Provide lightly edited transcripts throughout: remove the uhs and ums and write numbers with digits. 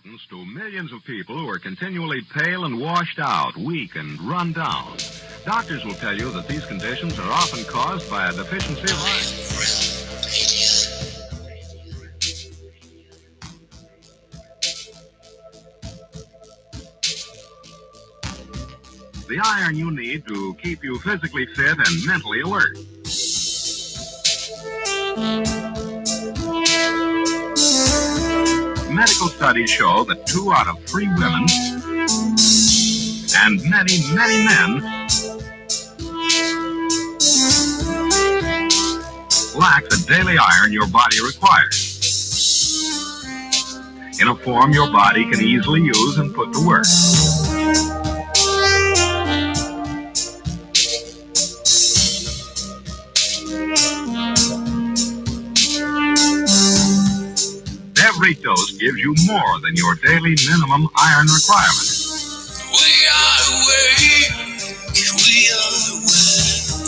importance to millions of people who are continually pale and washed out, weak and run down. Doctors will tell you that these conditions are often caused by a deficiency of iron. The iron you need to keep you physically fit and mentally alert. Medical studies show that 2 out of 3 women and many, many men lack the daily iron your body requires in a form your body can easily use and put to work. Every dose gives you more than your daily minimum iron requirement. We are awake,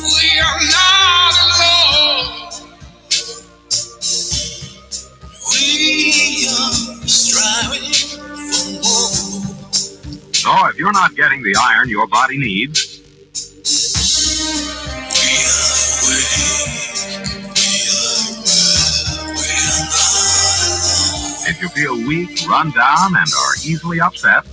we are not alone. We are striving for more. So if you're not getting the iron your body needs, if you feel weak, run down, and are easily upset,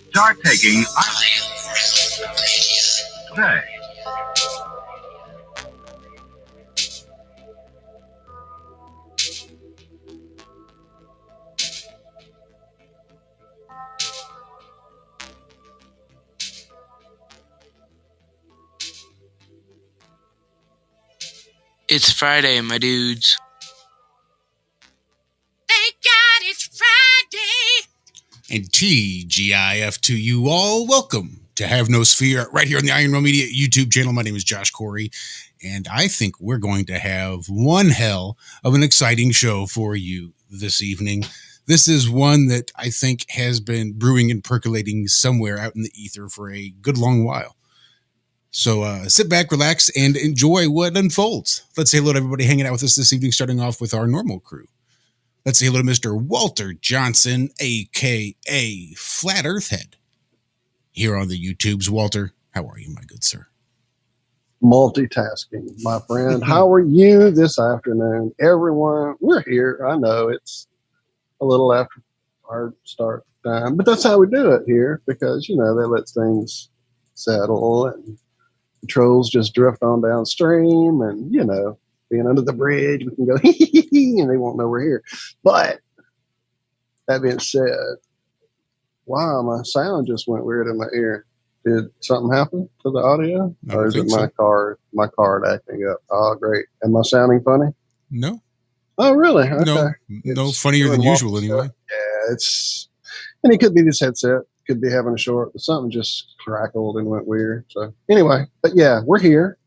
start taking iron today. It's Friday, my dudes. Thank God it's Friday. And TGIF to you all. Welcome to Have No Sphere right here on the Iron Realm Media YouTube channel. My name is Josh Corey, and I think we're going to have one hell of an exciting show for you this evening. This is one that I think has been brewing and percolating somewhere out in the ether for a good long while. So sit back, relax, and enjoy what unfolds. Let's say hello to everybody hanging out with us this evening, starting off with our normal crew. Let's say hello to Mr. Walter Johnson, a.k.a. Flat Earth Head, here on the YouTubes. Walter, how are you, my good sir? Multitasking, my friend. How are you this afternoon? Everyone, we're here. I know it's a little after our start time, but that's how we do it here because, you know, that lets things settle and the trolls just drift on downstream and, you know, being under the bridge, we can go and they won't know we're here. But that being said, wow, my sound just went weird in my ear. Did something happen to the audio? Or is it my card acting up? Oh, great. Am I sounding funny? No. Oh, really? Okay. No funnier than usual anyway. Yeah, and it could be this headset. Could be having a short, but something just crackled and went weird. So anyway, but yeah, we're here.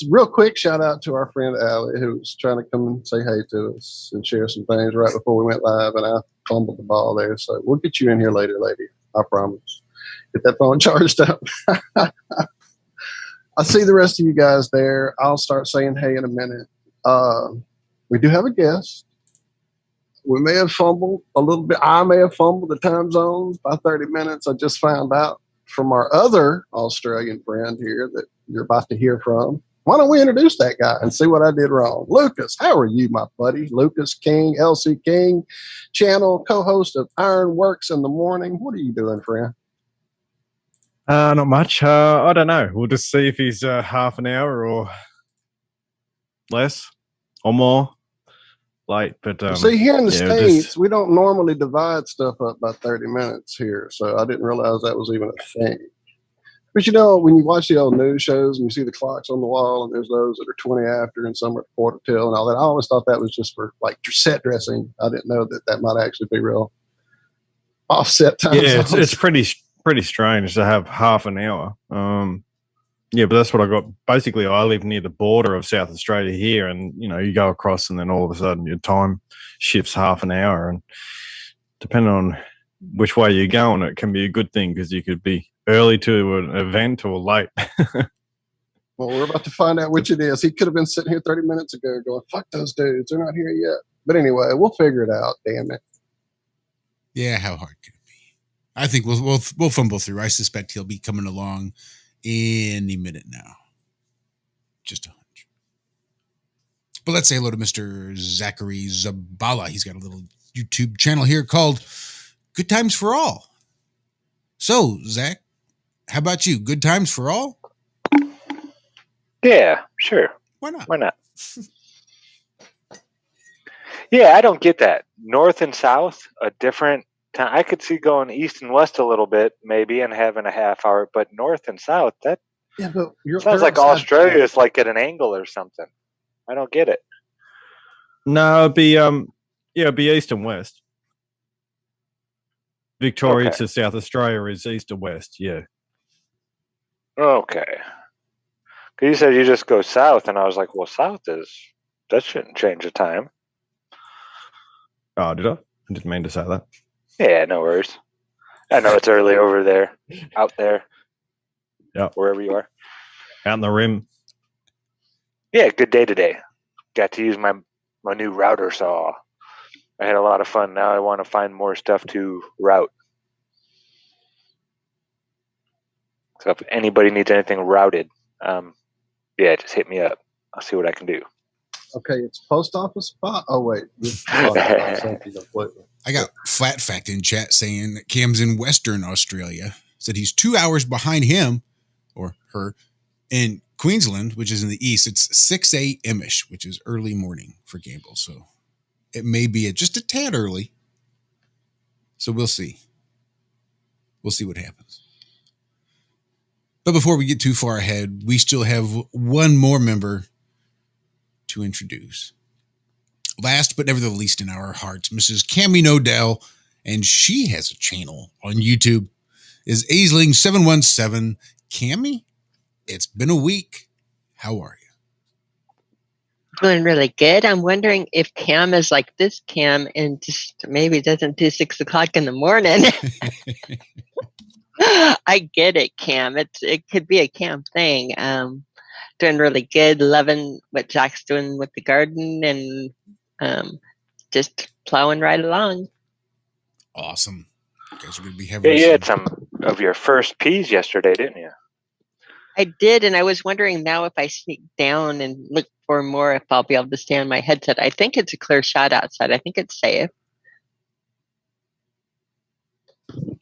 Real quick shout out to our friend Allie, who was trying to come and say hey to us and share some things right before we went live, and I fumbled the ball there. So we'll get you in here later, lady. I promise. Get that phone charged up. I see the rest of you guys there. I'll start saying hey in a minute. We do have a guest. We may have fumbled a little bit. I may have fumbled the time zones by 30 minutes. I just found out from our other Australian friend here that you're about to hear from. Why don't we introduce that guy and see what I did wrong? Lucas, how are you, my buddy? Lucas King, LC King, channel co-host of Ironworks in the Morning. What are you doing, friend? Not much. I don't know. We'll just see if he's half an hour or less or more late. But see, here in the States, we don't normally divide stuff up by 30 minutes here. So I didn't realize that was even a thing. But, you know, when you watch the old news shows and you see the clocks on the wall and there's those that are 20 after and some are quarter till and all that, I always thought that was just for, like, set dressing. I didn't know that that might actually be real offset time. Yeah, it's pretty strange to have half an hour. Yeah, but that's what I got. Basically, I live near the border of South Australia here, and, you know, you go across and then all of a sudden your time shifts half an hour. And depending on which way you're going, it can be a good thing because you could be early to an event or late. Well, we're about to find out which it is. He could have been sitting here 30 minutes ago going, fuck those dudes. They're not here yet. But anyway, we'll figure it out. Damn it. Yeah, how hard could it be? I think we'll fumble through. I suspect he'll be coming along any minute now. Just a hunch. But let's say hello to Mr. Zachary Zabala. He's got a little YouTube channel here called Good Times for All. So, Zach, how about you? Good times for all? Yeah, sure. Why not? Why not? Yeah, I don't get that. North and south, a different time. I could see going east and west a little bit, maybe, and having a half hour, but north and south, that But sounds like Australia is like at an angle or something. I don't get it. No, it'd be it'd be east and west. Victoria Okay. to South Australia is east and west. Yeah. Okay. 'Cause you said you just go south, and I was like, well, that shouldn't change the time. Oh, did I? I didn't mean to say that. Yeah, no worries. I know it's early over there, out there. Yeah. Wherever you are. Out in the rim. Yeah, good day today. Got to use my new router saw. I had a lot of fun. Now I want to find more stuff to route. So if anybody needs anything routed, just hit me up. I'll see what I can do. Okay, it's post office spot. Oh, wait. You're talking about something completely. I got Flat Fact in chat saying that Cam's in Western Australia. Said he's 2 hours behind him or her in Queensland, which is in the east. It's 6 a.m.ish, which is early morning for Campbell. So it may be just a tad early. So we'll see. We'll see what happens. But before we get too far ahead, we still have one more member to introduce. Last but never the least in our hearts, Mrs. Cammie Nodell, and she has a channel on YouTube, is Aisling717. Cammie, it's been a week. How are you? Doing really good. I'm wondering if Cam is like this Cam and just maybe doesn't do 6 o'clock in the morning. I get it, Cam. It could be a Cam thing. Doing really good. Loving what Jack's doing with the garden and just plowing right along. Awesome. You guys are going to be having You had some of your first peas yesterday, didn't you? I did, and I was wondering now if I sneak down and look for more, if I'll be able to stay on my headset. I think it's a clear shot outside. I think it's safe.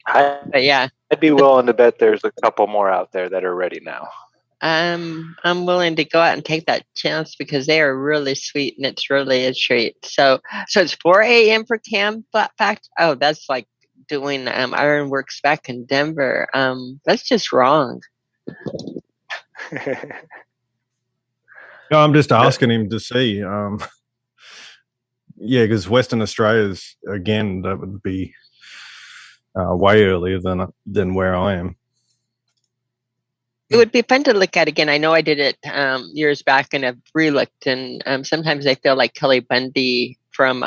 But yeah, I'd be willing to bet there's a couple more out there that are ready now. I'm willing to go out and take that chance because they are really sweet and it's really a treat. So it's 4 a.m. for Cam. Fact, oh, that's like doing Ironworks back in Denver. That's just wrong. No, I'm just asking him to see. Because Western Australia's, again, that would be way earlier than where I am. It would be fun to look at again. I know I did it years back and I've re-looked, and sometimes I feel like Kelly Bundy from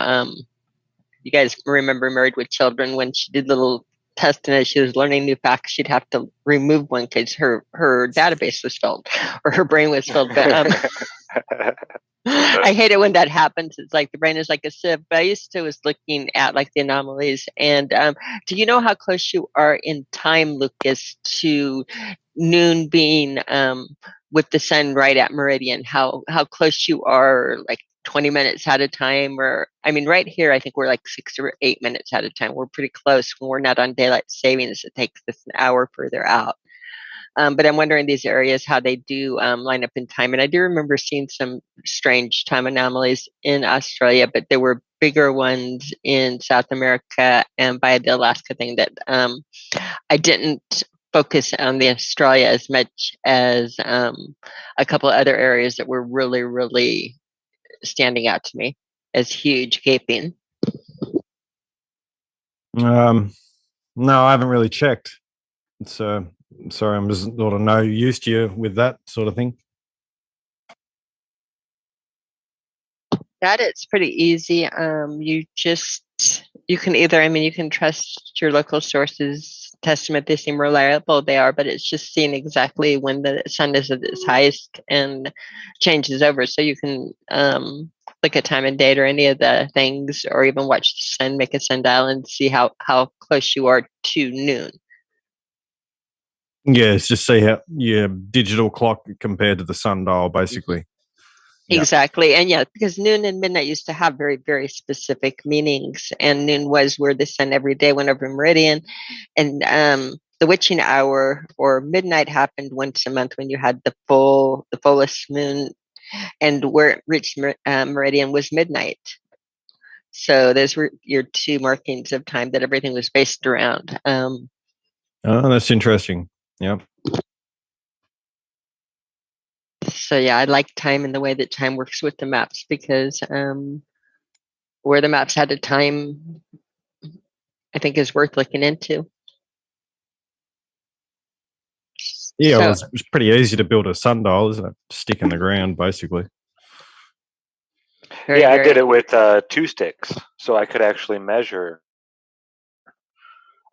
you guys remember Married with Children, when she did little tests and as she was learning new facts, she'd have to remove one because her database was filled or her brain was filled. But I hate it when that happens. It's like the brain is like a sieve. But I used to was looking at like the anomalies. And do you know how close you are in time, Lucas, to noon being with the sun right at meridian? How close you are, like 20 minutes at a time? Or I mean, right here, I think we're like 6 or 8 minutes at a time. We're pretty close. When we're not on daylight savings, it takes us an hour further out. But I'm wondering these areas, how they do line up in time. And I do remember seeing some strange time anomalies in Australia, but there were bigger ones in South America and by the Alaska thing that I didn't focus on the Australia as much as a couple of other areas that were really, really standing out to me as huge, gaping. No, I haven't really checked. So sorry, I'm just sort of no use to you with that sort of thing. That it's pretty easy. You can either, you can trust your local sources testament they seem reliable they are, but it's just seeing exactly when the sun is at its highest and changes over. So you can look at time and date or any of the things, or even watch the sun, make a sundial, and see how close you are to noon. Yeah, it's just see how your digital clock compared to the sundial, basically. Yeah. Exactly. And yeah, because noon and midnight used to have very, very specific meanings. And noon was where the sun every day went over meridian. And the witching hour or midnight happened once a month when you had the fullest moon, and where it reached meridian was midnight. So those were your two markings of time that everything was based around. Oh, that's interesting. Yeah. So yeah, I like time and the way that time works with the maps, because where the maps had a time, I think, is worth looking into. Yeah, So, it's pretty easy to build a sundial, isn't it? Stick in the ground, basically. very, I very- did it with 2 sticks, so I could actually measure.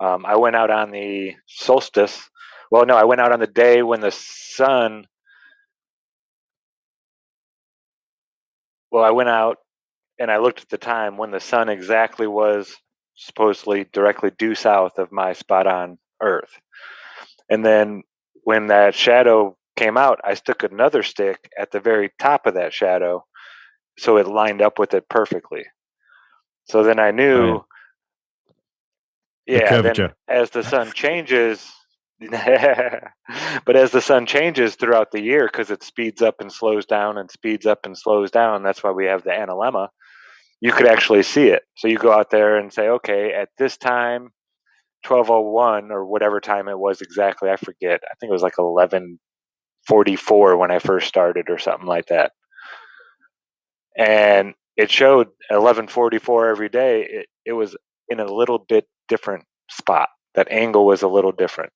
I went out on the solstice. Well, no, I went out on the day when the sun. Well, I went out and I looked at the time when the sun exactly was supposedly directly due south of my spot on Earth. And then when that shadow came out, I stuck another stick at the very top of that shadow, so it lined up with it perfectly. So then I knew, The then curvature. as the sun changes, but as the sun changes throughout the year, because it speeds up and slows down and speeds up and slows down, that's why we have the analemma. You could actually see it. So you go out there and say, okay, at this time, 12:01 or whatever time it was exactly, I forget. I think it was like 11:44 when I first started or something like that. And it showed 11:44 every day. It was in a little bit different spot. That angle was a little different.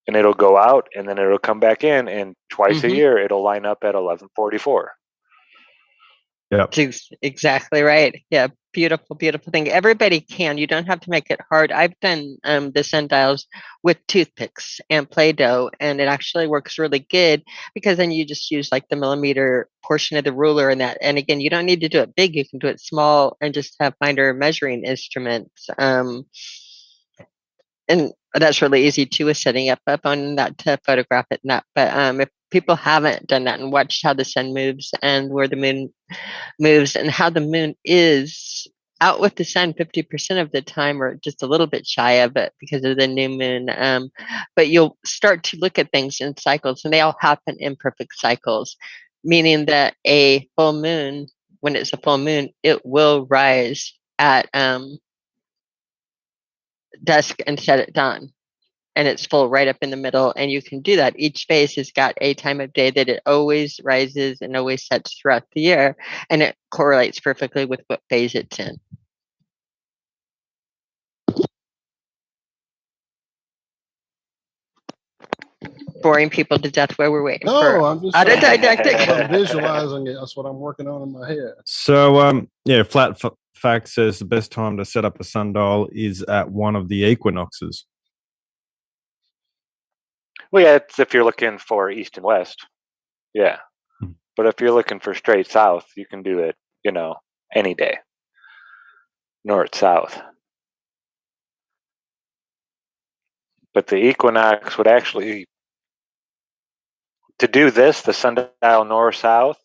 And it'll go out and then it'll come back in, and twice a year it'll line up at 11:44. Yeah. Exactly right. Yeah, beautiful, beautiful thing. Everybody can. You don't have to make it hard. I've done the sundials with toothpicks and Play-Doh, and it actually works really good, because then you just use like the millimeter portion of the ruler and that. And again, you don't need to do it big. You can do it small and just have minor measuring instruments. And that's really easy too, with setting up on that to photograph it. And that, but if people haven't done that and watched how the sun moves and where the moon moves and how the moon is out with the sun 50% of the time, or just a little bit shy of it because of the new moon. But you'll start to look at things in cycles, and they all happen in perfect cycles, meaning that a full moon, when it's a full moon, it will rise at dusk and set at dawn. And it's full right up in the middle. And you can do that. Each phase has got a time of day that it always rises and always sets throughout the year. And it correlates perfectly with what phase it's in. Boring people to death while we're waiting for No, I'm just Autodidactic. I'm visualizing it. That's what I'm working on in my head. So, Flat Fact says the best time to set up a sundial is at one of the equinoxes. Well, yeah, it's if you're looking for east and west. Yeah. But if you're looking for straight south, you can do it, any day. North, south. But the equinox would actually, to do this, the sundial north, south,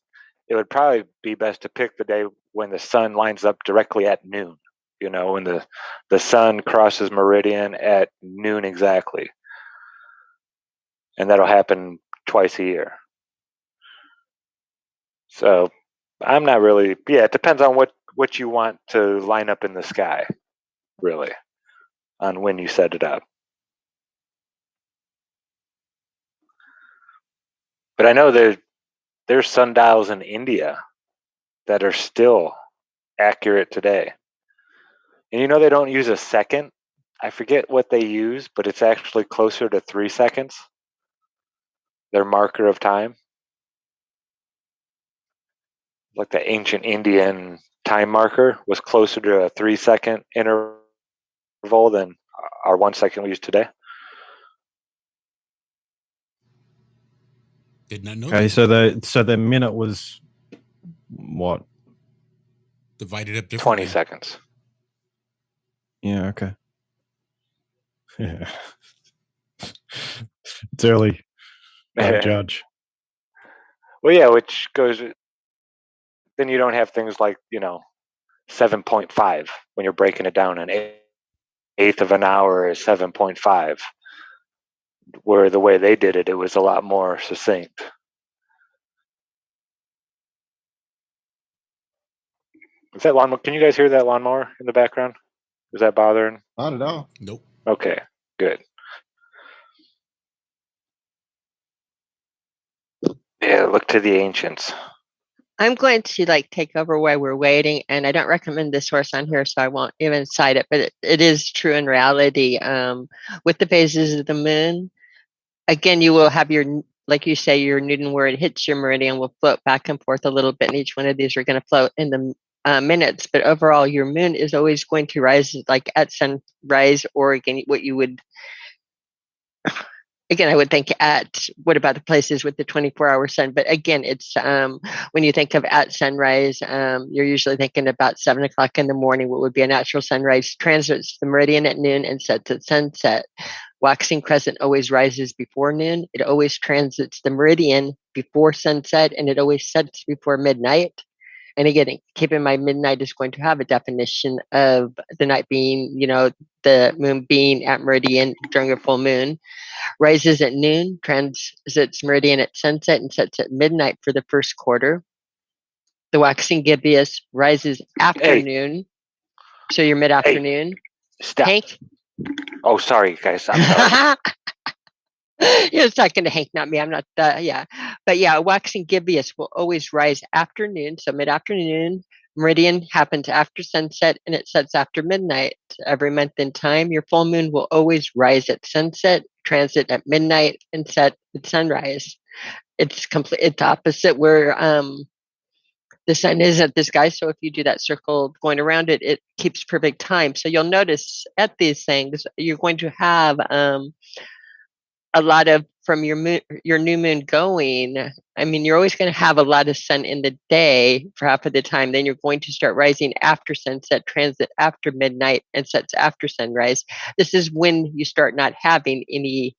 it would probably be best to pick the day when the sun lines up directly at noon. When the sun crosses meridian at noon exactly. And that'll happen twice a year. So I'm not really, it depends on what you want to line up in the sky, really, on when you set it up. But I know there's sundials in India that are still accurate today. And they don't use a second. I forget what they use, but it's actually closer to 3 seconds. Their marker of time. Like the ancient Indian time marker was closer to a 3-second interval than our 1 second we use today. Did not know Okay, that. so the minute was what? Divided up differently. 20 seconds. Yeah, okay. Yeah. It's early. Don't judge. Well, yeah, which goes. Then you don't have things like 7.5 when you're breaking it down. An eighth of an hour is 7.5. Where the way they did it, it was a lot more succinct. Is that lawnmower? Can you guys hear that lawnmower in the background? Is that bothering? Not at all. Nope. Okay, good. Yeah, look to the ancients. I'm going to take over while we're waiting, and I don't recommend this source on here, so I won't even cite it, but it is true in reality. With the phases of the moon, again, you will have like you say, your Newton where it hits your meridian will float back and forth a little bit, and each one of these are going to float in the minutes, but overall, your moon is always going to rise at sunrise, or again, what you would. Again, I would think what about the places with the 24-hour sun? But again, it's when you think of at sunrise, you're usually thinking about 7 o'clock in the morning, what would be a natural sunrise, transits the meridian at noon and sets at sunset. Waxing crescent always rises before noon. It always transits the meridian before sunset, and it always sets before midnight. And again, keep in mind, midnight is going to have a definition of the night being, the moon being at meridian during a full moon. Rises at noon, transits meridian at sunset, and sets at midnight for the first quarter. The waxing gibbous rises after noon, so you're mid-afternoon. Stop. Hank? Oh, sorry, guys. I'm sorry. You're talking to Hank, not me. I'm not. Yeah, but yeah, waxing gibbous will always rise after noon, so mid-afternoon. Meridian happens after sunset, and it sets after midnight. Every month in time, your full moon will always rise at sunset, transit at midnight, and set at sunrise. It's complete. It's opposite where the sun is at the sky. So if you do that circle going around it, it keeps perfect time. So you'll notice at these things, you're going to have a lot of from your new moon going. I mean, you're always going to have a lot of sun in the day for half of the time. Then you're going to start rising after sunset, transit after midnight, and sets after sunrise. This is when you start not having any.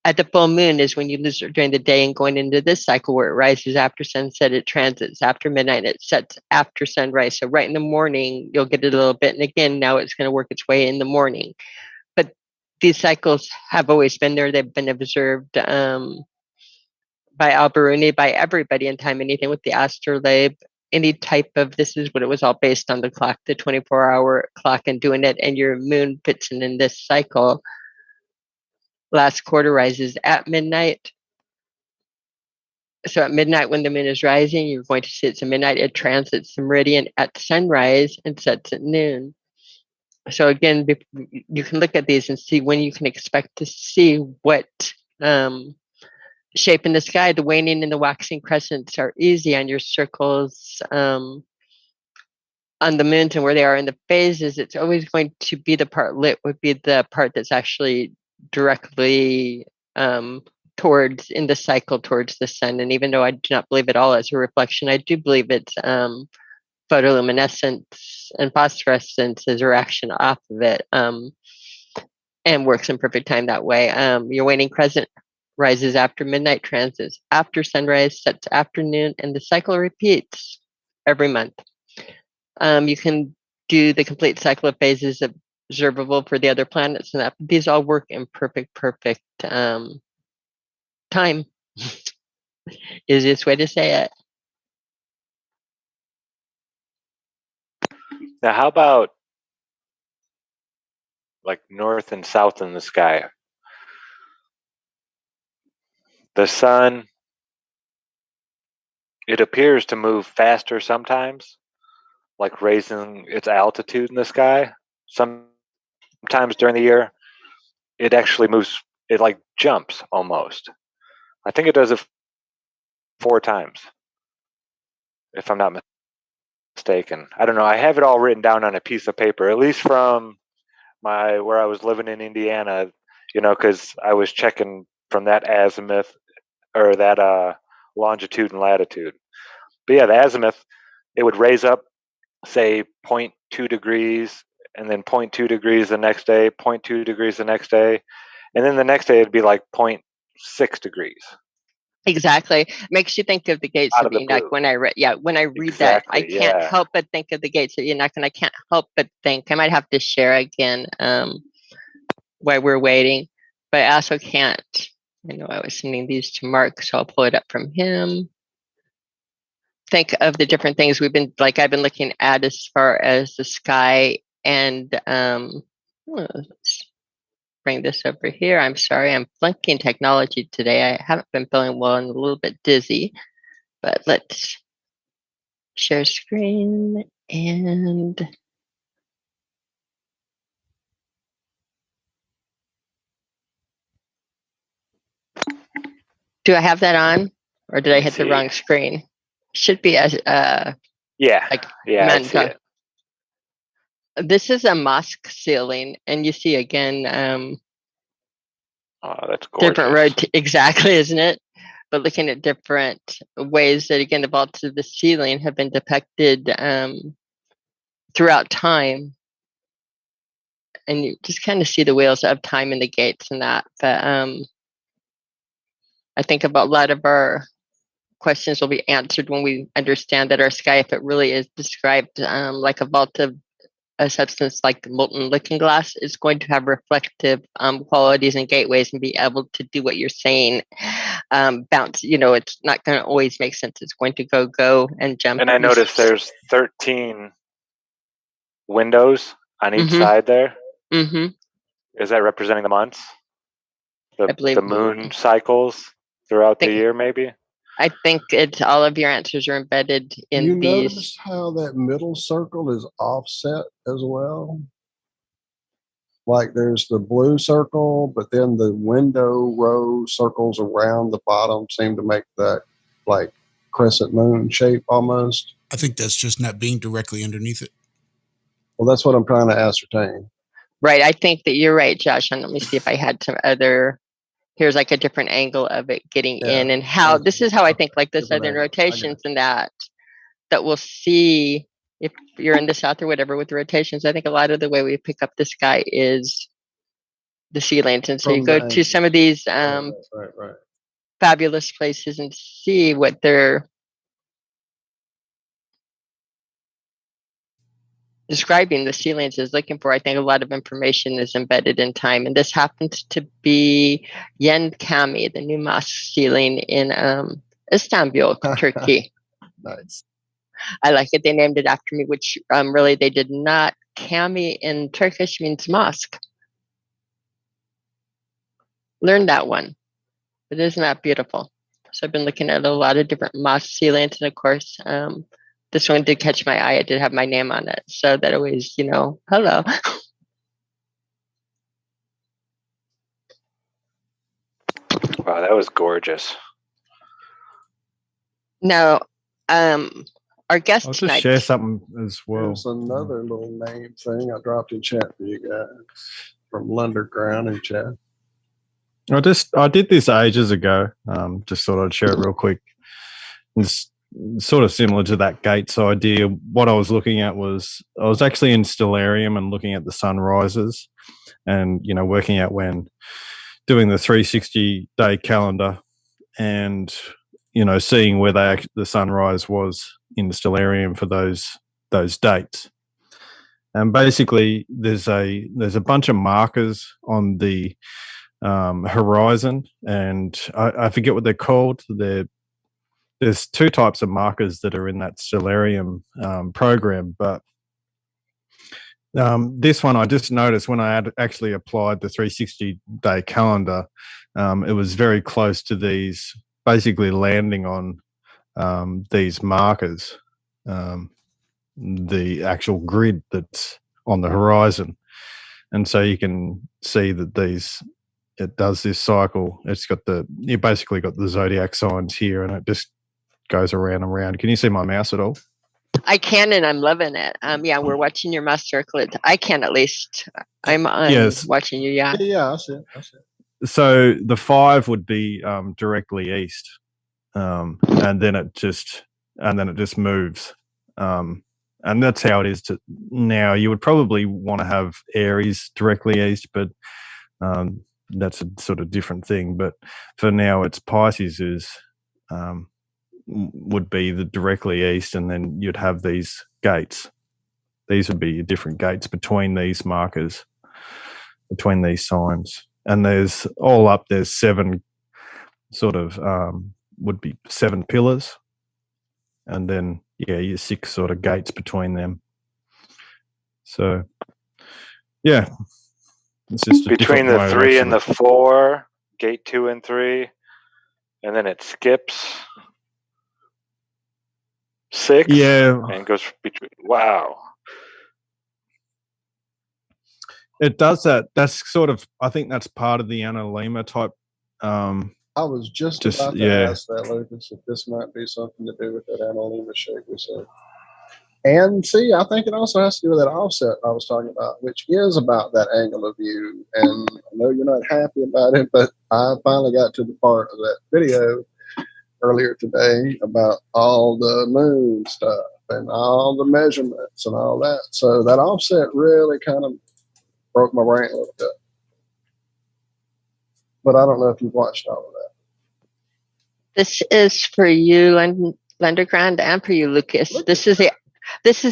At the full moon is when you lose during the day, and going into this cycle where it rises after sunset, it transits after midnight, and it sets after sunrise. So right in the morning, you'll get it a little bit. And again, now it's going to work its way in the morning. But these cycles have always been there. They've been observed by Alberuni, by everybody in time, anything with the astrolabe, any type of, this is what it was all based on, the clock, the 24-hour clock, and doing it, and your moon fits in this cycle. Last quarter rises at midnight. So at midnight, when the moon is rising, you're going to see it's at midnight. It transits the meridian at sunrise and sets at noon. So again, you can look at these and see when you can expect to see what shape in the sky. The waning and the waxing crescents are easy on your circles on the moons and where they are in the phases. It's always going to be the part lit would be the part that's actually directly towards in the cycle towards the sun. And even though I do not believe it all as a reflection, I do believe it's photoluminescence and phosphorescence is a reaction off of it, and works in perfect time that way. Your waning crescent rises after midnight, transits after sunrise, sets afternoon, and the cycle repeats every month. You can do the complete cycle of phases observable for the other planets, and that these all work in perfect time. Easiest way to say it. Now, how about like north and south in the sky? The sun, it appears to move faster sometimes, like raising its altitude in the sky. Sometimes during the year, it actually moves, it like jumps almost. I think it does it 4 times, if I'm not mistaken. I don't know. I have it all written down on a piece of paper, at least from where I was living in Indiana, because I was checking from that azimuth or that longitude and latitude. But yeah, the azimuth, it would raise up, say 0.2 degrees, and then 0.2 degrees the next day, 0.2 degrees the next day, and then the next day it'd be like 0.6 degrees. Exactly. Makes you think of the gates Out of of the Enoch blue. when I read that. I Exactly, can't yeah. help but think of the gates of Enoch, and I can't help but think I might have to share again while we're waiting. But I also can't. I know I was sending these to Mark, so I'll pull it up from him. Think of the different things I've been looking at as far as the sky and let's bring this over here. I'm sorry, I'm flunking technology today. I haven't been feeling well and a little bit dizzy, but let's share screen and do I have that on or did I hit the wrong screen? Should be as yeah, I see it. This is a mosque ceiling, and you see again Oh, that's gorgeous. different exactly, isn't it? But looking at different ways that again the vaults of the ceiling have been depicted throughout time, and you just kind of see the wheels of time in the gates and that. But I think about a lot of our questions will be answered when we understand that our sky, if it really is described like a vault of a substance like molten looking glass, is going to have reflective qualities and gateways and be able to do what you're saying, bounce. It's not going to always make sense. It's going to go and jump. And I noticed there's 13 windows on each side there. Mm-hmm. Is that representing the months? I believe the moon cycles throughout the year, maybe? I think it's all of your answers are embedded in these. Notice how that middle circle is offset as well? Like there's the blue circle, but then the window row circles around the bottom seem to make that like crescent moon shape almost. I think that's just not being directly underneath it. Well, that's what I'm trying to ascertain. Right. I think that you're right, Josh. And let me see if I had some other. Here's like a different angle of it getting in, and how this is how I think like the southern rotations and that we'll see if you're in the south or whatever with the rotations. I think a lot of the way we pick up the sky is the ceilings, and so you go to some of these fabulous places and see what they're describing the ceilings is looking for. I think a lot of information is embedded in time, and this happens to be Yen Kami, the new mosque ceiling in Istanbul, Turkey. Nice. I like it. They named it after me, which really they did not. Kami in Turkish means mosque. Learn that one. But isn't that beautiful? So I've been looking at a lot of different mosque ceilings, and of course, this one did catch my eye. It did have my name on it. So that always, hello. Wow, that was gorgeous. Now, our guest I'll tonight. just share something as well. There's another little name thing I dropped in chat for you guys from Lunderground in chat. I did this ages ago. Just thought I'd share it real quick. It's sort of similar to that gates idea. What I was looking at was I was actually in Stellarium and looking at the sunrises, and working out when doing the 360-day calendar, and seeing where the sunrise was in the Stellarium for those dates. And basically, there's a bunch of markers on the horizon, and I forget what they're called. There's two types of markers that are in that Stellarium program, but this one I just noticed when I had actually applied the 360-day calendar, it was very close to these, basically landing on these markers, the actual grid that's on the horizon. And so you can see that it does this cycle. You basically got the zodiac signs here, and it just goes around and around. Can you see my mouse at all? I can, and I'm loving it. Yeah, we're watching your mouse circlet. I can at least. I'm Yes. watching you. Yeah. Yeah, I see it. I see it. So the 5 would be directly east, and then it just moves, and that's how it is now. You would probably want to have Aries directly east, but that's a sort of different thing. But for now, it's Pisces would be the directly east, and then you'd have these gates. These would be different gates between these markers, between these signs. And there's 7 sort of would be 7 pillars, and then your 6 sort of gates between them. So yeah, it's just between the 3 and the 4, gate 2 and 3, and then it skips 6. Yeah, and goes between. Wow. it does that. That's sort of, I think that's part of the analemma type. I was just about to ask that, Lucas, if this might be something to do with that analemma shape we said. And see, I think it also has to do with that offset I was talking about, which is about that angle of view. And I know you're not happy about it, but I finally got to the part of that video earlier today about all the moon stuff and all the measurements and all that. So that offset really kind of broke my brain a little bit. But I don't know if you've watched all of that. This is for you, Lendergrand, and for you, Lucas. This is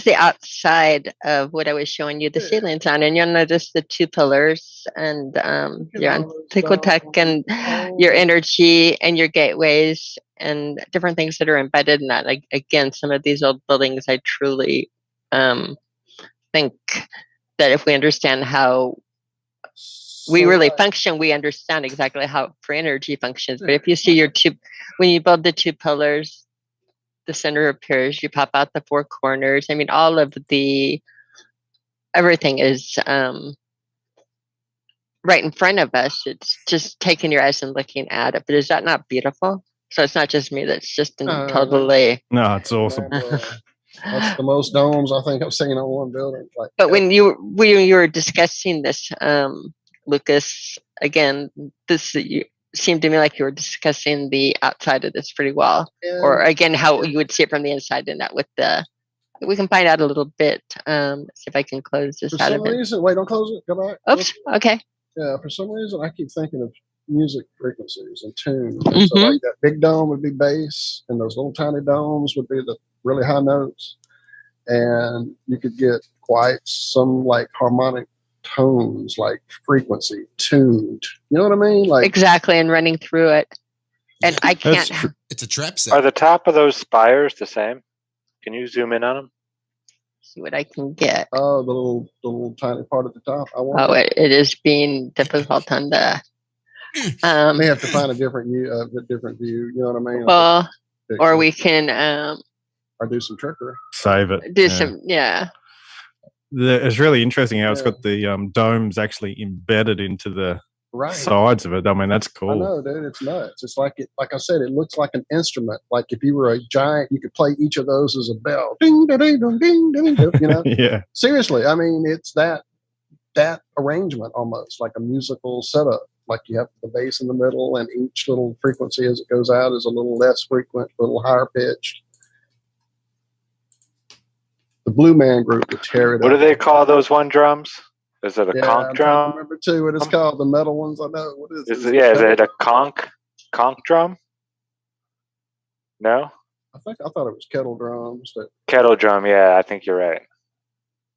the outside of what I was showing you the ceilings on, and you'll notice the 2 pillars and your Antiquotech and your energy and your gateways and different things that are embedded in that. Like, again, some of these old buildings, I truly think that if we understand how we really function, we understand exactly how free energy functions. But if you see when you build the 2 pillars, the center appears, you pop out the 4 corners. I mean, all of everything is right in front of us. It's just taking your eyes and looking at it. But is that not beautiful? So it's not just me that's just totally. No, it's awesome. That's the most domes I think I've seen on one building. But when you were discussing this, Lucas, again, you seemed to me like you were discussing the outside of this pretty well, or again how you would see it from the inside, and that with we can find out a little bit. See if I can close this for out some of it. reason, wait, don't close it. Go back. Oops. Okay. Yeah, for some reason I keep thinking of music frequencies and tunes. So like that big dome would be bass, and those little tiny domes would be the really high notes, and you could get quite some like harmonic tones, like frequency tuned. You know what I mean? Like exactly, and running through it. And I can't. It's a trap set. Are the top of those spires the same? Can you zoom in on them? See what I can get. Oh, the little tiny part at the top. It is being difficult on the. We have to find a different view. You know what I mean? Well, or we can. Or do some trickery. Save it. Do some, yeah. It's really interesting how it's got the domes actually embedded into the sides of it. I mean, that's cool. I know, dude. It's nuts. It's like like I said, it looks like an instrument. Like if you were a giant, you could play each of those as a bell. Ding, ding, ding, ding, ding, ding. You know? Yeah. Seriously, I mean, it's that arrangement almost like a musical setup. Like you have the bass in the middle, and each little frequency as it goes out is a little less frequent, a little higher pitched. The Blue Man Group would tear it up. What do they call those one drums? Is it a conch drum? I remember too what it's called. The metal ones. I know. What is it? Is it a conch drum? No. I thought it was kettle drums. Kettle drum. Yeah, I think you're right.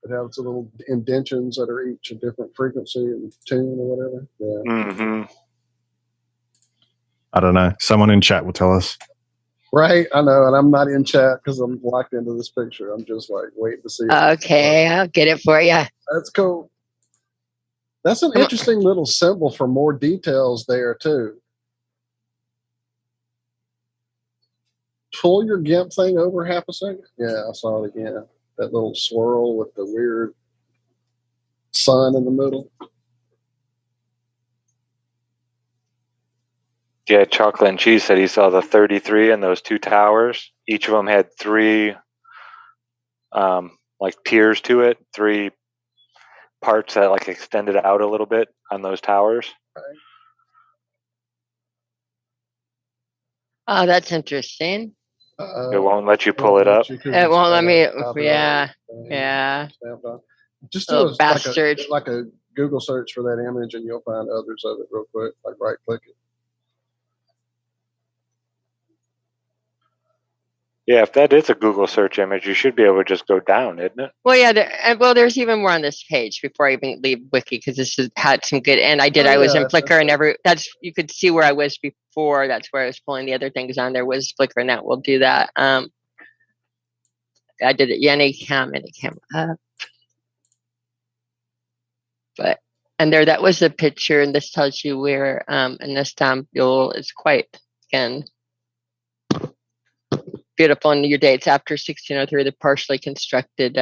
It has the little indentions that are each a different frequency and tune or whatever. Yeah. Mm-hmm. I don't know. Someone in chat will tell us. Right, I know, and I'm not in chat because I'm locked into this picture. I'm just like waiting to see it. Okay, I'll get it for you. That's cool. That's an interesting little symbol for more details there too. Pull your GIMP thing over half a second. Yeah, I saw it again. That little swirl with the weird sun in the middle. Yeah, Chocolate and Cheese said he saw the 33 and those 2 towers. Each of them had 3 like tiers to it, 3 parts that like extended out a little bit on those towers. Oh, that's interesting. It won't let you pull it up. It won't let me. Yeah. Just Oh, do bastard. like a Google search for that image, and you'll find others of it real quick. Like right click it. Yeah, if that is a Google search image, you should be able to just go down, isn't it? Well, yeah. There's even more on this page before I even leave Wiki, because this has had some good. And I was in Flickr, and you could see where I was before. That's where I was pulling the other things on. There was Flickr, and that will do that. I did it. Anycam up. But and that was the picture, and this tells you where. And this Sundial is quite again beautiful. And your dates after 1603, the partially constructed.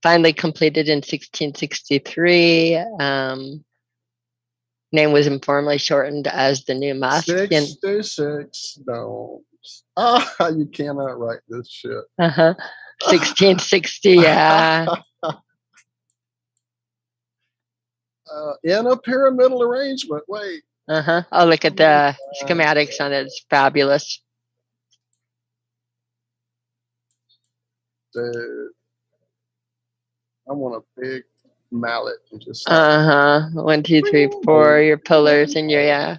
Finally completed in 1663. Name was informally shortened as the New Mosque. 66 domes. Ah, you cannot write this shit. 1660, yeah. In a pyramidal arrangement. Wait. Oh, look at the schematics on it. It's fabulous. Dude. I want a big mallet and just 1, 2, 3, 4, your pillars and your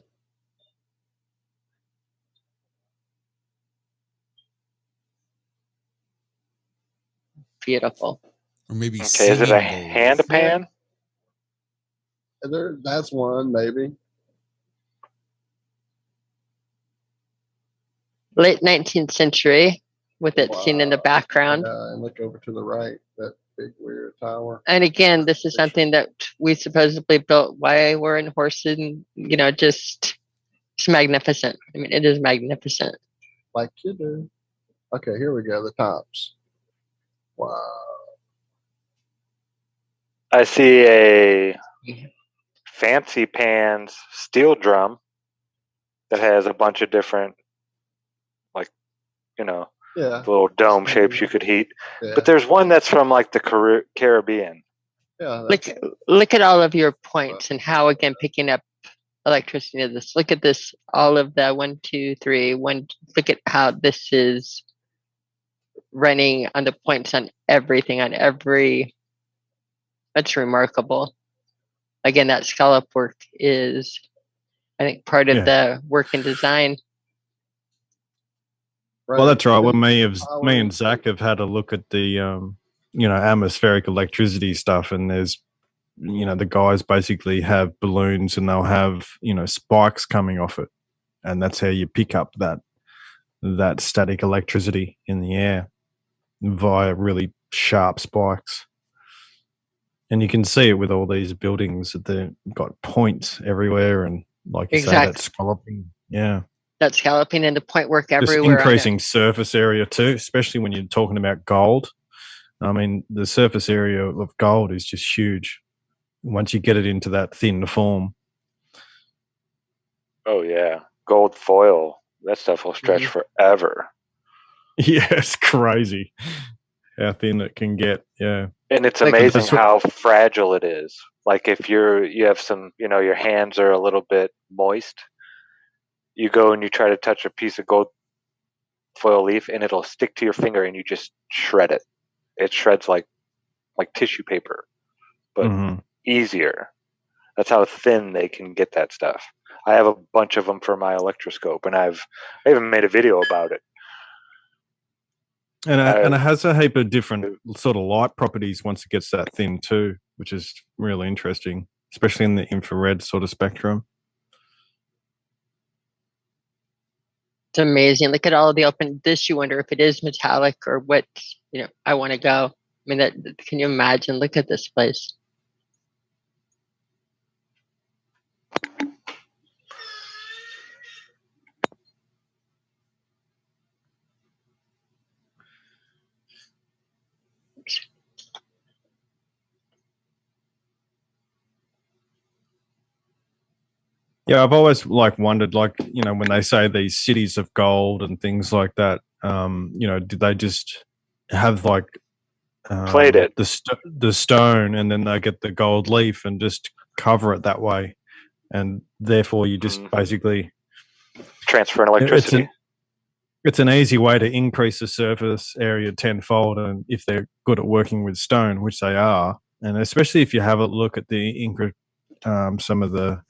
beautiful. Or maybe okay, is it a hand pan? That's one, maybe. Late 19th century with it seen in the background. And look over to the right, that big weird tower. And again, this is something that we supposedly built while we're in horses, and just it's magnificent. I mean, it is magnificent. Like you do. Okay, here we go. The tops. Wow. I see a fancy pans steel drum that has a bunch of different, little dome shapes you could heat. Yeah. But there's one that's from like the Caribbean. Yeah. Look at all of your points and how, again, picking up electricity of this. Look at this, all of the 1, 2, 3, 1. Look at how this is running on the points on everything, on every. That's remarkable. Again, that scallop work is, I think, part of the work and design. Well, that's right. Well, me and Zach have had a look at the, atmospheric electricity stuff, and there's, the guys basically have balloons and they'll have, spikes coming off it, and that's how you pick up that static electricity in the air via really sharp spikes. And you can see it with all these buildings that they've got points everywhere, and like you say, that scalloping. Yeah. That scalloping and the point work everywhere. Just increasing surface area too, especially when you're talking about gold. I mean, the surface area of gold is just huge once you get it into that thin form. Oh, yeah. Gold foil. That stuff will stretch forever. Yeah, it's crazy how thin it can get. Yeah. And it's amazing how fragile it is. Like if you have some, your hands are a little bit moist, you go and you try to touch a piece of gold foil leaf and it'll stick to your finger and you just shred it. It shreds like tissue paper, but easier. That's how thin they can get that stuff. I have a bunch of them for my electroscope, and I even made a video about it. And it has a heap of different sort of light properties once it gets that thin too, which is really interesting, especially in the infrared sort of spectrum. It's amazing. Look at all of the open. This, you wonder if it is metallic or what. I want to go. I mean, can you imagine? Look at this place. Yeah, I've always wondered, when they say these cities of gold and things like that, did they just have Played it. the stone, and then they get the gold leaf and just cover it that way, and therefore you just basically transfer electricity. It's an easy way to increase the surface area tenfold, and if they're good at working with stone, which they are, and especially if you have a look at some of the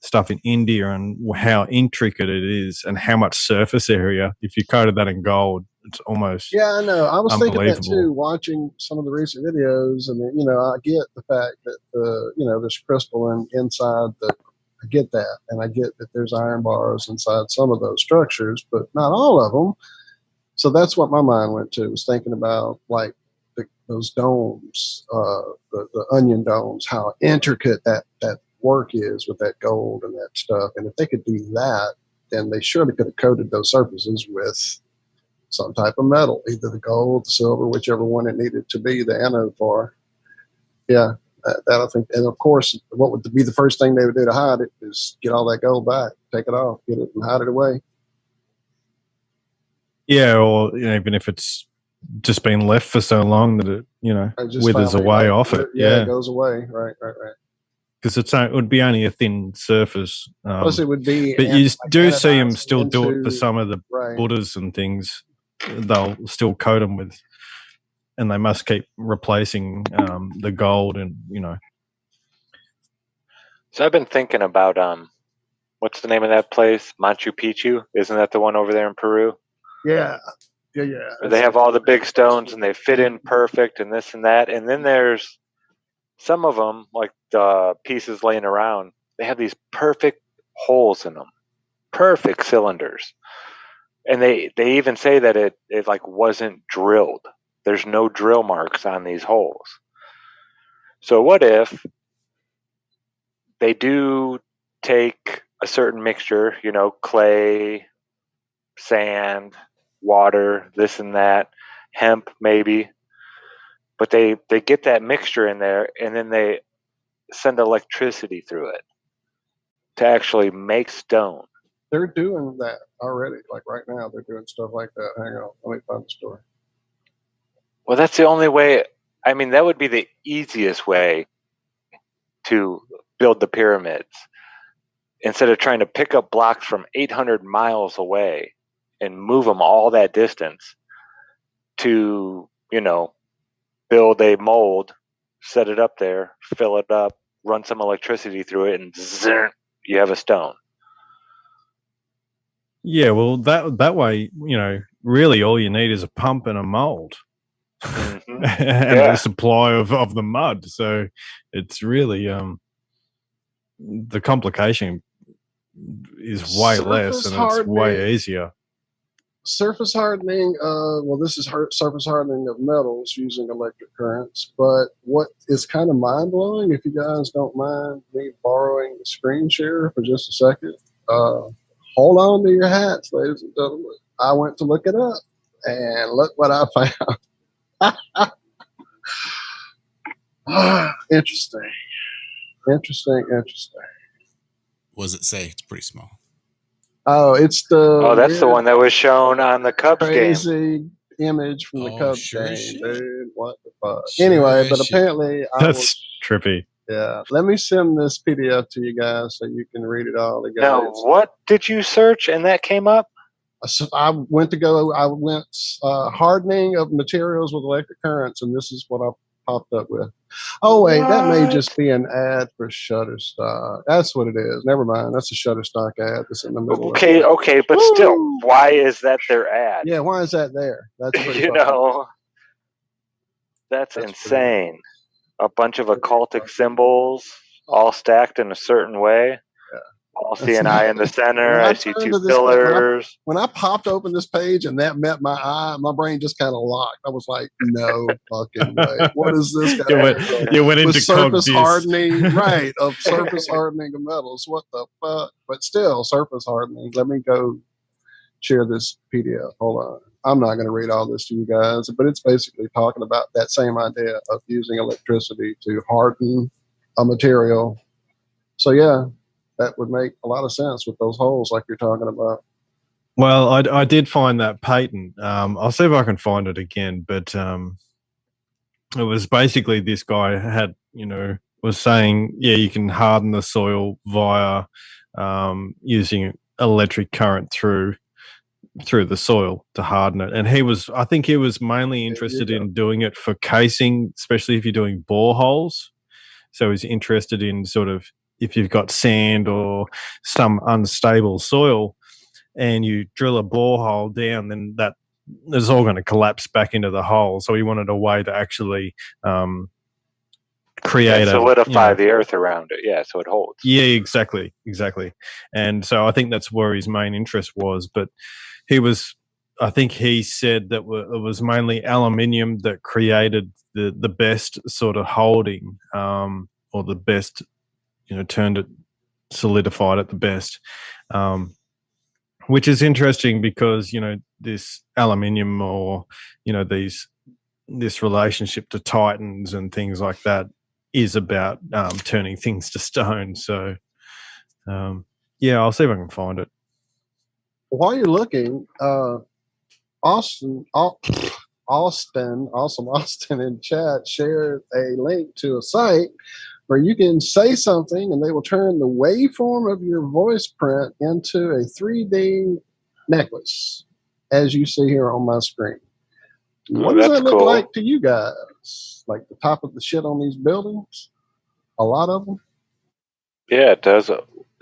stuff in India and how intricate it is and how much surface area. If you coated that in gold, it's almost I know. I was thinking that too, unbelievable. watching some of the recent videos, and I get the fact that there's crystal inside the. I get that, and I get that there's iron bars inside some of those structures, but not all of them. So that's what my mind went to, was thinking about those domes, the onion domes, how intricate that work is with that gold and that stuff. And if they could do that, then they surely could have coated those surfaces with some type of metal, either the gold, the silver, whichever one it needed to be the anode for. Yeah, that I think. And of course, what would be the first thing they would do to hide it is get all that gold back, take it off, get it and hide it away. Yeah, or even if it's just been left for so long that it withers away off it. Yeah, it goes away. Right. Because it would be only a thin surface. Plus, it would be. But you do see them still do it for some of the Buddhas and things. They'll still coat them with, and they must keep replacing the gold and So I've been thinking about what's the name of that place? Machu Picchu? Isn't that the one over there in Peru? Yeah. They have all the big stones and they fit in perfect and this and that. And then there's some of them, like the pieces laying around, they have these perfect holes in them, perfect cylinders. And they even say that it wasn't drilled. There's no drill marks on these holes. So what if they do take a certain mixture, clay, sand, water, this and that, hemp maybe, but they get that mixture in there and then they send electricity through it to actually make stone. They're doing that already. Like right now, they're doing stuff like that. Hang on, let me find the story. Well, that's the only way. I mean, that would be the easiest way to build the pyramids. Instead of trying to pick up blocks from 800 miles away and move them all that distance to, build a mold, set it up there, fill it up, run some electricity through it, and zzz, you have a stone. Yeah, well, that way, really all you need is a pump and a mold. Mm-hmm. And a supply of the mud. So it's really the complication is way less and it's way easier. Surface hardening, this is surface hardening of metals using electric currents. But what is kind of mind-blowing, if you guys don't mind me borrowing the screen share for just a second, hold on to your hats, ladies and gentlemen. I went to look it up, and look what I found. Interesting. What does it say? It's pretty small. Oh, it's the. Oh, that's the one that was shown on the Cubs crazy game. Image from the Cubs game, shit. dude. What the fuck? Anyway, but apparently that's trippy. Yeah, let me send this PDF to you guys so you can read it all together. Now, what did you search and that came up? I went hardening of materials with electric currents, and this is what I popped up with. Oh wait, that may just be an ad for Shutterstock. That's what it is. Never mind. That's a Shutterstock ad that's in the middle. Okay, but still, why is that their ad? Yeah, why is that there? That's pretty that's insane. A bunch of occultic symbols all stacked in a certain way. I'll see an eye in the center. I see two pillars. When I popped open this page and that met my eye, my brain just kind of locked. I was like, no fucking way. What is this guy? You went into surface hardening, right, of surface hardening of metals. What the fuck? But still, surface hardening. Let me go share this PDF. Hold on. I'm not going to read all this to you guys, but it's basically talking about that same idea of using electricity to harden a material. So, yeah. that would make a lot of sense with those holes like you're talking about. Well, I did find that patent. I'll see if I can find it again, but it was basically this guy had, was saying, yeah, you can harden the soil via using electric current through the soil to harden it. And I think he was mainly interested in doing it for casing, especially if you're doing boreholes. So he's interested in sort of if you've got sand or some unstable soil and you drill a borehole down, then that is all going to collapse back into the hole. So he wanted a way to actually create solidify the earth around it. Yeah, so it holds. Yeah, exactly. And so I think that's where his main interest was. But I think he said that it was mainly aluminium that created the best sort of holding, or the best, turned it, solidified it the best, which is interesting because, this aluminium or, this relationship to titans and things like that is about turning things to stone. So, yeah, I'll see if I can find it. While you're looking, Awesome Austin in chat shared a link to a site where you can say something and they will turn the waveform of your voice print into a 3D necklace, as you see here on my screen. What does that look like to you guys? Like the top of the shit on these buildings? A lot of them? Yeah, it does.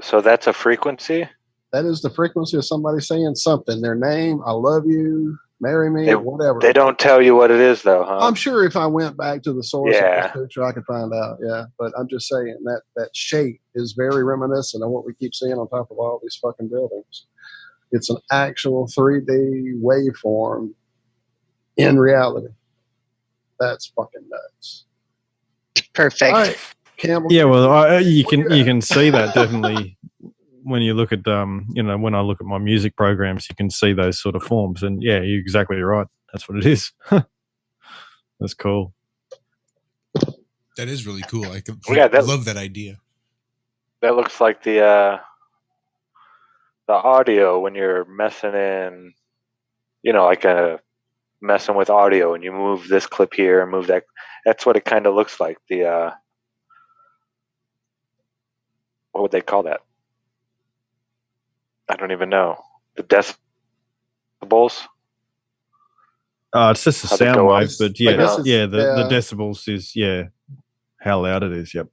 So that's a frequency? That is the frequency of somebody saying something. Their name, I love you, marry me, whatever. They don't tell you what it is, though, huh? I'm sure if I went back to the source of this picture, I could find out. Yeah, but I'm just saying that shape is very reminiscent of what we keep seeing on top of all these fucking buildings. It's an actual 3D waveform in reality. That's fucking nuts. Perfect. All right, Campbell. Yeah, well, you can see that definitely. When you look at when I look at my music programs, you can see those sort of forms, and yeah, you're exactly right. That's what it is. That's cool. That is really cool. I love that idea. That looks like the audio when you're messing in, like messing with audio, and you move this clip here and move that. That's what it kind of looks like. The what would they call that? I don't even know. The decibels? It's just a sound wave, but the decibels is how loud it is. Yep.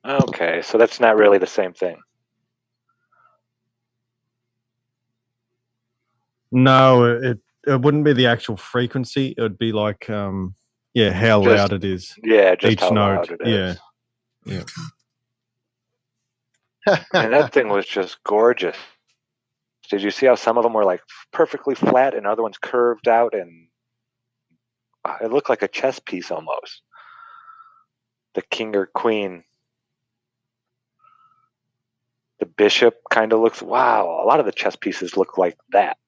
Okay, so that's not really the same thing. No, it wouldn't be the actual frequency. It would be like how loud it is. Yeah, just each how note. Loud it is. Yeah. And that thing was just gorgeous. Did you see how some of them were like perfectly flat and other ones curved out, and it looked like a chess piece almost. The king or queen. The bishop kind of looks, wow, a lot of the chess pieces look like that.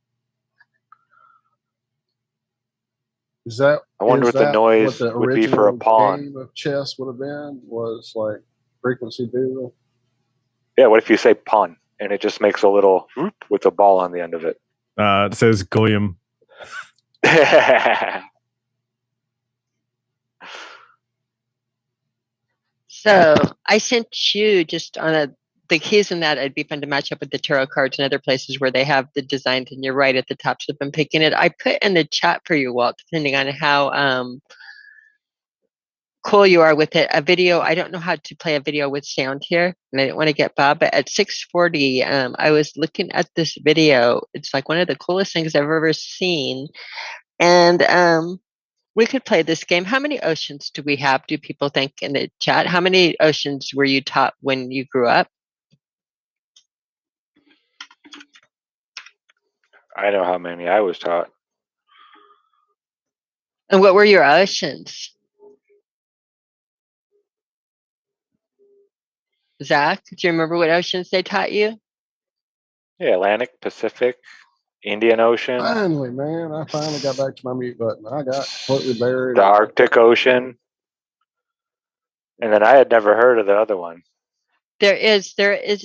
I wonder what the noise would be for a pawn. Game of chess would have been was like frequency dual. Yeah, what if you say pawn and it just makes a little whoop with a ball on the end of it? It says Goyim. So I sent you just on the keys in that. It'd be fun to match up with the tarot cards and other places where they have the designs, and you're right at the top. So I've been picking it. I put in the chat for you, Walt, depending on how cool you are with it. A video. I don't know how to play a video with sound here, and I didn't want to get Bob. But at 6:40, I was looking at this video. It's like one of the coolest things I've ever seen, and we could play this game. How many oceans do we have? Do people think in the chat? How many oceans were you taught when you grew up? I know how many I was taught. And what were your oceans? Zach, do you remember what oceans they taught you? Yeah, Atlantic, Pacific, Indian Ocean. Finally, man. I finally got back to my mute button. I got completely buried. The Arctic Ocean. And then I had never heard of the other one. There is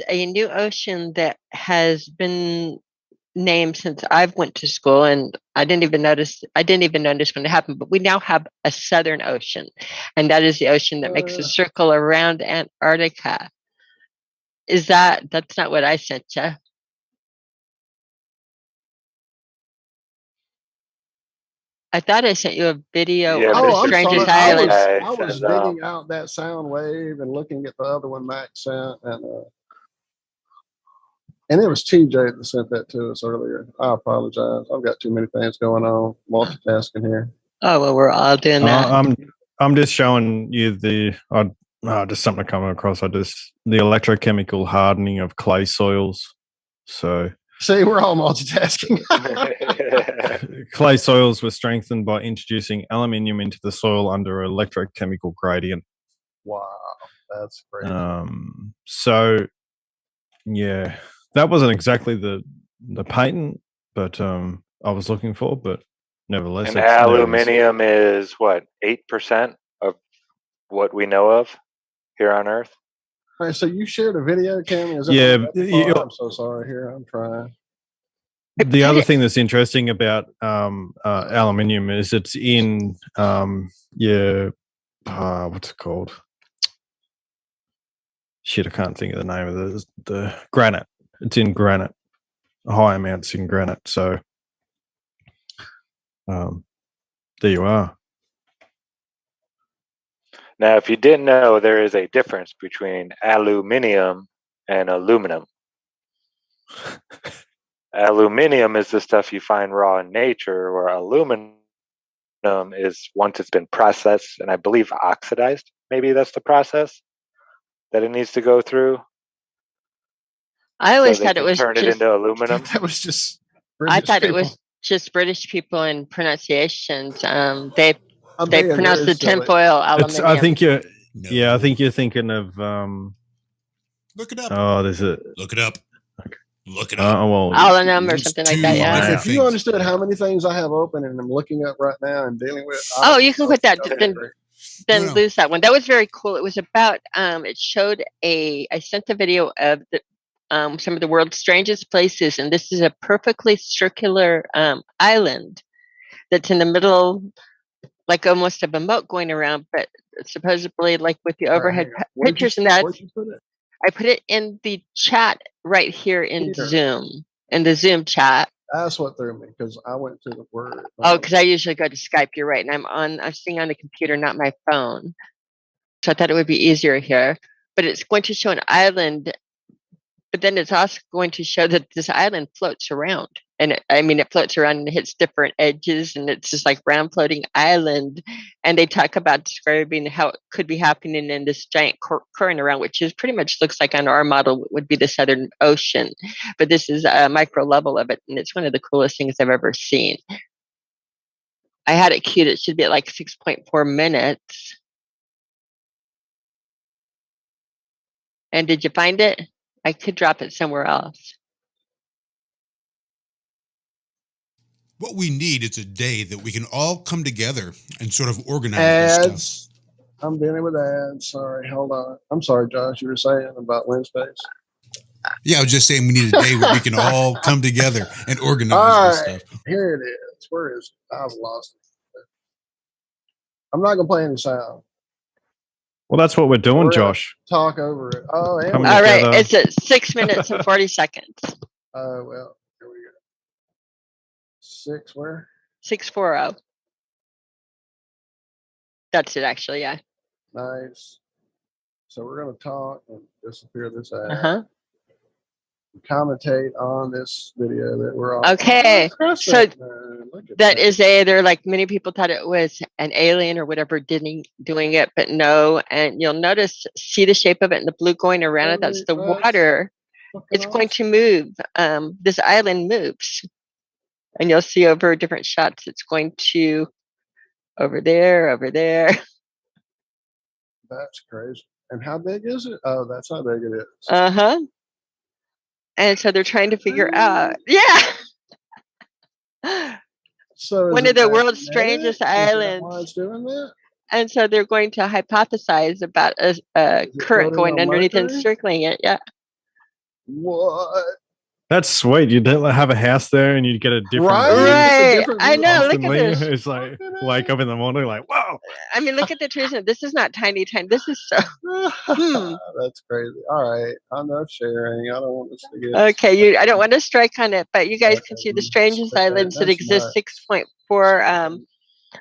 a new ocean that has been named since I've went to school, and I didn't even notice when it happened, but we now have a Southern Ocean, and that is the ocean that makes a circle around Antarctica. That's not what I sent you? I thought I sent you a video Yeah, of but the it's just strangest the island. guy I was says, bidding out that sound wave and looking at the other one Max sent, and it was TJ that sent that to us earlier. I apologize. I've got too many things going on, multitasking here. Oh, well, we're all doing that. I'm just showing you just something to come across. The electrochemical hardening of clay soils. So see, we're all multitasking. Clay soils were strengthened by introducing aluminium into the soil under an electrochemical gradient. Wow, that's great. So yeah, that wasn't exactly the patent, but I was looking for, but nevertheless. And aluminium is what, 8% of what we know of here on Earth? All right, so you shared a video, Cam? I'm so sorry. Here, I'm trying. The other thing that's interesting about aluminium is it's in what's it called? Shit, I can't think of the name of the granite. It's in granite, high amounts in granite. So there you are. Now, if you didn't know, there is a difference between aluminium and aluminum. Aluminium is the stuff you find raw in nature, where aluminum is once it's been processed and I believe oxidized. Maybe that's the process that it needs to go through. I always thought it was turn it into aluminum. That was just. I thought it was just British people in pronunciations. They pronounce the tinfoil aluminium. I think you're thinking of. Look it up. Oh, there's a. Look it up. Look it up. Aluminum or something like that. Yeah. If you understood how many things I have open and I'm looking up right now and dealing with. You can quit that. Then lose that one. That was very cool. It was about. It showed I sent a video of some of the world's strangest places, and this is a perfectly circular island that's in the middle, like almost of a moat going around, but supposedly like with the overhead pictures and that. I put it in the chat right here in Zoom, in the Zoom chat. That's what threw me, because I went to the word. Oh, because I usually go to Skype. You're right, and I'm seeing on the computer, not my phone. So I thought it would be easier here. But it's going to show an island, but then it's also going to show that this island floats around. And it floats around and hits different edges, and it's just like round floating island. And they talk about describing how it could be happening in this giant current around, which is pretty much looks like on our model would be the Southern Ocean. But this is a micro level of it, and it's one of the coolest things I've ever seen. I had it queued. It should be at like 6.4 minutes. And did you find it? I could drop it somewhere else. What we need is a day that we can all come together and sort of organize ads. this stuff. I'm dealing with ads. Sorry, hold on. I'm sorry, Josh. You were saying about Wednesdays. Yeah, I was just saying we need a day where we can all come together and organize this stuff. Here it is. Where is it? I've lost it. I'm not gonna play any sound. Well, that's what we're doing, Josh. Talk over it. Oh, all right. It's at 6 minutes and 40 seconds. Oh, well, here we go. 6 where? 640. That's it, actually, yeah. Nice. So we're going to talk and disappear this ad. Commentate on this video that we're on. Okay. So there like many people thought it was an alien or whatever doing it, but no. And you'll notice, see the shape of it and the blue going around it. That's the water. It's going to move. This island moves. And you'll see over different shots, it's going to over there. That's crazy. And how big is it? Oh, that's how big it is. Uh-huh. And so they're trying to figure out. Yeah. So one of the world's strangest islands. Why it's doing that? And so they're going to hypothesize about a Is it current floating going on underneath and Mercury? circling it. Yeah. What? That's sweet. You'd have a house there and you'd get a different Right? view Just a Right. different I view know. Look at constantly. this. It's like wake up in the morning like, whoa. I mean, look at the trees. This is not tiny. This is so. That's crazy. All right. Enough sharing. I don't want us to get Okay, I don't want to strike on it, but you guys can see the strangest Okay, islands that that's exist nuts. 6.4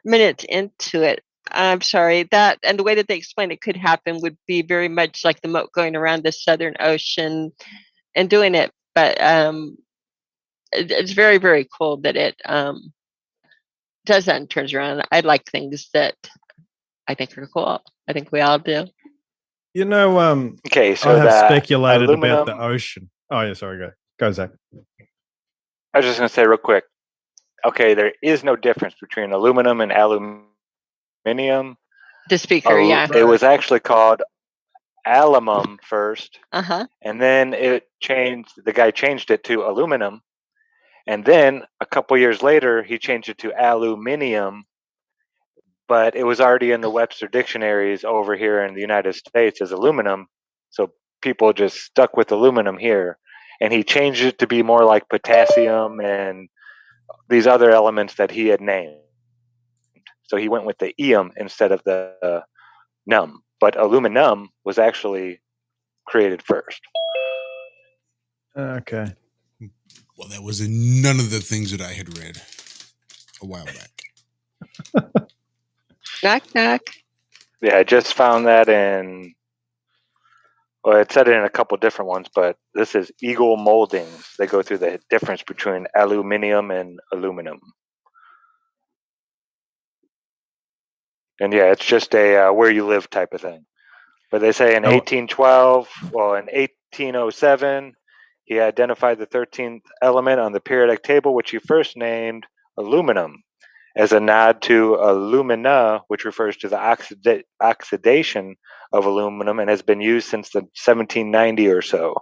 minutes into it. I'm sorry, that and the way that they explain it could happen would be very much like the moat going around the Southern Ocean and doing it. But it's very, very cool that it does that and turns around. I like things that I think are cool. I think we all do. You know, Okay, so I have the speculated about the aluminum. ocean. Oh yeah, sorry, go Zach. I was just going to say real quick. Okay, there is no difference between aluminum and aluminium. The speaker, yeah. It was actually called alumum first, Uh-huh. and then it changed. The guy changed it to aluminum, and then a couple years later, he changed it to aluminium. But it was already in the Webster dictionaries over here in the United States as aluminum, so people just stuck with aluminum here. And he changed it to be more like potassium and these other elements that he had named. So he went with the eum instead of the num. But aluminum was actually created first. Okay. Well, that was none of the things that I had read a while back. Knock, knock. Yeah, I just found that in. Well, it said it in a couple different ones, but this is Eagle Moldings. They go through the difference between aluminium and aluminum. And yeah, it's just a where you live type of thing. But they say in 1812, well, in 1807, he identified the 13th element on the periodic table, which he first named aluminum, as a nod to alumina, which refers to the oxidation of aluminum and has been used since the 1790 or so,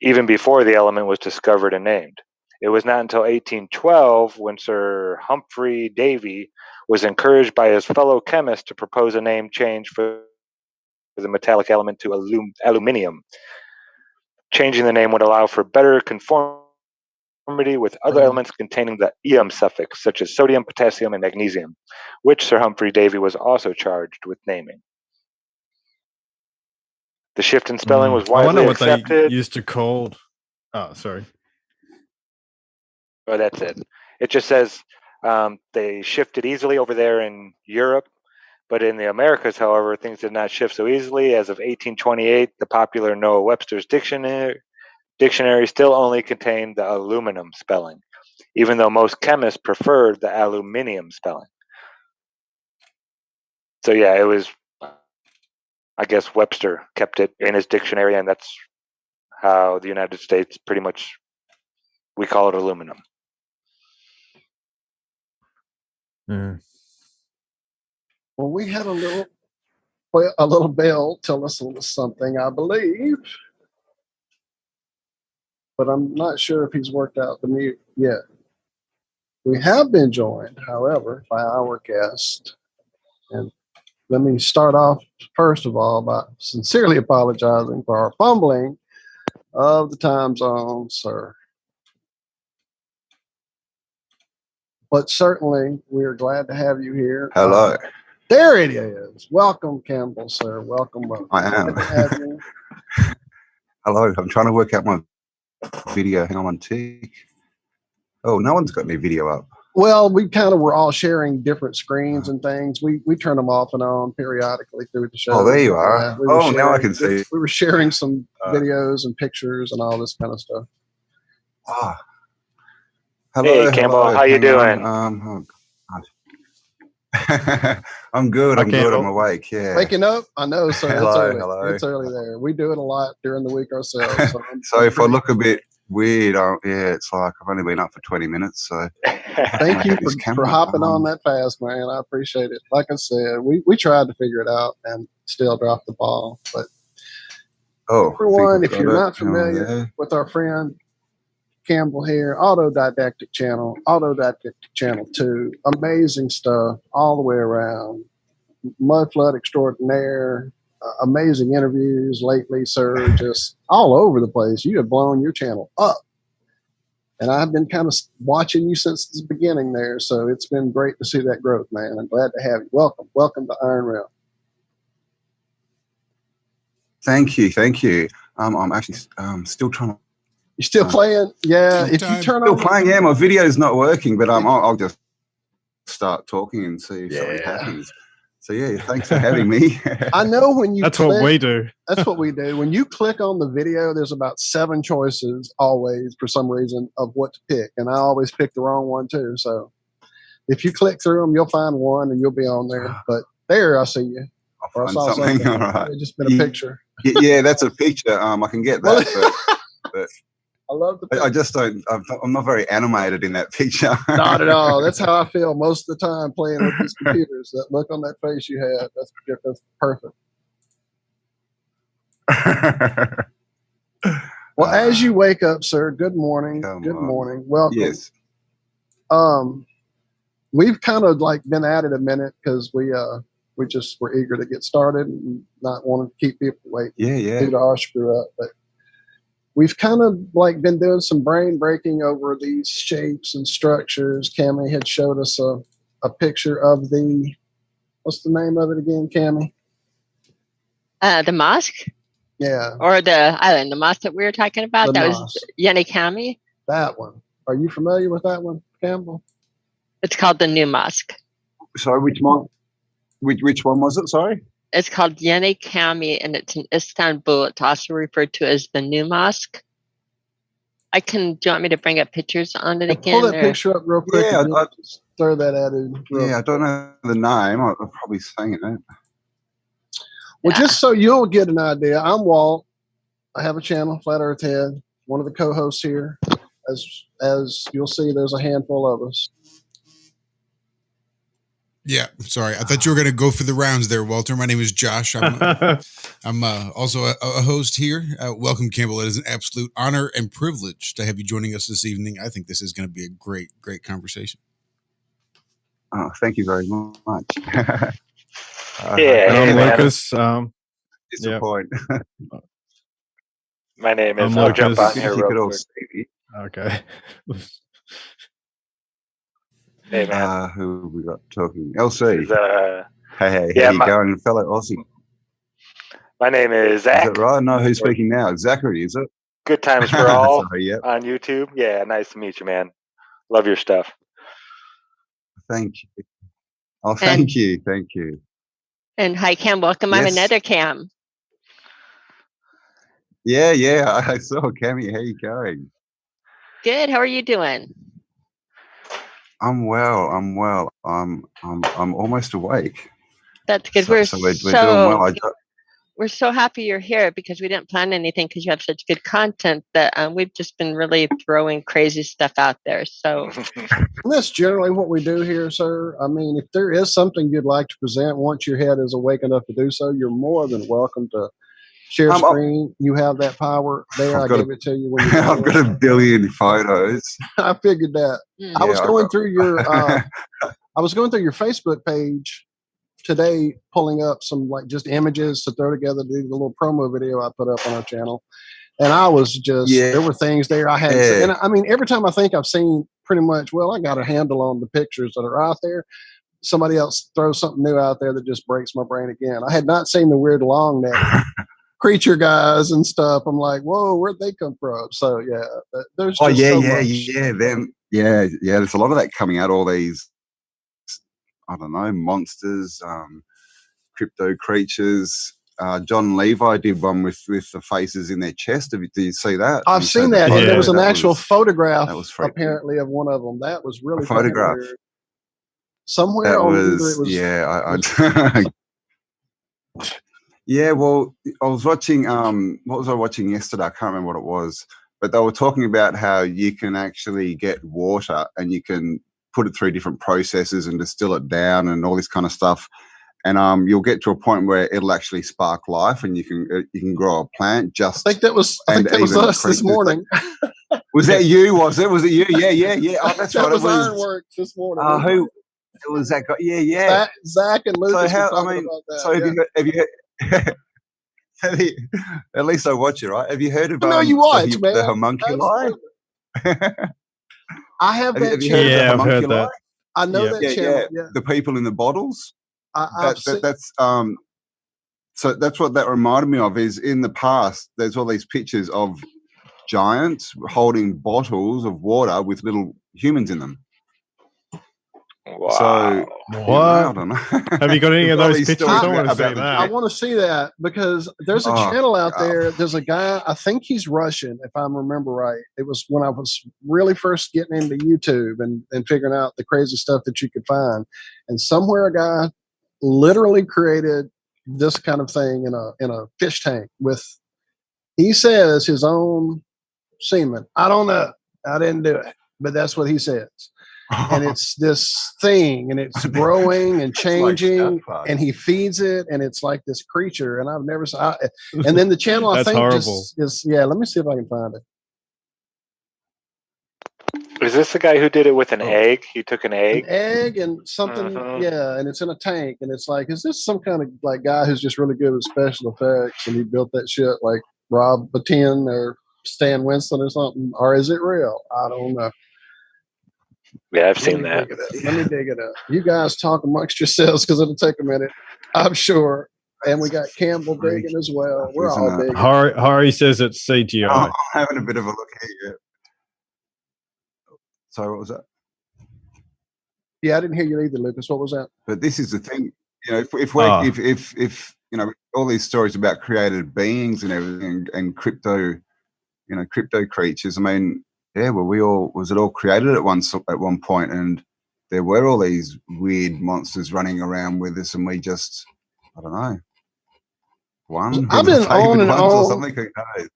even before the element was discovered and named. It was not until 1812 when Sir Humphrey Davy was encouraged by his fellow chemists to propose a name change for the metallic element to aluminium. Changing the name would allow for better conformity with other elements containing the eum suffix, such as sodium, potassium, and magnesium, which Sir Humphrey Davy was also charged with naming. The shift in spelling was I wonder widely what accepted. they used to call. Oh, sorry. Oh, that's it. It just says they shifted easily over there in Europe, but in the Americas, however, things did not shift so easily. As of 1828, the popular Noah Webster's dictionary still only contained the aluminum spelling, even though most chemists preferred the aluminium spelling. So yeah, it was, I guess Webster kept it in his dictionary, and that's how the United States pretty much, we call it aluminum. Yeah. Well, we had a little bell tell us a little something, I believe. But I'm not sure if he's worked out the mute yet. We have been joined, however, by our guest. And let me start off, first of all, by sincerely apologizing for our fumbling of the time zone, sir. But certainly, we are glad to have you here. Hello. There it is. Welcome, Campbell, sir. Welcome. I am. Glad to have you. Hello. I'm trying to work out my video. Hang on one tick. Oh, no one's got any video up. Well, we kind of were all sharing different screens and things. We turn them off and on periodically through the show. Oh, there you are. Yeah, we were Oh, now I sharing- can see. We were sharing some videos and pictures and all this kind of stuff. Ah. Hello. Hey, Campbell, hello. how you Hang doing? on. Oh, God. I'm good. I'm good. I'm awake. Yeah. Waking up? I know, sir. It's Hello, early. hello. It's early there. We do it a lot during the week ourselves. So, So if I look a bit weird, yeah, it's like I've only been up for 20 minutes. So thank you this for camera. hopping on that fast, man. I appreciate it. Like I said, we tried to figure it out and still dropped the ball. But everyone, if you're not familiar with our friend Campbell here, Autodidactic channel 2, amazing stuff all the way around. mud flood extraordinaire, amazing interviews lately, sir. Just all over the place. You have blown your channel up. And I've been kind of watching you since the beginning there. So it's been great to see that growth, man. I'm glad to have you. Welcome. Welcome to Iron Realm. Thank you. Thank you. I'm actually still trying to. You still playing? Yeah. If you turn Still on. playing. Yeah, my video's not working, but I'll just start talking and see if something happens. So yeah, thanks for having me. I know when you That's click, what we do. That's what we do. When you click on the video, there's about 7 choices always for some reason of what to pick. And I always pick the wrong one too. So if you click through them, you'll find one and you'll be on there. But there, I see you. I'll find something. All right. It's just been a picture. Yeah, that's a picture. I can get that. but I love the picture. I just don't. I'm not very animated in that picture. Not at all. That's how I feel most of the time playing with these computers. That look on that face you have, that's perfect. Well, as you wake up, sir, good morning. Good morning. Welcome. Yes. We've kind of like been at it a minute because we just were eager to get started and not wanting to keep people waiting. Yeah. Due to our screw up, but we've kind of like been doing some brain breaking over these shapes and structures. Cammie had showed us a picture of what's the name of it again, Cammie? The mosque? Yeah. Or the island, the mosque that we were talking about? That was Yanikami? That one. Are you familiar with that one, Campbell? It's called the New Mosque. Sorry, which one? Which one was it? Sorry? It's called Yanikami, and it's in Istanbul. It's also referred to as the New Mosque. Do you want me to bring up pictures on it again? Pull that picture up real quick. Yeah, just throw that at it. Yeah, I don't know the name. I'm probably saying it. Well, just so you'll get an idea, I'm Walt. I have a channel, Flat Earth Head, one of the co-hosts here. As you'll see, there's a handful of us. Yeah, sorry. I thought you were going to go for the rounds there, Walter. My name is Josh. I'm also a host here. Welcome, Campbell. It is an absolute honor and privilege to have you joining us this evening. I think this is going to be a great, great conversation. Oh, thank you very much. I'm Lucas. Disappoint. My name is. I'll jump on here real quick. Okay. Hey, man. Who we got talking? LC. Hey, yeah, how you going, fellow Aussie? My name is Zach. Is it right? No, who's speaking now? Zachary, is it? Good times for all Sorry, yep. on YouTube. Yeah, nice to meet you, man. Love your stuff. Thank you. Oh, thank you. And hi, Cam. Welcome. Yes. I'm another Cam. Yeah. I saw Cammie. How you going? Good. How are you doing? I'm well. I'm almost awake. That's good. So we're doing well. We're so happy you're here because we didn't plan anything because you have such good content that we've just been really throwing crazy stuff out there. So that's generally what we do here, sir. I mean, if there is something you'd like to present once your head is awake enough to do so, you're more than welcome to share screen. You have that power there. I gave it to you. When I've got 1 billion photos. I figured that. I was going through your your Facebook page today, pulling up some like just images to throw together to do the little promo video I put up on our channel. And I was just, there were things there I hadn't seen. And I mean, every time I think I've seen pretty much, well, I got a handle on the pictures that are out there. Somebody else throws something new out there that just breaks my brain again. I had not seen the weird long neck creature guys and stuff. I'm like, whoa, where'd they come from? So yeah, there's just so much. There's a lot of that coming out. All these, I don't know, monsters, crypto creatures. John Levi did one with the faces in their chest. Do you see that? I've seen that. Yeah. There was an actual photograph apparently of one of them. That was really a photograph. Weird. Somewhere that on was, it was yeah, well, I was watching, what was I watching yesterday? I can't remember what it was, but they were talking about how you can actually get water and you can put it through different processes and distill it down and all this kind of stuff. And you'll get to a point where it'll actually spark life and you can grow a plant just. I think that was us this morning. Was that you? Was it you? Yeah. Oh, that's that right. Was Ironworks this morning. Who? It was that guy. Yeah. Zach and Lucas were how? talking I mean, about that. so have you? At least I watch it, right? Have you heard of I know you watch, the man. homunculi? I have that Have you heard of the I've heard homunculi? that. I know Yeah. that channel. Yeah. The people in the bottles. I've seen. That's so that's what that reminded me of. Is in the past, there's all these pictures of giants holding bottles of water with little humans in them. Wow. So What? I don't know. Have you got any of All those these pictures? stories I want to about see the that. I want to see that because there's a channel out there. There's a guy, I think he's Russian, if I remember right. It was when I was really first getting into YouTube and figuring out the crazy stuff that you could find. And somewhere a guy literally created this kind of thing in a fish tank with, he says, his own semen. I don't know. I didn't do it, but that's what he says. And it's this thing, and it's growing and changing, and he feeds it, and it's like this creature. And I've never seen. And then the channel, I That's think, horrible. just is. Yeah, let me see if I can find it. Is this the guy who did it with an egg? He took an egg. An egg and something, yeah, and it's in a tank, and it's like, is this some kind of like guy who's just really good with special effects, and he built that shit like Rob Bottin or Stan Winston or something, or is it real? I don't know. Yeah, I've seen that. Let me dig it up. You guys talk amongst yourselves because it'll take a minute, I'm sure. And we got Campbell digging as well. We're all digging. Hari says it's CGI. I'm having a bit of a look here. Sorry, what was that? Yeah, I didn't hear you either, Lucas. What was that? But this is the thing, you know, if you know, all these stories about created beings and everything and crypto creatures. I mean, yeah, well, was it all created at one point, and there were all these weird monsters running around with us, and we just, I don't know, I've been on and on. Or something, who knows?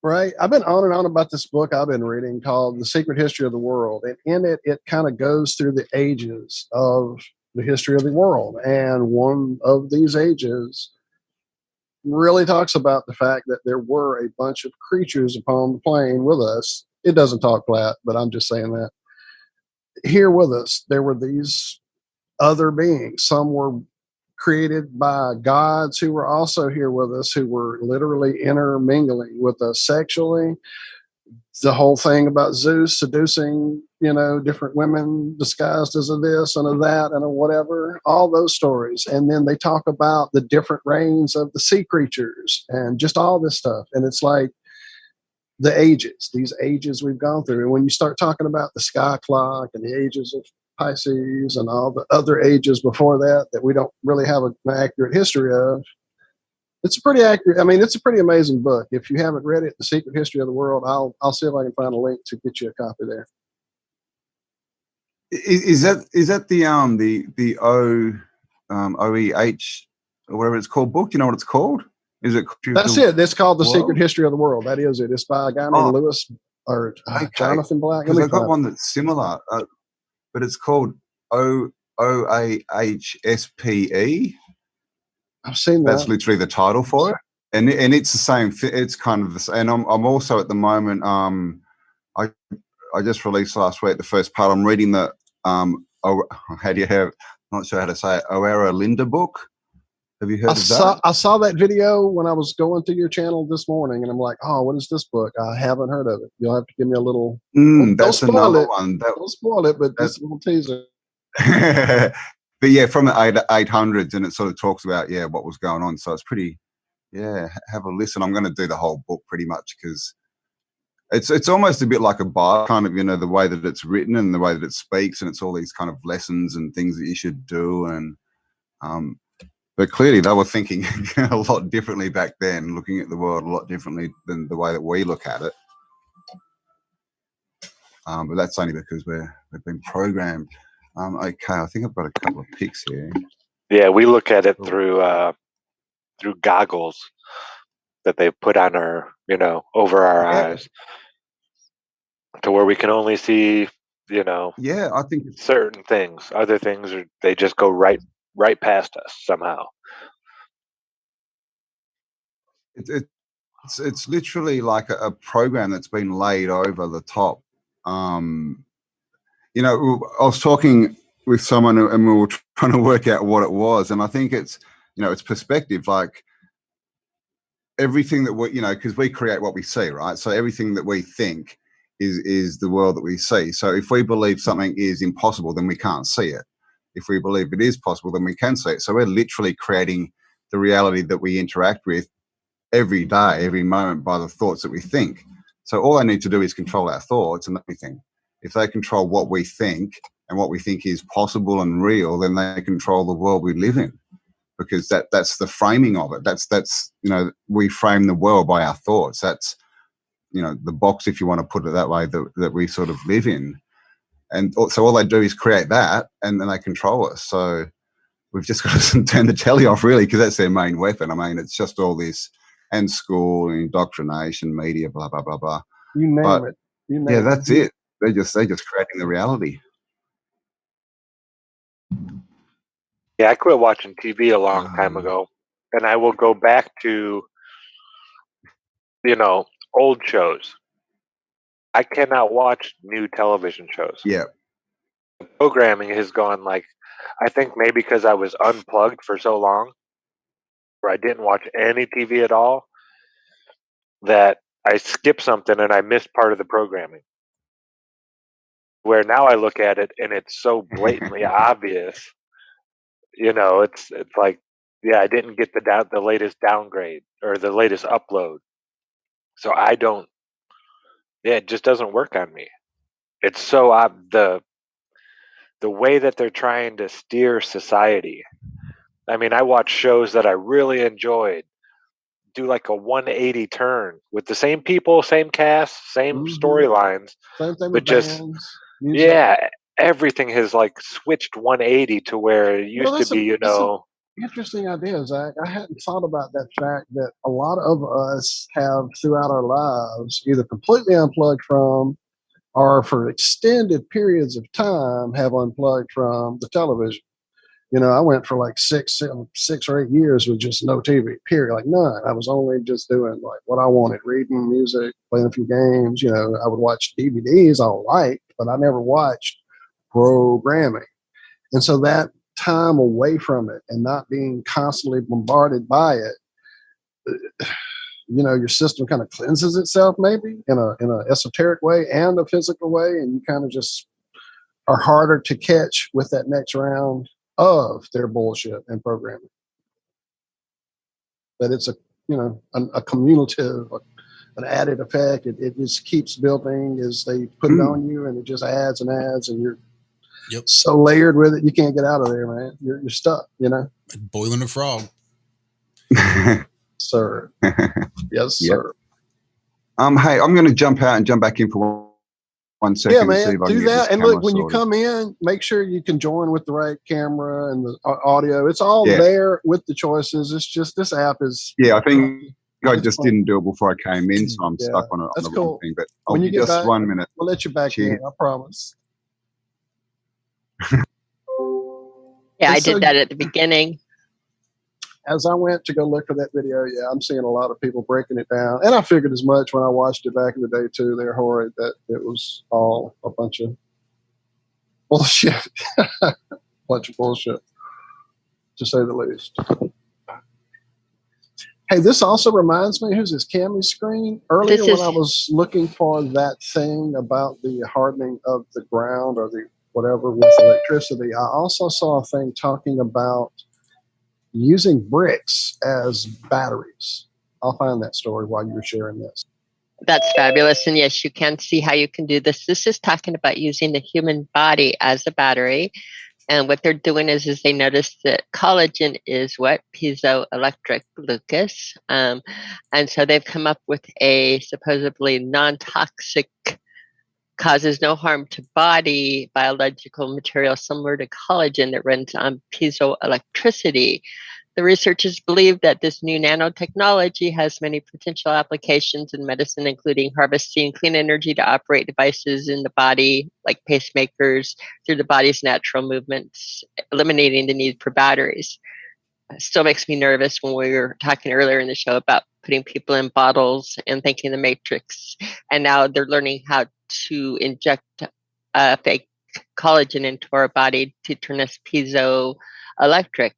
Right. I've been on and on about this book I've been reading called The Secret History of the World. And in it, it kind of goes through the ages of the history of the world. And one of these ages really talks about the fact that there were a bunch of creatures upon the plane with us. It doesn't talk flat, but I'm just saying that. Here with us, there were these other beings. Some were created by gods who were also here with us, who were literally intermingling with us sexually. The whole thing about Zeus seducing, different women disguised as a this and a that and a whatever, all those stories. And then they talk about the different reigns of the sea creatures and just all this stuff. And it's like these ages we've gone through. And when you start talking about the sky clock and the ages of Pisces and all the other ages before that we don't really have an accurate history of. It's it's a pretty amazing book. If you haven't read it, The Secret History of the World, I'll see if I can find a link to get you a copy there. Is that the OEH or whatever it's called book? Do you know what it's called? Is it? That's it. It's called The Secret History of the World. That is it. It's by a guy named Lewis or Jonathan Black. Because I've got one that's similar. But it's called OAHSPE. I've seen that. That's literally the title for it, and it's the same. It's kind of the same. And I'm also at the moment. I just released last week the first part. I'm reading the not sure how to say it. Oera Linda book. Have you heard of that? I saw that video when I was going through your channel this morning, and I'm like, oh, what is this book? I haven't heard of it. You'll have to give me a little. That's another one. Don't spoil it, but that's a little teaser. But yeah, from the 800s, and it sort of talks about what was going on. So it's pretty. Yeah, have a listen. I'm going to do the whole book pretty much because it's almost a bit like a Bible, kind of, the way that it's written and the way that it speaks, and it's all these kind of lessons and things that you should do and. But clearly they were thinking a lot differently back then, looking at the world a lot differently than the way that we look at it. But that's only because we've been programmed. Okay, I think I've got a couple of pics here. Yeah, we look at it through goggles that they put on our, over our eyes, to where we can only see, I think certain things. Other things they just go right past us somehow. It's literally like a program that's been laid over the top. I was talking with someone, and we were trying to work out what it was. And I think it's, it's perspective. Like everything that we, because we create what we see, right? So everything that we think is the world that we see. So if we believe something is impossible, then we can't see it. If we believe it is possible, then we can see it. So we're literally creating the reality that we interact with every day, every moment by the thoughts that we think. So all they need to do is control our thoughts and everything. If they control what we think and what we think is possible and real, then they control the world we live in, because that's the framing of it. That's we frame the world by our thoughts. That's the box, if you want to put it that way, that we sort of live in. And so all they do is create that, and then they control us. So we've just got to turn the telly off, really, because that's their main weapon. I mean, it's just all this, and school and indoctrination, media, blah blah blah blah. You name it. Yeah, that's it. They're just creating the reality. Yeah, I quit watching TV a long time ago, and I will go back to, old shows. I cannot watch new television shows. Yeah. The programming has gone, like, I think maybe because I was unplugged for so long, where I didn't watch any TV at all, that I skipped something and I missed part of the programming. Where now I look at it and it's so blatantly obvious. It's like, yeah, I didn't get the latest downgrade or the latest upload. So it just doesn't work on me. It's so the way that they're trying to steer society. I mean, I watch shows that I really enjoyed do like a 180 turn with the same people, same cast, same storylines, Same thing but with just bands, music. yeah, everything has like switched 180 to where it used to be, That's an interesting idea, Zach. I hadn't thought about that fact that a lot of us have throughout our lives either completely unplugged from, or for extended periods of time have unplugged from the television. I went for like 6 or 8 years with just no TV, period, like none. I was only just doing like what I wanted, reading, music, playing a few games. I would watch DVDs I liked, but I never watched programming. And so that time away from it and not being constantly bombarded by it, your system kind of cleanses itself, maybe in a esoteric way and a physical way, and you kind of just are harder to catch with that next round of their bullshit and programming. But it's a cumulative, an added effect. It just keeps building as they put it on you, and it just adds and adds, and you're so layered with it, you can't get out of there, man. You're stuck, Boiling a frog. Sir. Yes, Yep. sir. Hey, I'm going to jump out and jump back in for 1 second. Yeah, man, see if I do can get that. this And look, camera when you sorted. come in, make sure you can join with the right camera and the audio. It's all there with the choices. It's just this app is. Yeah, I think I it's just fun. didn't do it before I came in, so I'm stuck on That's the cool. wrong thing. But When you get just back, 1 minute. We'll let you back in. I promise. Yeah, I And so did that at the beginning. as I went to go look for that video, I'm seeing a lot of people breaking it down. And I figured as much when I watched it back in the day, too. They're horrid that it was all a bunch of bullshit. Bunch of bullshit, to say the least. Hey, this also reminds me, who's this Cammy screen? Earlier when I was looking for that thing about the hardening of the ground or the whatever with electricity, I also saw a thing talking about using bricks as batteries. I'll find that story while you're sharing this. That's fabulous. And yes, you can see how you can do this. This is talking about using the human body as a battery. And what they're doing is they notice that collagen is what? Piezoelectric, Lucas. And so they've come up with a supposedly non-toxic, causes no harm to body biological material similar to collagen that runs on piezoelectricity. The researchers believe that this new nanotechnology has many potential applications in medicine, including harvesting clean energy to operate devices in the body, like pacemakers, through the body's natural movements, eliminating the need for batteries. It still makes me nervous when we were talking earlier in the show about putting people in bottles and thinking the Matrix. And now they're learning how to inject fake collagen into our body to turn us piezoelectric.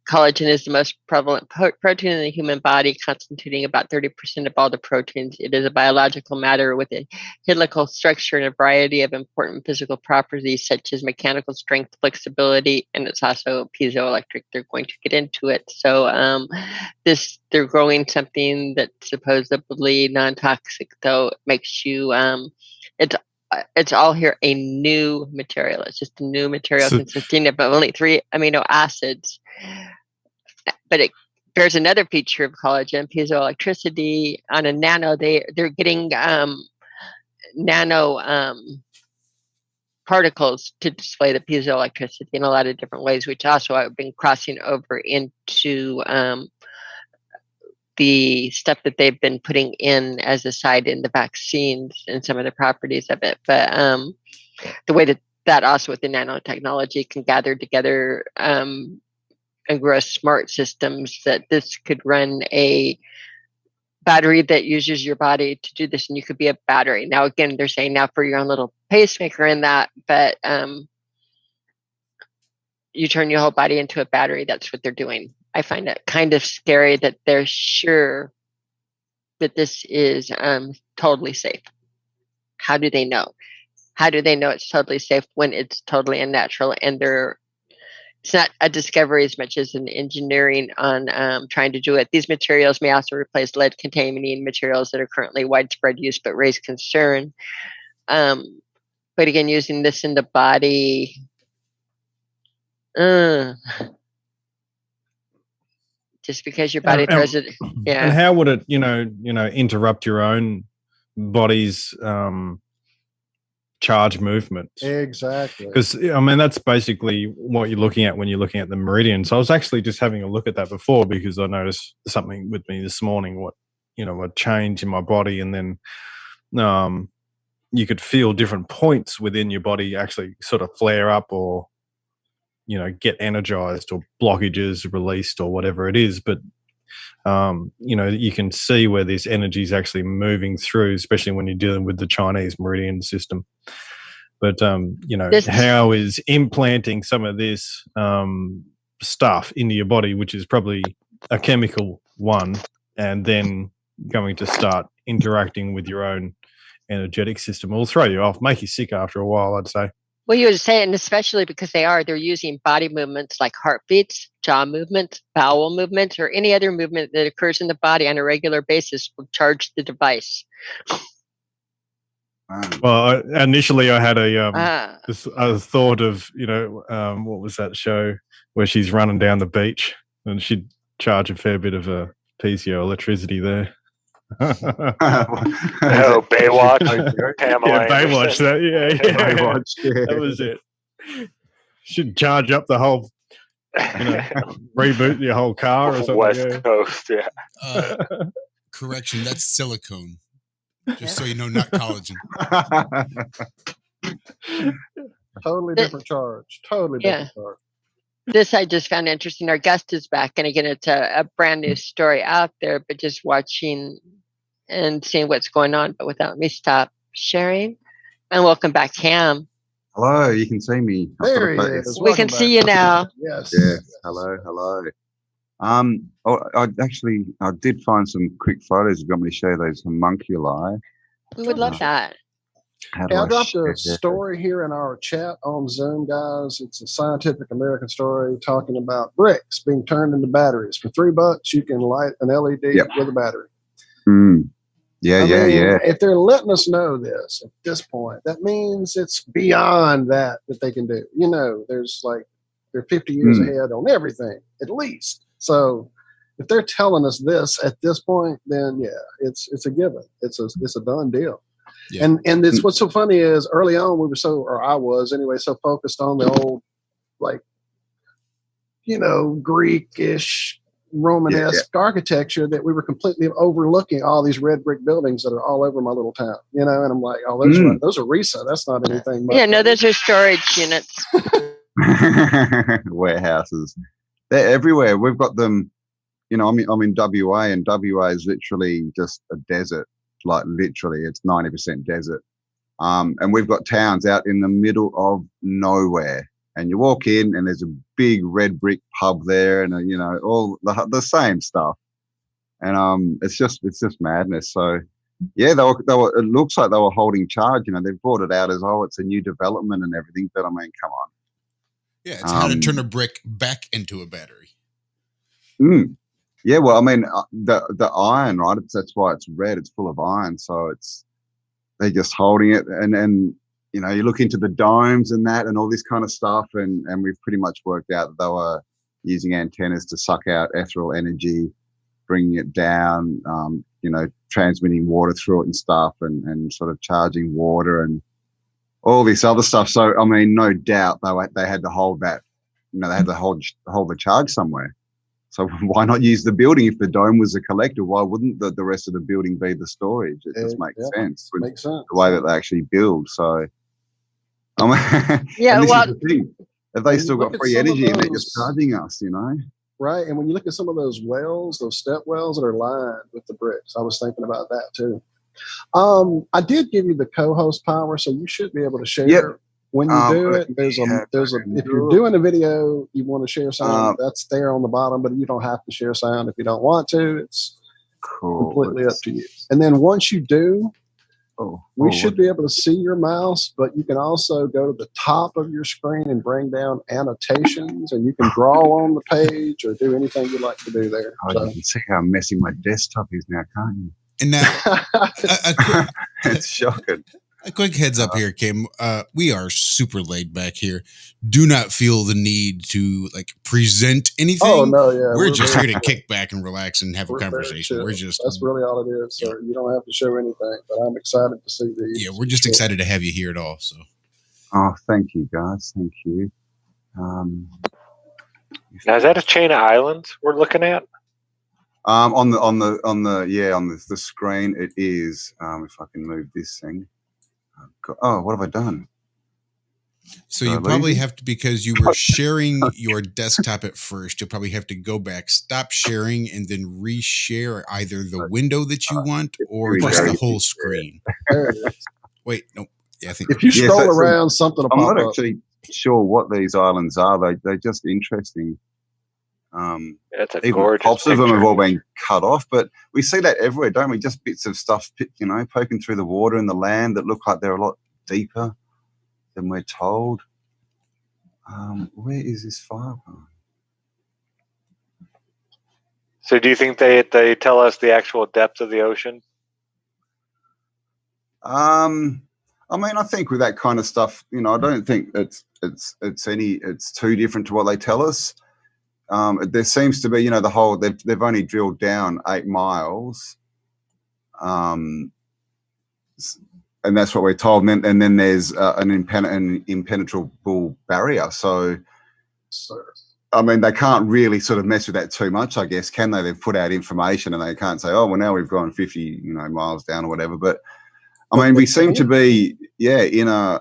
Collagen is the most prevalent protein in the human body, constituting about 30% of all the proteins. It is a biological matter with a helical structure and a variety of important physical properties such as mechanical strength, flexibility, and it's also piezoelectric. They're going to get into it. So they're growing something that's supposedly non-toxic, though it makes you it's all here a new material. It's just a new material consisting of only 3 amino acids. But it bears another feature of collagen, piezoelectricity on a nano. They're getting nano particles to display the piezoelectricity in a lot of different ways, which also I've been crossing over into the stuff that they've been putting in as a side in the vaccines and some of the properties of it. But the way that also with the nanotechnology can gather together and grow smart systems, that this could run a battery that uses your body to do this, and you could be a battery. Now, again, they're saying now for your own little pacemaker in that, but you turn your whole body into a battery. That's what they're doing. I find it kind of scary that they're sure that this is totally safe. How do they know? How do they know it's totally safe when it's totally unnatural and it's not a discovery as much as an engineering on trying to do it. These materials may also replace lead-containing materials that are currently widespread use but raise concern. But again, using this in the body, just because your body throws it, yeah. And how would it, interrupt your own body's charge movement? Exactly. Because that's basically what you're looking at when you're looking at the meridians. I was actually just having a look at that before because I noticed something with me this morning. A change in my body, and then you could feel different points within your body actually sort of flare up or get energized, or blockages released, or whatever it is. But you can see where this energy is actually moving through, especially when you're dealing with the Chinese meridian system. But how is implanting some of this stuff into your body, which is probably a chemical one, and then going to start interacting with your own energetic system, will throw you off, make you sick after a while, I'd say. Well, you would say, and especially because they're using body movements like heartbeats, jaw movements, bowel movements, or any other movement that occurs in the body on a regular basis will charge the device. Well, initially I had a thought of, what was that show where she's running down the beach and she'd charge a fair bit of a piezoelectricity there. Baywatch. Pamela Yeah, Baywatch. Baywatch, yeah. That was it. Should charge up the whole, reboot your whole car or something. West Coast, yeah. Correction, that's silicone. Just so you know, not collagen. Totally different charge. Totally different charge. This I just found interesting. Our guest is back, and again, it's a brand new story out there, but just watching and seeing what's going on, but without me stop sharing. And welcome back, Cam. Hello, you can see me. There he is. We can see you now. Yes. Yeah. Hello. I did find some quick photos. You got me to show those homunculi. We would love that. I dropped a story here in our chat on Zoom, guys. It's a Scientific American story talking about bricks being turned into batteries. For $3, you can light an LED with a battery. Yeah. If they're letting us know this at this point, that means it's beyond that they can do. They're 50 years ahead on everything, at least. So if they're telling us this at this point, then it's a given. It's a done deal. Yeah. And it's what's so funny is early on I was anyway, so focused on the old, Greek-ish, Romanesque architecture that we were completely overlooking all these red brick buildings that are all over my little town, and I'm like, oh, those are RESA. That's not anything. Those are storage units. Warehouses. They're everywhere. We've got them, I'm in WA, and WA is literally just a desert. Like literally it's 90% desert. And we've got towns out in the middle of nowhere. And you walk in and there's a big red brick pub there, and you know, all the same stuff. And it's just madness. So yeah, they were. It looks like they were holding charge. You know, they brought it out as, oh, it's a new development and everything. But I mean, come on. Yeah, it's how to turn a brick back into a battery. Yeah, well, I mean, the iron, right? That's why it's red. It's full of iron. So they're just holding it, and you know, you look into the domes and that, and all this kind of stuff, and we've pretty much worked out that they were using antennas to suck out ethereal energy, bringing it down, you know, transmitting water through it and stuff, and sort of charging water and all this other stuff. So, I mean, no doubt they had to hold that, you know, they had to hold the charge somewhere. So why not use the building? If the dome was a collector, why wouldn't the rest of the building be the storage? It just makes sense with the way that they actually build. So, I mean, yeah, this well, is the thing. If they still got free energy and they're just charging us, you know? Right. And when you look at some of those wells, those step wells that are lined with the bricks, I was thinking about that too. I did give you the co-host power, so you should be able to share when you do it. There's a if you're doing a video, you want to share sound, that's there on the bottom, but you don't have to share sound if you don't want to. It's completely up to you. And then once you do, we should be able to see your mouse, but you can also go to the top of your screen and bring down annotations, and you can draw on the page or do anything you'd like to do there. You can see how messy my desktop is now, can't you? And now, it's shocking. A quick heads up here, Kim. We are super laid back here. Do not feel the need to like present anything. Oh no, yeah, we're just here to kick back and relax and have a conversation. That's really all it is. So you don't have to show anything, but I'm excited to see these. Yeah, we're just excited to have you here at all. So, thank you, guys. Thank you. Now, is that a chain of islands we're looking at? On the screen it is. If I can move this thing. Oh, what have I done? So you probably have to, because you were sharing your desktop at first, you'll probably have to go back, stop sharing, and then reshare either the window that you want or just the whole screen. Wait, no. Yeah, I think if you scroll around, something will pop up. I'm not actually sure what these islands are. They're just interesting. That's a gorgeous tops of them have all been cut off, but we see that everywhere, don't we? Just bits of stuff, you know, poking through the water and the land that look like they're a lot deeper than we're told. Where is this file? So, do you think they tell us the actual depth of the ocean? I mean, I think with that kind of stuff, you know, I don't think it's too different to what they tell us. There seems to be, you know, they've only drilled down 8 miles, and that's what we're told. And then there's an impenetrable barrier. So, I mean, they can't really sort of mess with that too much, I guess, can they? They've put out information, and they can't say, oh, well, now we've gone 50, you know, miles down or whatever. But I mean, we seem to be, in a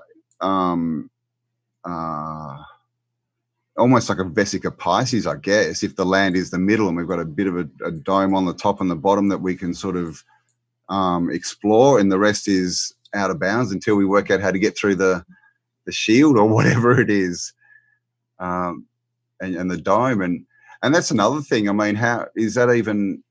almost like a Vesica Pisces, I guess, if the land is the middle and we've got a bit of a dome on the top and the bottom that we can sort of explore, and the rest is out of bounds until we work out how to get through the shield or whatever it is, and the dome. And that's another thing. I mean, how is that even,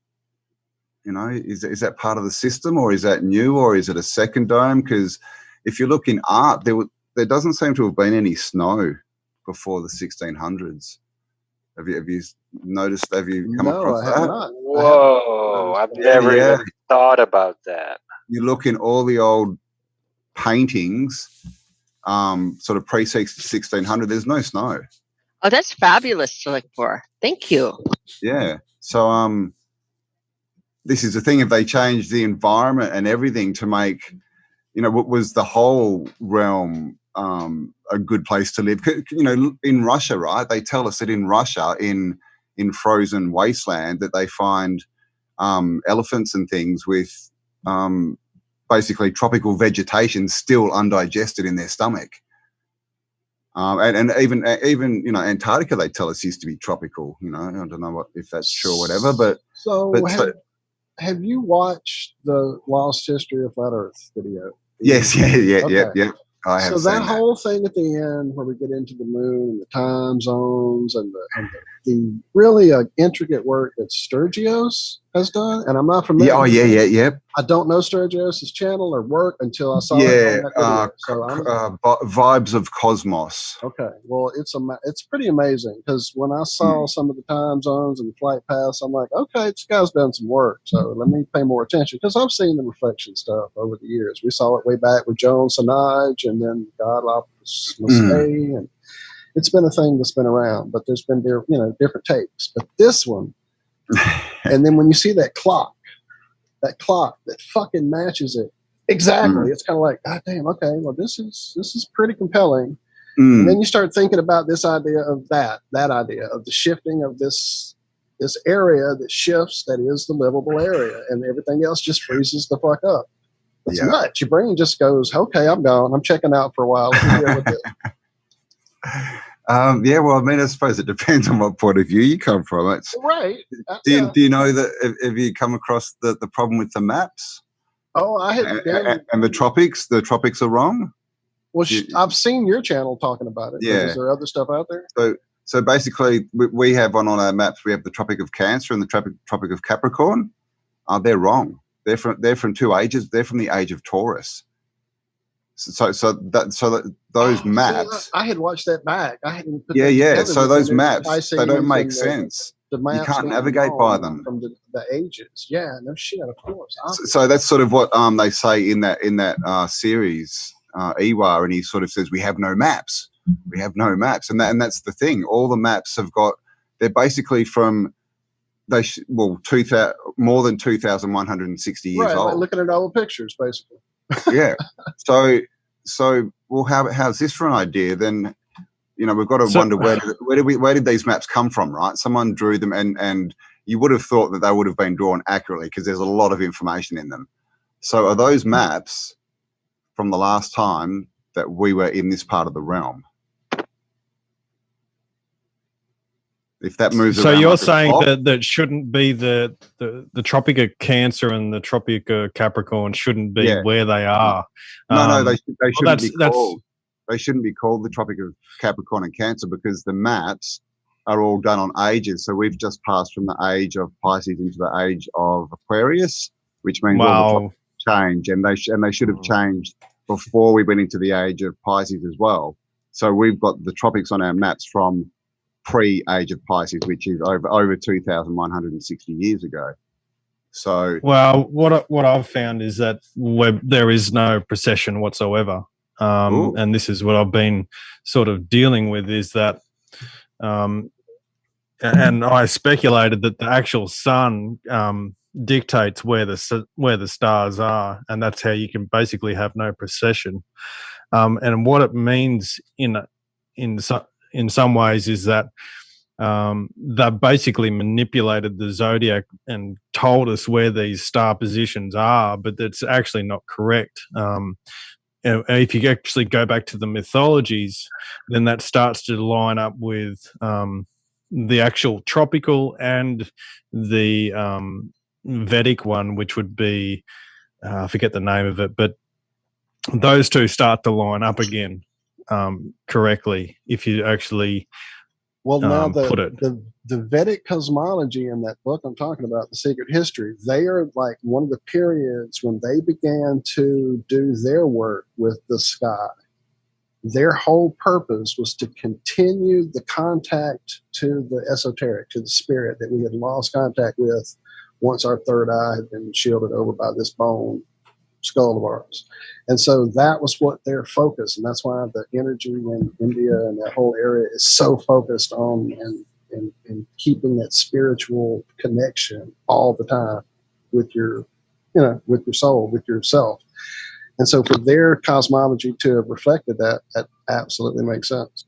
you know, is that part of the system, or is that new, or is it a second dome? Because if you look in art, there doesn't seem to have been any snow before the 1600s. Have you noticed? Have you come across that? Not. Whoa! I've never even thought about that. You look in all the old paintings, sort of pre-1600. There's no snow. Oh, that's fabulous to look for. Thank you. Yeah. So this is the thing. If they change the environment and everything to make, you know, what was the whole realm a good place to live. You know, in Russia, right? They tell us that in Russia, in frozen wasteland, that they find elephants and things with basically tropical vegetation still undigested in their stomach. And even you know, Antarctica, they tell us used to be tropical. You know, I don't know if that's true or whatever, but have you watched the Lost History of Flat Earth video? Yes, yeah. I have So seen that that. whole thing at the end where we get into the moon and the time zones and the really intricate work that Sturgios has done, and I'm not familiar. Yeah. I don't know Sturgios' channel or work until I saw it on that video. So Vibes of Cosmos. okay. Well, it's pretty amazing because when I saw some of the time zones and the flight paths, I'm like, okay, this guy's done some work. So let me pay more attention because I've seen the reflection stuff over the years. We saw it way back with Joan Sinaj and then God Opus Mosque, and it's been a thing that's been around, but there's been different takes. But this one, and then when you see that clock that fucking matches it exactly, it's kind of like, God damn, okay, well this is pretty compelling. And then you start thinking about this idea of that idea of the shifting of this area that shifts, that is the livable area, and everything else just freezes the fuck up. It's nuts. Your brain just goes, okay, I'm gone. I'm checking out for a while. Let me deal with it. Well, I mean, I suppose it depends on what point of view you come from. It's right. Do you know that? Have you come across the problem with the maps? Oh, I had and the tropics. The tropics are wrong. Well, I've seen your channel talking about it. Yeah. Is there other stuff out there? So basically, we have on our maps. We have the Tropic of Cancer and the Tropic of Capricorn. They're wrong. They're from two ages. They're from the age of Taurus. So those maps. See, I had watched that back. I hadn't. Put So those maps, they don't make sense. You can't navigate by them from the ages. Yeah, no shit, of course. So that's sort of what they say in that series, Iwa, and he sort of says we have no maps. We have no maps, and that's the thing. All the maps have got. They're basically from. More than 2,160 years old. Like looking at old pictures, basically. Yeah. So well, how's this for an idea? Then, we've got to wonder where did these maps come from, right? Someone drew them, and you would have thought that they would have been drawn accurately because there's a lot of information in them. So are those maps from the last time that we were in this part of the realm? If that moves so around you're like saying that shouldn't be the Tropic of Cancer and the Tropic of Capricorn shouldn't be where they are. No, they shouldn't be called. They shouldn't be called the Tropic of Capricorn and Cancer because the maps are all done on ages. So we've just passed from the age of Pisces into the age of Aquarius, which means all the tropics change, and they should have changed before we went into the age of Pisces as well. So we've got the tropics on our maps from pre-age of Pisces, which is over 2,160 years ago. So, well, what I've found is that there is no procession whatsoever, and this is what I've been sort of dealing with is that, and I speculated that the actual sun dictates where the stars are, and that's how you can basically have no procession. And what it means in some ways is that they basically manipulated the zodiac and told us where these star positions are, but that's actually not correct. If you actually go back to the mythologies, then that starts to line up with the actual tropical and the Vedic one, which would be, I forget the name of it, but those two start to line up again. Correctly, if you actually now put it. The Vedic cosmology in that book I'm talking about, The Secret History, they are like one of the periods when they began to do their work with the sky. Their whole purpose was to continue the contact to the esoteric, to the spirit that we had lost contact with once our third eye had been shielded over by this bone skull of ours. And so that was what their focus, and that's why the energy in India and that whole area is so focused on and keeping that spiritual connection all the time with your soul, with yourself. And so for their cosmology to have reflected that absolutely makes sense.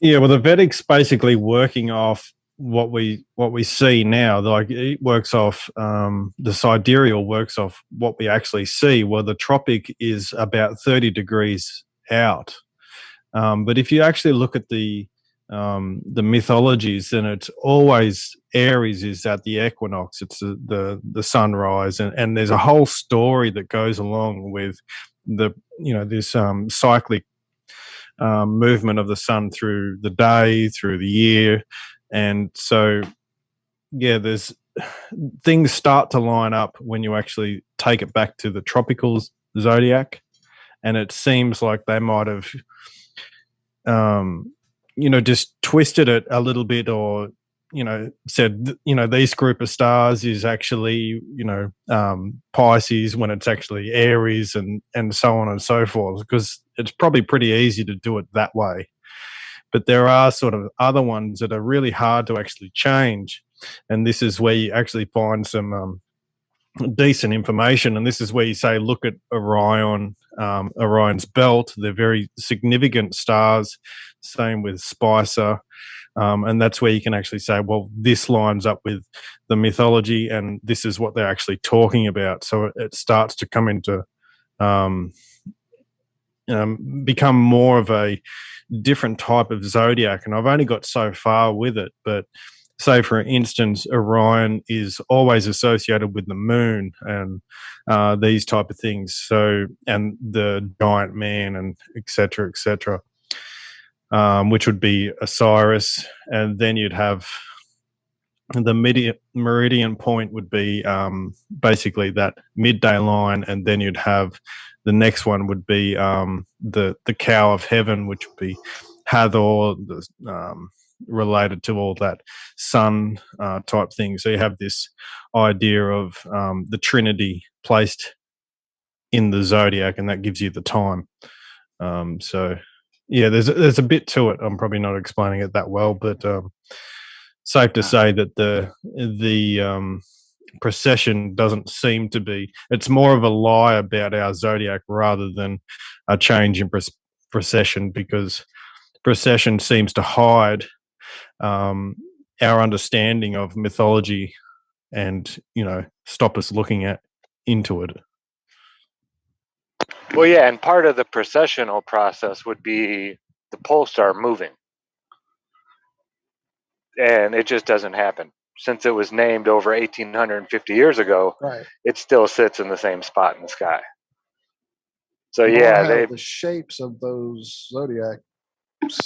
Yeah, well, the Vedic's basically working off what we see now. Like it works off the sidereal works off what we actually see. Well, the tropic is about 30 degrees out, but if you actually look at the the mythologies, and it's always Aries is at the equinox. It's the sunrise, and there's a whole story that goes along with the this cyclic movement of the sun through the day, through the year, and so there's things start to line up when you actually take it back to the tropical zodiac, and it seems like they might have just twisted it a little bit, or said these group of stars is actually Pisces when it's actually Aries, and so on and so forth, because it's probably pretty easy to do it that way. But there are sort of other ones that are really hard to actually change, and this is where you actually find some decent information. And this is where you say, look at Orion, Orion's belt. They're very significant stars. Same with Spicer. And that's where you can actually say, well, this lines up with the mythology, and this is what they're actually talking about. So it starts to come into become more of a different type of zodiac. And I've only got so far with it, but say, for instance, Orion is always associated with the moon and these type of things. So, and the giant man, and et cetera, which would be Osiris. And then you'd have the meridian point would be basically that midday line. And then you'd have the next one would be the cow of heaven, which would be Hathor, related to all that sun type thing. So you have this idea of the Trinity placed in the zodiac, and that gives you the time. So yeah, there's a bit to it. I'm probably not explaining it that well, but safe to say that the procession doesn't seem to be. It's more of a lie about our zodiac rather than a change in procession, because procession seems to hide our understanding of mythology and stop us looking into it. Well, yeah, and part of the processional process would be the pole star moving, and it just doesn't happen. Since it was named over 1,850 years ago, Right. it still sits in the same spot in the sky. So You yeah, don't they have the shapes of those zodiacs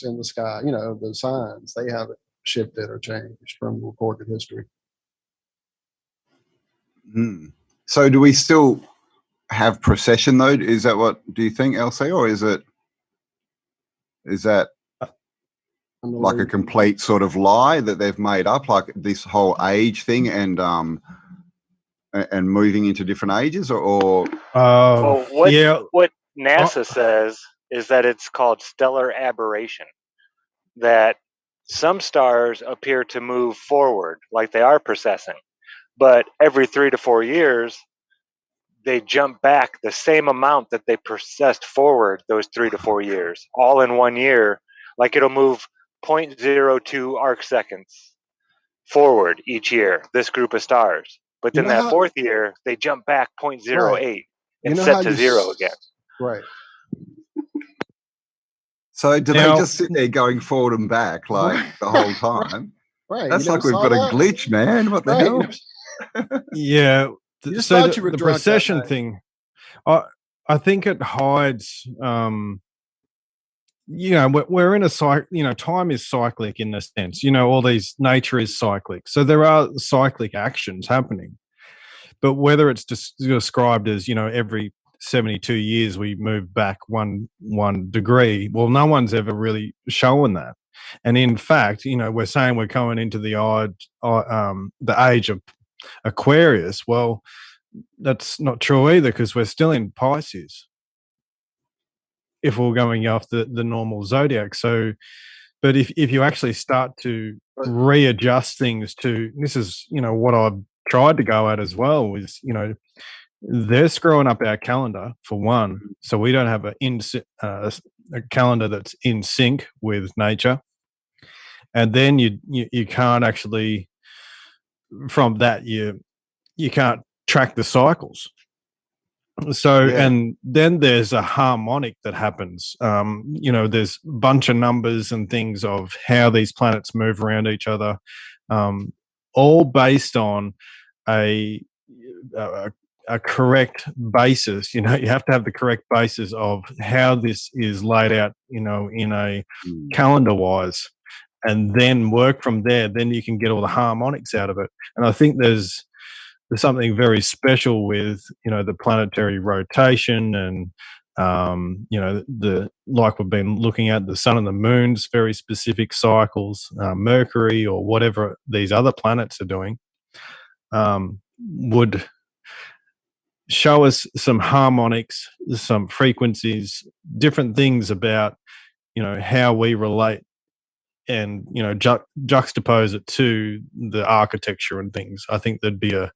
in the sky. The signs, they haven't shifted or changed from recorded history. So do we still have procession though? Is that what do you think, LC, or is that like a complete sort of lie that they've made up, like this whole age thing and moving into different ages, or well, what NASA says is that it's called stellar aberration, that some stars appear to move forward like they are processing, but every 3 to 4 years they jump back the same amount that they processed forward those 3 to 4 years, all in 1 year. Like it'll move 0.02 arc seconds forward each year, this group of stars. But then that fourth year, they jump back 0.08 and set to zero again. Right. So do they just sit there going forward and back like the whole time? Right. That's like we've got a glitch, man. What the hell? Yeah. So the procession thing, I think it hides. We're in a cycle. Time is cyclic in a sense. All these nature is cyclic, so there are cyclic actions happening. But whether it's described as every 72 years we move back one degree, well, no one's ever really shown that. And in fact, we're saying we're going into the age of Aquarius. Well, that's not true either, because we're still in Pisces if we're going off the normal zodiac. So, but if you actually start to readjust things to, this is, what I've tried to go at as well, is, they're screwing up our calendar for one. So we don't have a calendar that's in sync with nature. And then you can't actually, from that, you can't track the cycles. So, Yeah. and then there's a harmonic that happens. There's a bunch of numbers and things of how these planets move around each other, all based on a correct basis. You have to have the correct basis of how this is laid out, in a calendar wise, and then work from there. Then you can get all the harmonics out of it. And I think there's something very special with the planetary rotation and the like we've been looking at the sun and the moon's very specific cycles, Mercury or whatever these other planets are doing, would show us some harmonics, some frequencies, different things about how we relate, and juxtapose it to the architecture and things. I think there'd be a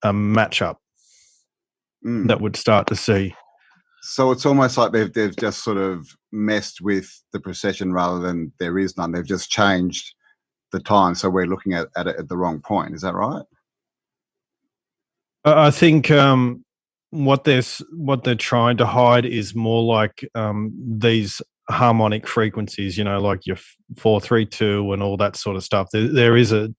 matchup that would start to see. So it's almost like they've just sort of messed with the procession rather than there is none. They've just changed the time, so we're looking at it at the wrong point. Is that right? I think what they're trying to hide is more like these harmonic frequencies, like your 432 and all that sort of stuff. There is a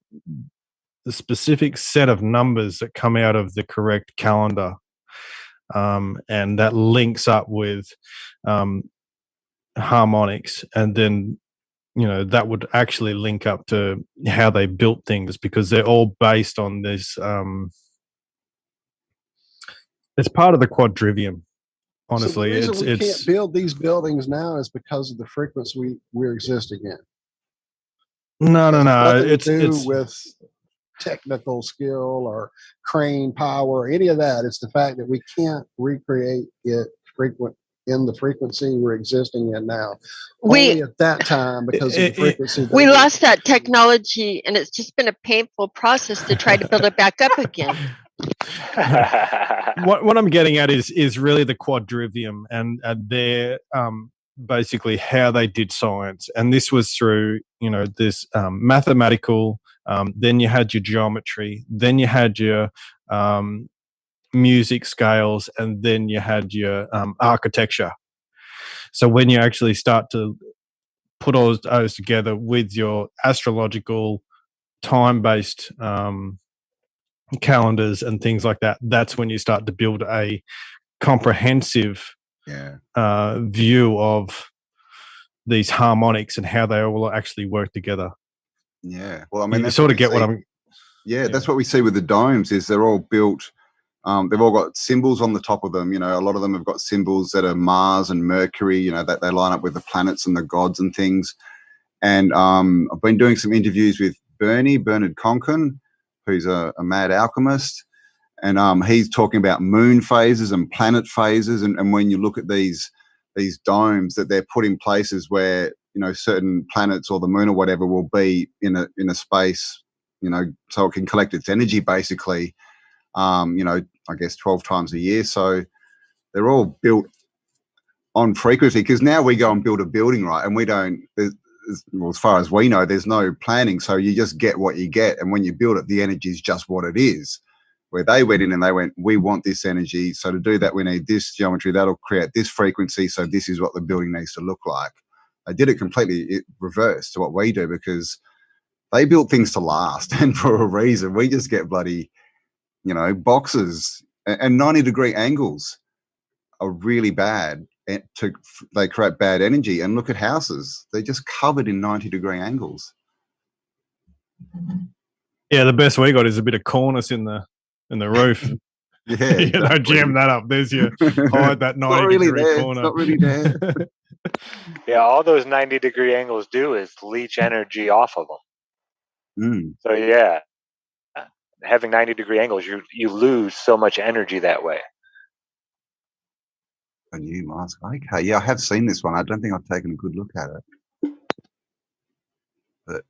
specific set of numbers that come out of the correct calendar, and that links up with harmonics, and then that would actually link up to how they built things, because they're all based on this. It's part of the quadrivium. Honestly, so the reason we can't build these buildings now is because of the frequency we're existing in. No. It's with technical skill or crane power or any of that. It's the fact that we can't recreate it in the frequency we're existing in now. Only at that time, because of the frequency. We lost that technology, and it's just been a painful process to try to build it back up again. What I'm getting at is really the quadrivium, and their basically how they did science, and this was through this mathematical. Then you had your geometry, then you had your music scales, and then you had your architecture. So when you actually start to put all those together with your astrological time-based calendars and things like that, that's when you start to build a comprehensive view of these harmonics and how they all actually work together. Yeah, well, I mean, you sort of get what I'm. Yeah, that's what we see with the domes. Is they're all built. They've all got symbols on the top of them. A lot of them have got symbols that are Mars and Mercury. That they line up with the planets and the gods and things. And I've been doing some interviews with Bernard Conklin, who's a mad alchemist, and he's talking about moon phases and planet phases. And when you look at these domes, that they're put in places where certain planets or the moon or whatever will be in a space, so it can collect its energy basically. I guess 12 times a year. So they're all built on frequency, because now we go and build a building, right? And we don't, well, as far as we know, there's no planning. So you just get what you get. And when you build it, the energy is just what it is. Where they went in and they went, we want this energy. So to do that, we need this geometry. That'll create this frequency. So this is what the building needs to look like. They did it completely reverse to what we do, because they built things to last. And for a reason, we just get bloody, boxes, and 90-degree angles are really bad. They create bad energy. And look at houses; they're just covered in 90-degree angles. Yeah, the best we got is a bit of cornice in the roof. Yeah, exactly. Jam that up. There's your hide that 90-degree corner. It's not really there. Yeah, all those 90-degree angles do is leach energy off of them. So yeah, having 90-degree angles, you lose so much energy that way. A new mask. Okay, yeah, I have seen this one. I don't think I've taken a good look at it. But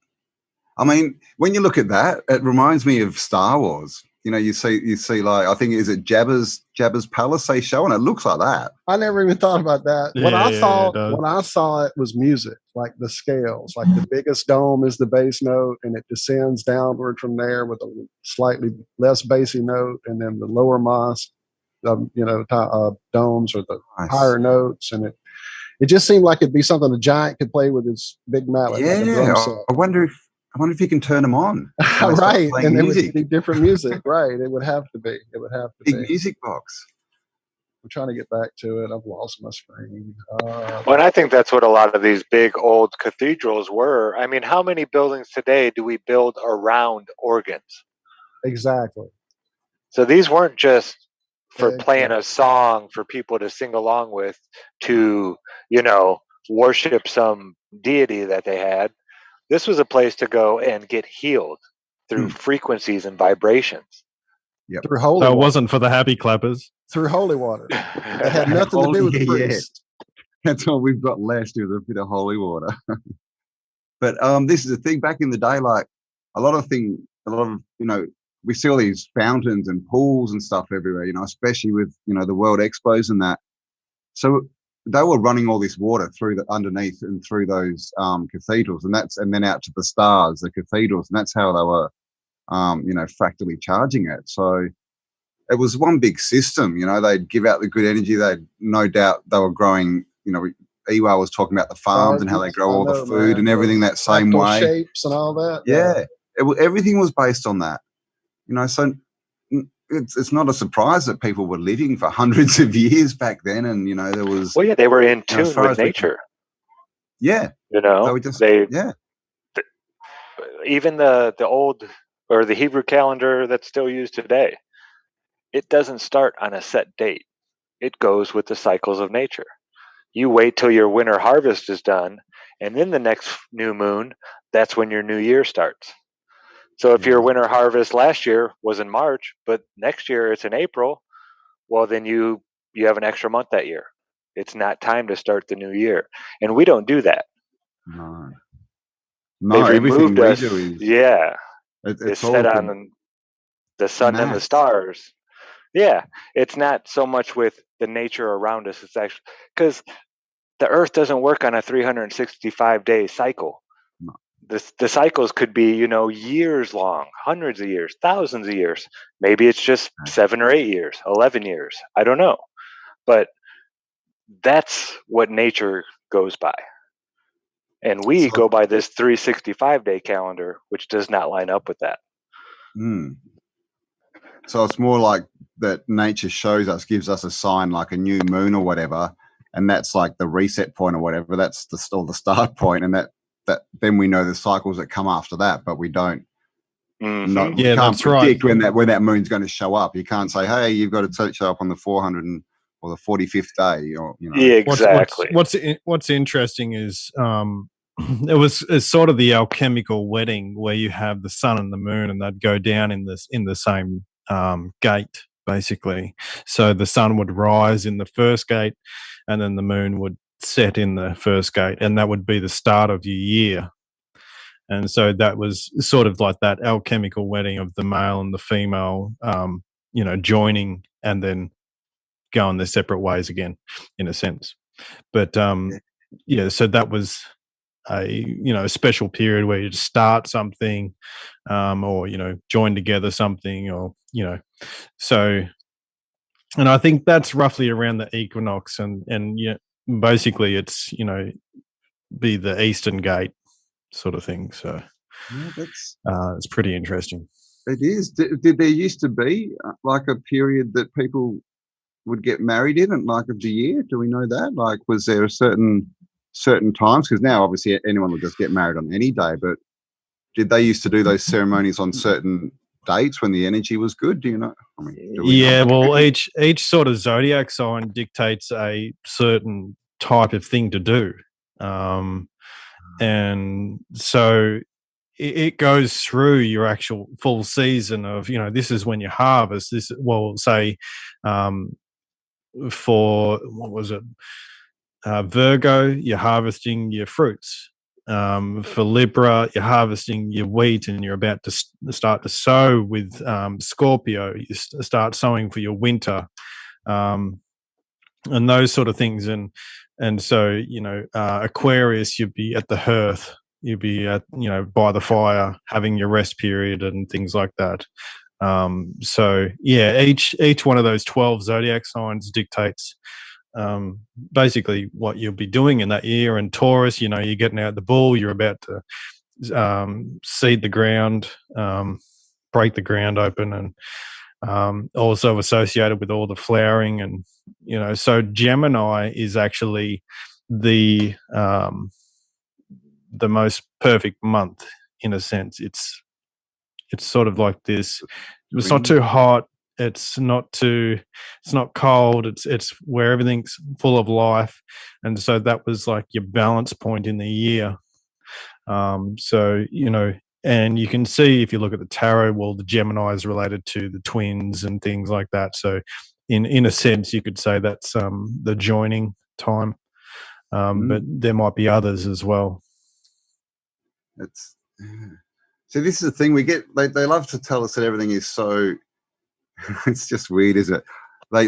I mean, when you look at that, it reminds me of Star Wars. You see, like, I think, is it Jabba's palace they show, and it looks like that. I never even thought about that. Yeah, when I saw it was music, like the scales, like the biggest dome is the bass note, and it descends downward from there with a slightly less bassy note, and then the lower mosque domes or the Nice. higher notes, and it just seemed like it'd be something a giant could play with his big mallet, like a drum Yeah, set. I wonder if you can turn them on. when they start Right, playing and it would music. be different music. Right, it would have to be. It would have to Big be. music box. I'm trying to get back to it. I've lost my screen. Well, and I think that's what a lot of these big old cathedrals were. I mean, how many buildings today do we build around organs? Exactly. So these weren't just for playing Exactly. a song for people to sing along with to, you know, worship some deity that they had. This was a place to go and get healed through frequencies and vibrations. Yep. Through holy So it water. wasn't for the happy clappers. Through holy water. It had nothing to do with the Yeah. priest. That's all we've got left is a bit of holy water. But this is the thing. Back in the day, like a lot of we see all these fountains and pools and stuff everywhere. Especially with the World Expos and that. So they were running all this water through the underneath and through those cathedrals, and then out to the stars, the cathedrals, and that's how they were, fractally charging it. So it was one big system. They'd give out the good energy. They'd no doubt they were growing. Ewa was talking about the farms and how they grow all the food and everything that same way. Shapes and all that. Yeah, everything was based on that. So it's not a surprise that people were living for hundreds of years back then, and there was. Well, yeah, they were in tune far with as we nature. Yeah, You know, they were just even the old or the Hebrew calendar that's still used today, it doesn't start on a set date. It goes with the cycles of nature. You wait till your winter harvest is done, and then the next new moon, that's when your new year starts. So if your winter harvest last year was in March, but next year it's in April, well, then you have an extra month that year. It's not time to start the new year, and we don't do that. no. They've Everything removed we us. do is Yeah, it's it's all set on the sun and the math. stars. Yeah, it's not so much with the nature around us. It's actually because the Earth doesn't work on a 365-day cycle. No. The cycles could be, years long, hundreds of years, thousands of years. Maybe it's just 7 or 8 years, 11 years. I don't know. But that's what nature goes by. And we So- go by this 365-day calendar, which does not line up with that. So it's more like that nature gives us a sign like a new moon or whatever, and that's like the reset point or whatever. That's the start point, and that then we know the cycles that come after that, but we don't. Mhm. We Yeah, can't that's right. predict when that moon's going to show up. You can't say, "Hey, you've got to show up on the 400 or the 45th day," or Yeah, exactly. What's interesting is it's sort of the alchemical wedding where you have the sun and the moon, and they'd go down in the same gate, basically. So the sun would rise in the first gate, and then the moon would set in the first gate, and that would be the start of your year. And so that was sort of like that alchemical wedding of the male and the female, joining and then going their separate ways again, in a sense. But so that was a special period where you start something, or join together something, or so. And I think that's roughly around the equinox, and basically it's be the eastern gate sort of thing. So it's pretty interesting. It is. Did there used to be like a period that people would get married in, and like of the year? Do we know that? Like, was there a certain times? Because now, obviously, anyone will just get married on any day. But did they used to do those ceremonies on certain dates when the energy was good? Do you know? I mean, do we know? Well, each sort of zodiac sign dictates a certain type of thing to do, and so it goes through your actual full season of this is when you harvest. This say for what was it? Virgo, you're harvesting your fruits. For Libra, you're harvesting your wheat, and you're about to start to sow. With Scorpio, you start sowing for your winter, and those sort of things. And so Aquarius, you'd be at the hearth, you'd be at by the fire having your rest period and things like that. So yeah, each one of those 12 zodiac signs dictates basically what you'll be doing in that year. And Taurus, you know, you're getting out the bull, you're about to seed the ground, break the ground open, and also associated with all the flowering. And you know, so Gemini is actually the most perfect month in a sense. It's sort of like this. It's not too hot. It's not cold. It's where everything's full of life, and so that was like your balance point in the year. So you know, and you can see if you look at the tarot, well, the Gemini is related to the twins and things like that. So, in a sense, you could say that's the joining time. But there might be others as well. It's so this is the thing we get. They love to tell us that everything is so. It's just weird, isn't it?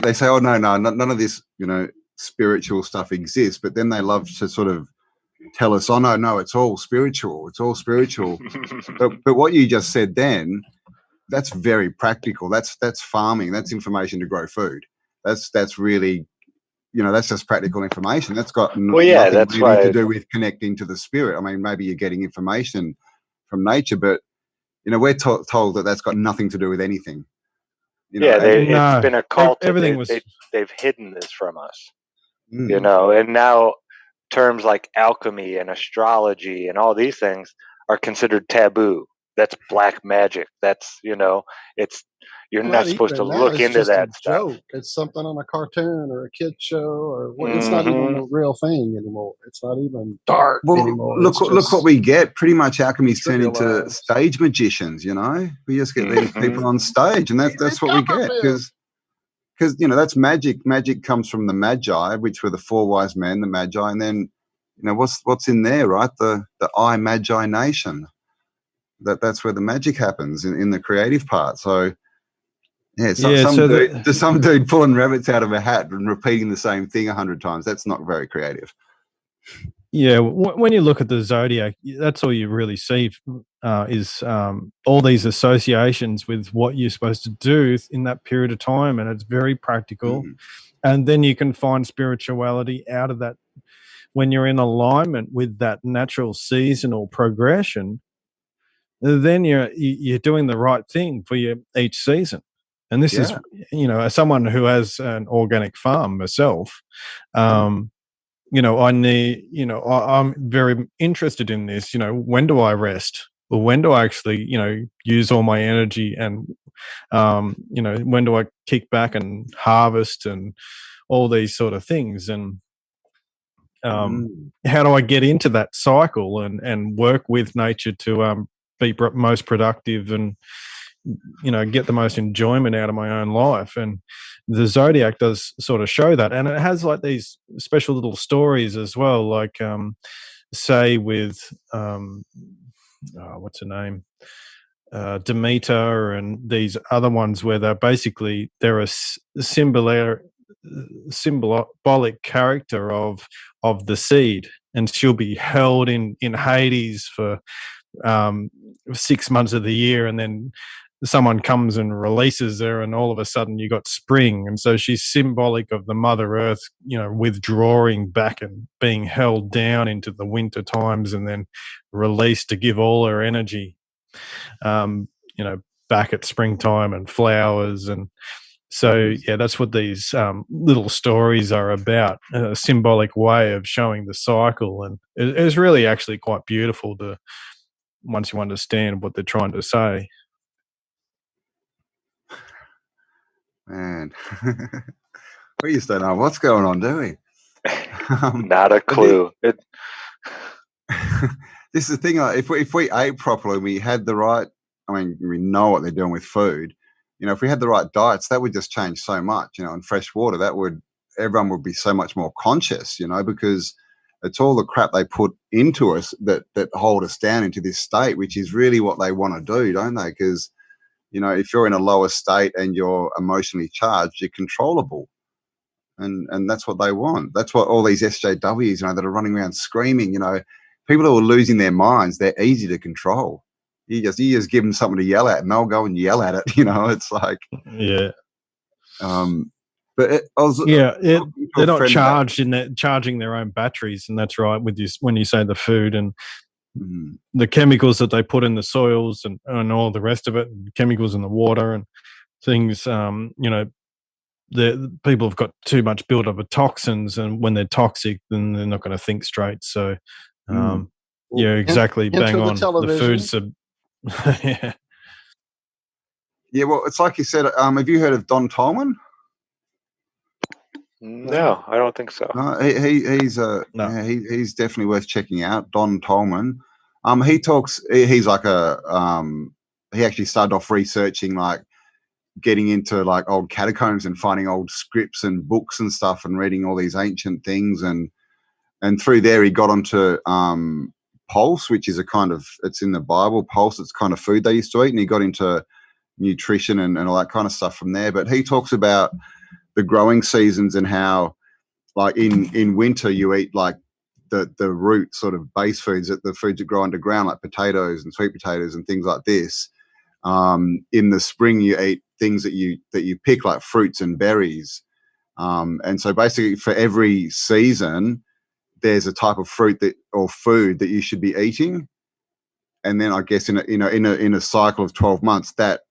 They say, oh no, none of this, you know, spiritual stuff exists. But then they love to sort of tell us, oh no, it's all spiritual. It's all spiritual. but what you just said then, that's very practical. That's farming. That's information to grow food. That's really, you know, that's just practical information. That's got nothing really to do with connecting to the spirit. I mean, maybe you're getting information from nature, but you know, we're told that that's got nothing to do with anything. You know, it's been occulted. Everything they've hidden this from us. You know, and now terms like alchemy and astrology and all these things are considered taboo. That's black magic. That's, you know, you're not supposed to look into that stuff. Joke. It's something on a cartoon or a kid show, or it's not even a real thing anymore. It's not even dark anymore. Look what we get. Pretty much alchemy's turned into stage magicians. You know, we just get these people on stage, and that's what we get because you know that's magic. Magic comes from the Magi, which were the four wise men, the Magi, and then you know what's in there, right? The I Magi Nation. That's where the magic happens in the creative part. So. Yeah, some dude pulling rabbits out of a hat and repeating the same thing 100 times. That's not very creative. Yeah, when you look at the Zodiac, that's all you really see is all these associations with what you're supposed to do in that period of time, and it's very practical. And then you can find spirituality out of that when you're in alignment with that natural seasonal progression. Then you're doing the right thing for each season. And this is, you know, as someone who has an organic farm myself, you know, I'm very interested in this. You know, when do I rest? Or when do I actually, you know, use all my energy? And, you know, when do I kick back and harvest and all these sort of things? And how do I get into that cycle and work with nature to be most productive and, you know, get the most enjoyment out of my own life? And the Zodiac does sort of show that, and it has like these special little stories as well, like say with what's her name, Demeter, and these other ones where they're a symbolic character of the seed, and she'll be held in Hades for 6 months of the year, and then someone comes and releases her, and all of a sudden you got spring. And so she's symbolic of the Mother Earth, you know, withdrawing back and being held down into the winter times, and then released to give all her energy, you know, back at springtime and flowers. And so, yeah, that's what these little stories are about, a symbolic way of showing the cycle. And it's really actually quite beautiful once you understand what they're trying to say. Man, we just don't know what's going on, do we? Not a clue. This is the thing. If we ate properly, we had the right. I mean, we know what they're doing with food. You know, if we had the right diets, that would just change so much. You know, and fresh water, everyone would be so much more conscious. You know, because it's all the crap they put into us that hold us down into this state, which is really what they want to do, don't they? Because you know, if you're in a lower state and you're emotionally charged, you're controllable. And that's what they want. That's what all these SJWs, you know, that are running around screaming, you know, people who are losing their minds, they're easy to control. You just give them something to yell at, and they'll go and yell at it. It's like, Yeah. But they're not charging their own batteries, and that's right. With you, when you say the food and the chemicals that they put in the soils and all the rest of it, and chemicals in the water and things, the people have got too much build up of toxins, and when they're toxic, then they're not going to think straight. So, exactly, bang on. The foods are, yeah. Yeah, well, it's like you said. Have you heard of Don Tolman? No, I don't think so. No, he's definitely worth checking out. Don Tolman. He talks. He's like he actually started off researching, like getting into like old catacombs and finding old scripts and books and stuff, and reading all these ancient things, and through there he got onto pulse, which is it's in the Bible. Pulse, it's kind of food they used to eat, and he got into nutrition and all that kind of stuff from there. But he talks about the growing seasons and how, like in winter, you eat like the root sort of base foods, the foods that grow underground, like potatoes and sweet potatoes and things like this. In the spring, you eat things that you pick, like fruits and berries. And so basically, for every season, there's a type of fruit or food that you should be eating. And then I guess in a cycle of 12 months, that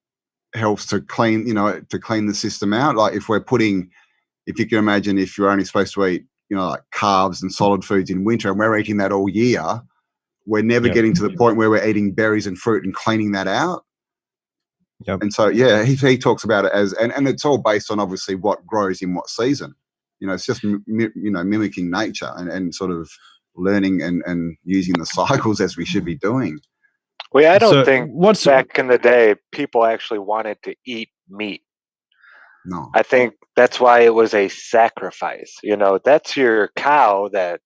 helps to clean the system out. Like if you can imagine, if you're only supposed to eat, like carbs and solid foods in winter, and we're eating that all year, we're never getting to the point where we're eating berries and fruit and cleaning that out. Yep. And so, yeah, he talks about it as, and it's all based on obviously what grows in what season. It's just, mimicking nature and sort of learning and using the cycles as we should be doing. Well, I don't think back in the day people actually wanted to eat meat. No. I think that's why it was a sacrifice. That's your cow that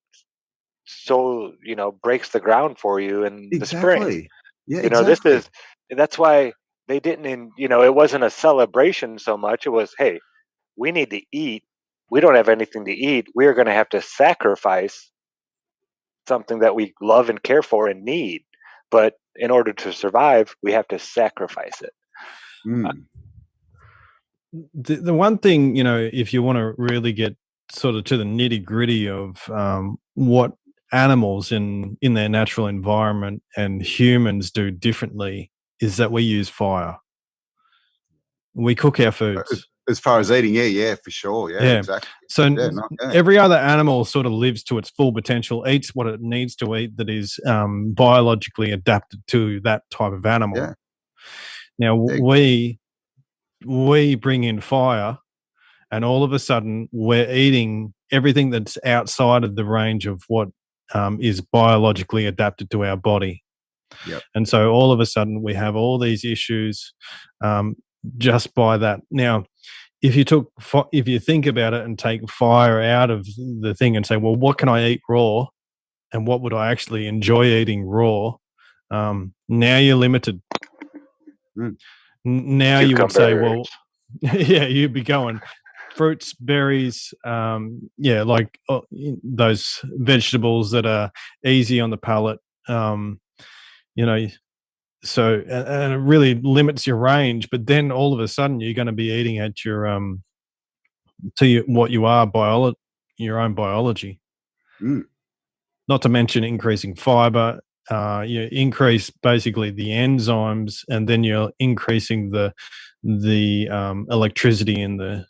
breaks the ground for you in the spring. Yeah, exactly. That's why they didn't, it wasn't a celebration so much. It was, hey, we need to eat. We don't have anything to eat. We're going to have to sacrifice something that we love and care for and need. But in order to survive, we have to sacrifice it. The one thing, if you want to really get sort of to the nitty gritty of what animals in their natural environment and humans do differently, is that we use fire. We cook our foods. As far as eating, yeah, for sure. Yeah, exactly. So every other animal sort of lives to its full potential, eats what it needs to eat that is biologically adapted to that type of animal. Yeah. Now, we bring in fire, and all of a sudden we're eating everything that's outside of the range of what is biologically adapted to our body. Yep. And so all of a sudden we have all these issues just by that. Now, if you think about it and take fire out of the thing and say, well, what can I eat raw, and what would I actually enjoy eating raw? Now you're limited. Now you would say, well, yeah, you'd be going fruits, berries, like those vegetables that are easy on the palate, So, and it really limits your range. But then all of a sudden, you're going to be eating at your what you are, your own biology. Not to mention increasing fiber. You increase basically the enzymes, and then you're increasing the electricity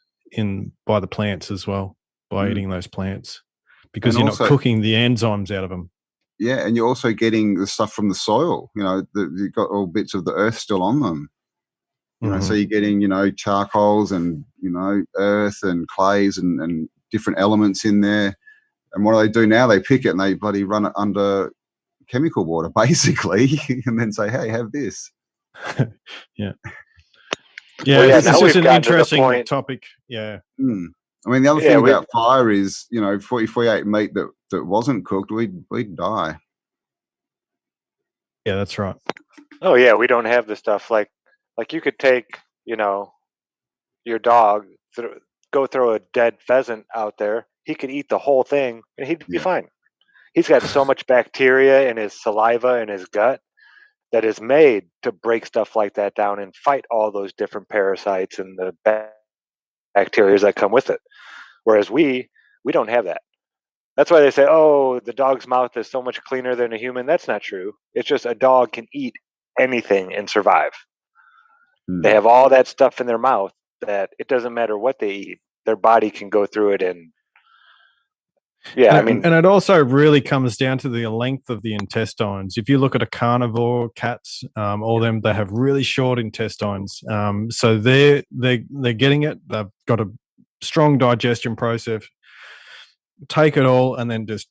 by the plants as well, by eating those plants, because you're not cooking the enzymes out of them. Yeah, and you're also getting the stuff from the soil. You've got all bits of the earth still on them. So you're getting, charcoals and, earth and clays and different elements in there. And what do they do now? They pick it and they bloody run it under chemical water, basically, and then say, hey, have this. Yeah. Yeah, this is an interesting topic. Yeah. I mean, the other thing about fire is, if we ate meat that wasn't cooked, we'd die. Yeah, that's right. Oh yeah, we don't have the stuff like you could take, your dog, go throw a dead pheasant out there. He could eat the whole thing and he'd be fine. He's got so much bacteria in his saliva and his gut that is made to break stuff like that down and fight all those different parasites and the bacteria that come with it. Whereas we don't have that. That's why they say, oh, the dog's mouth is so much cleaner than a human. That's not true. It's just a dog can eat anything and survive. They have all that stuff in their mouth that it doesn't matter what they eat, their body can go through it. And and it also really comes down to the length of the intestines. If you look at a carnivore, cats, all them, they have really short intestines. So they're getting it. They've got a strong digestion process. Take it all and then just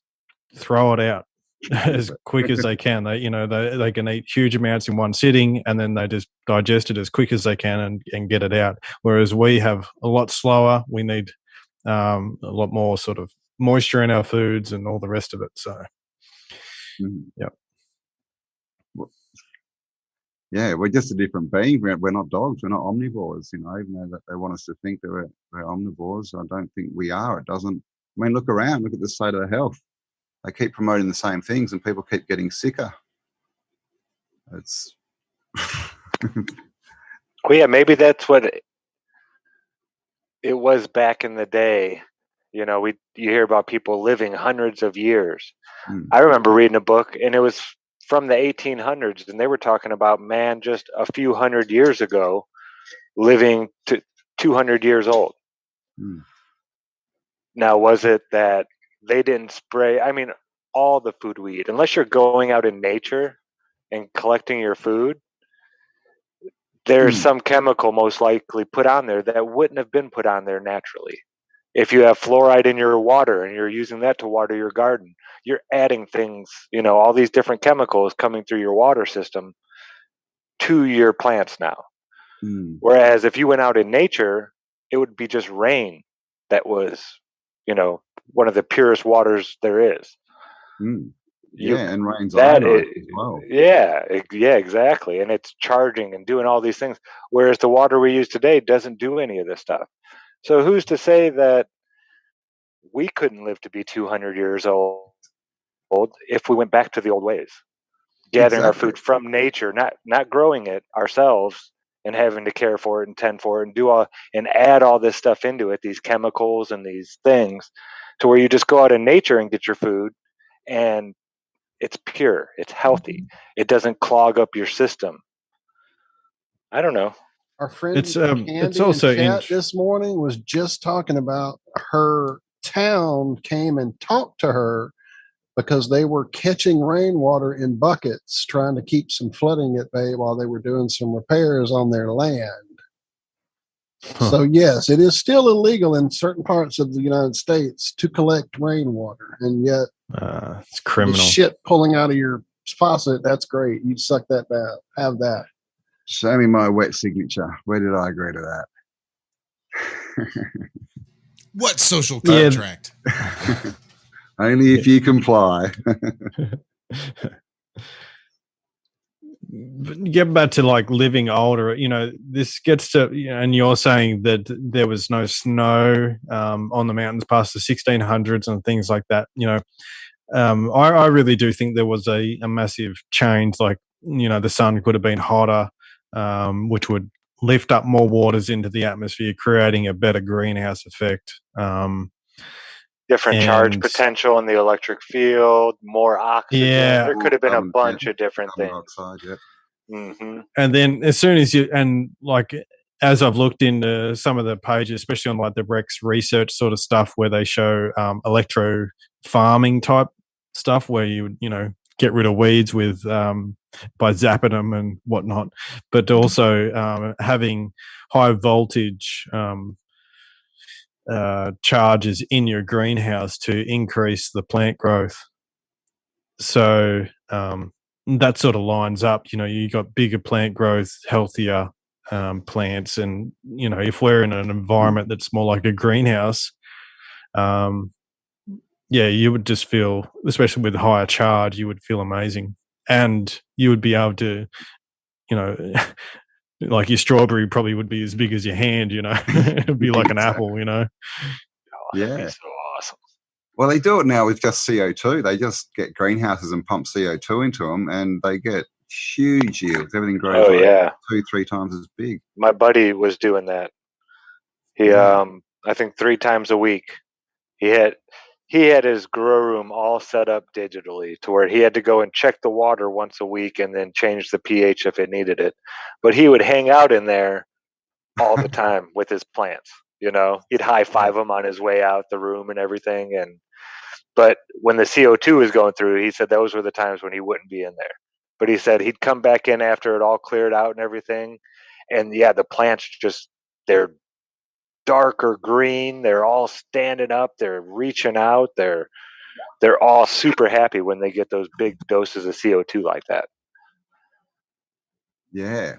throw it out as quick as they can. They can eat huge amounts in one sitting, and then they just digest it as quick as they can and get it out. Whereas we have a lot slower. We need a lot more sort of moisture in our foods and all the rest of it. So, yeah, we're just a different being. We're not dogs. We're not omnivores. Even though that they want us to think that we're omnivores, I don't think we are. It doesn't. I mean, look around. Look at the state of the health. They keep promoting the same things, and people keep getting sicker. It's. Well, yeah, maybe that's what it was back in the day. You hear about people living hundreds of years. I remember reading a book, and it was from the 1800s, and they were talking about man just a few hundred years ago living to 200 years old. Now, was it that they didn't spray? I mean, all the food we eat, unless you're going out in nature and collecting your food, there's some chemical most likely put on there that wouldn't have been put on there naturally. If you have fluoride in your water and you're using that to water your garden, you're adding things, all these different chemicals coming through your water system to your plants now. Whereas if you went out in nature, it would be just rain that was, one of the purest waters there is. And rain's iodized as well. Yeah, exactly. And it's charging and doing all these things. Whereas the water we use today doesn't do any of this stuff. So who's to say that we couldn't live to be 200 years old if we went back to the old ways, gathering our food from nature, not growing it ourselves and having to care for it and tend for it and add all this stuff into it, these chemicals and these things, to where you just go out in nature and get your food and it's pure, it's healthy, it doesn't clog up your system. I don't know. Our friend Candy it's also in chat this morning was just talking about her town came and talked to her because they were catching rainwater in buckets, trying to keep some flooding at bay while they were doing some repairs on their land. So yes, it is still illegal in certain parts of the United States to collect rainwater, and yet it's criminal. The shit pulling out of your faucet, that's great. You suck that down. Have that. Show me my wet signature. Where did I agree to that? What social contract? Only if you comply. Get back to like living older, this gets to, and you're saying that there was no snow on the mountains past the 1600s and things like that. I really do think there was a massive change. Like, the sun could have been hotter, which would lift up more waters into the atmosphere, creating a better greenhouse effect. Different charge potential in the electric field, more oxygen. Yeah, there could have been a bunch of different things. Dioxide, And then as soon as as I've looked into some of the pages, especially on like the Rex research sort of stuff, where they show electro farming type stuff, where you get rid of weeds with by zapping them and whatnot, but also having high voltage charges in your greenhouse to increase the plant growth. So that sort of lines up. You got bigger plant growth, healthier plants, and if we're in an environment that's more like a greenhouse, you would just feel, especially with higher charge, you would feel amazing, and you would be able to, like your strawberry probably would be as big as your hand. It'd be like an apple. Oh, that'd be so awesome. Well, they do it now with just CO2. They just get greenhouses and pump CO2 into them, and they get huge yields. Everything grows Oh yeah, 2-3 times as big. my buddy was doing that. He I think 3 times a week he had his grow room all set up digitally to where he had to go and check the water once a week and then change the pH if it needed it. But he would hang out in there all the time with his plants. You know, he'd high five them on his way out the room and everything. But when the CO2 was going through, he said those were the times when he wouldn't be in there. But he said he'd come back in after it all cleared out and everything. And yeah, the plants just, they're darker green. They're all standing up. They're reaching out. They're all super happy when they get those big doses of CO2 like that. Yeah.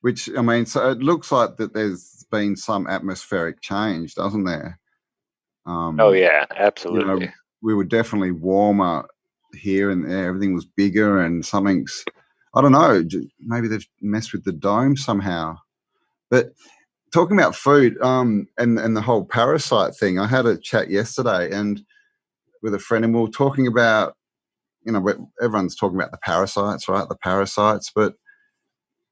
Which, I mean, so it looks like that there's been some atmospheric change, doesn't there? Oh, yeah, absolutely. You know, we were definitely warmer here and there. Everything was bigger and something's, I don't know, maybe they've messed with the dome somehow. But talking about food and the whole parasite thing, I had a chat yesterday and with a friend, and we were talking about, you know, everyone's talking about the parasites, right? The parasites, but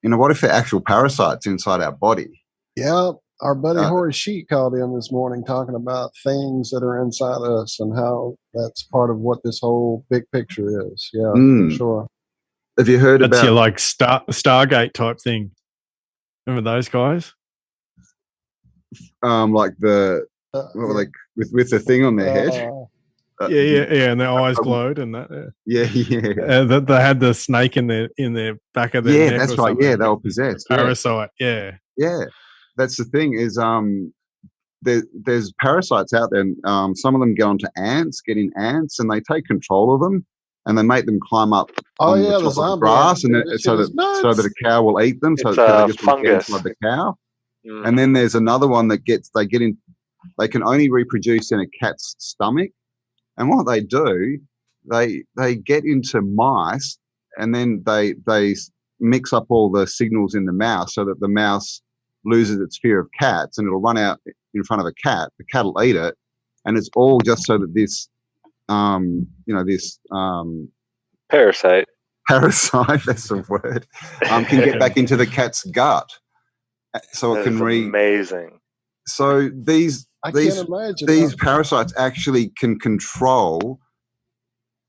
you know, what if they're actual parasites inside our body? Yeah, our buddy Horace Sheet called in this morning talking about things that are inside us and how that's part of what this whole big picture is. Yeah, for sure. Have you heard That's about your like Stargate type thing? Remember those guys? like the what were they with the thing on their head? Yeah, and their eyes glowed and that. Yeah. They had the snake in their back of their neck. Yeah, that's or right. something. Yeah, they were possessed. Parasite. Yeah. That's the thing is there's parasites out there. And, some of them go into ants, get in ants, and they take control of them, and they make them climb up on the top of the grass, and so that a cow will eat them. So they just fungus. inside the cow. And then there's another one that they can only reproduce in a cat's stomach. And what they do, they get into mice, and then they mix up all the signals in the mouse so that the mouse loses its fear of cats, and it'll run out in front of a cat. The cat will eat it, and it's all just so that this, parasite, that's the word, can get back into the cat's gut, so it can amazing. So these parasites actually can control,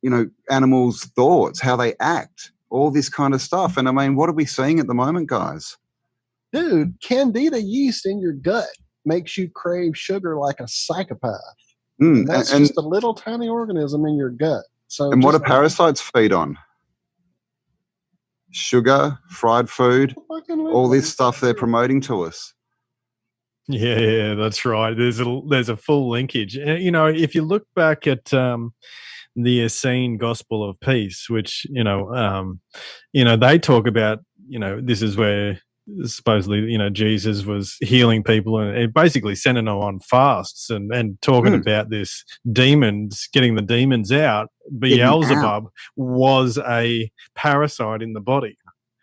you know, animals' thoughts, how they act, all this kind of stuff. And I mean, what are we seeing at the moment, guys? Dude, Candida yeast in your gut makes you crave sugar like a psychopath. That's just a little tiny organism in your gut. So, and what do parasites feed on? Sugar, fried food, all this stuff they're promoting to us. Yeah, that's right. There's a full linkage. You know, if you look back at the Essene Gospel of Peace, which they talk about, you know, this is where supposedly, you know, Jesus was healing people and basically sending them on fasts and talking about this demons, getting the demons out. Beelzebub was a parasite in the body.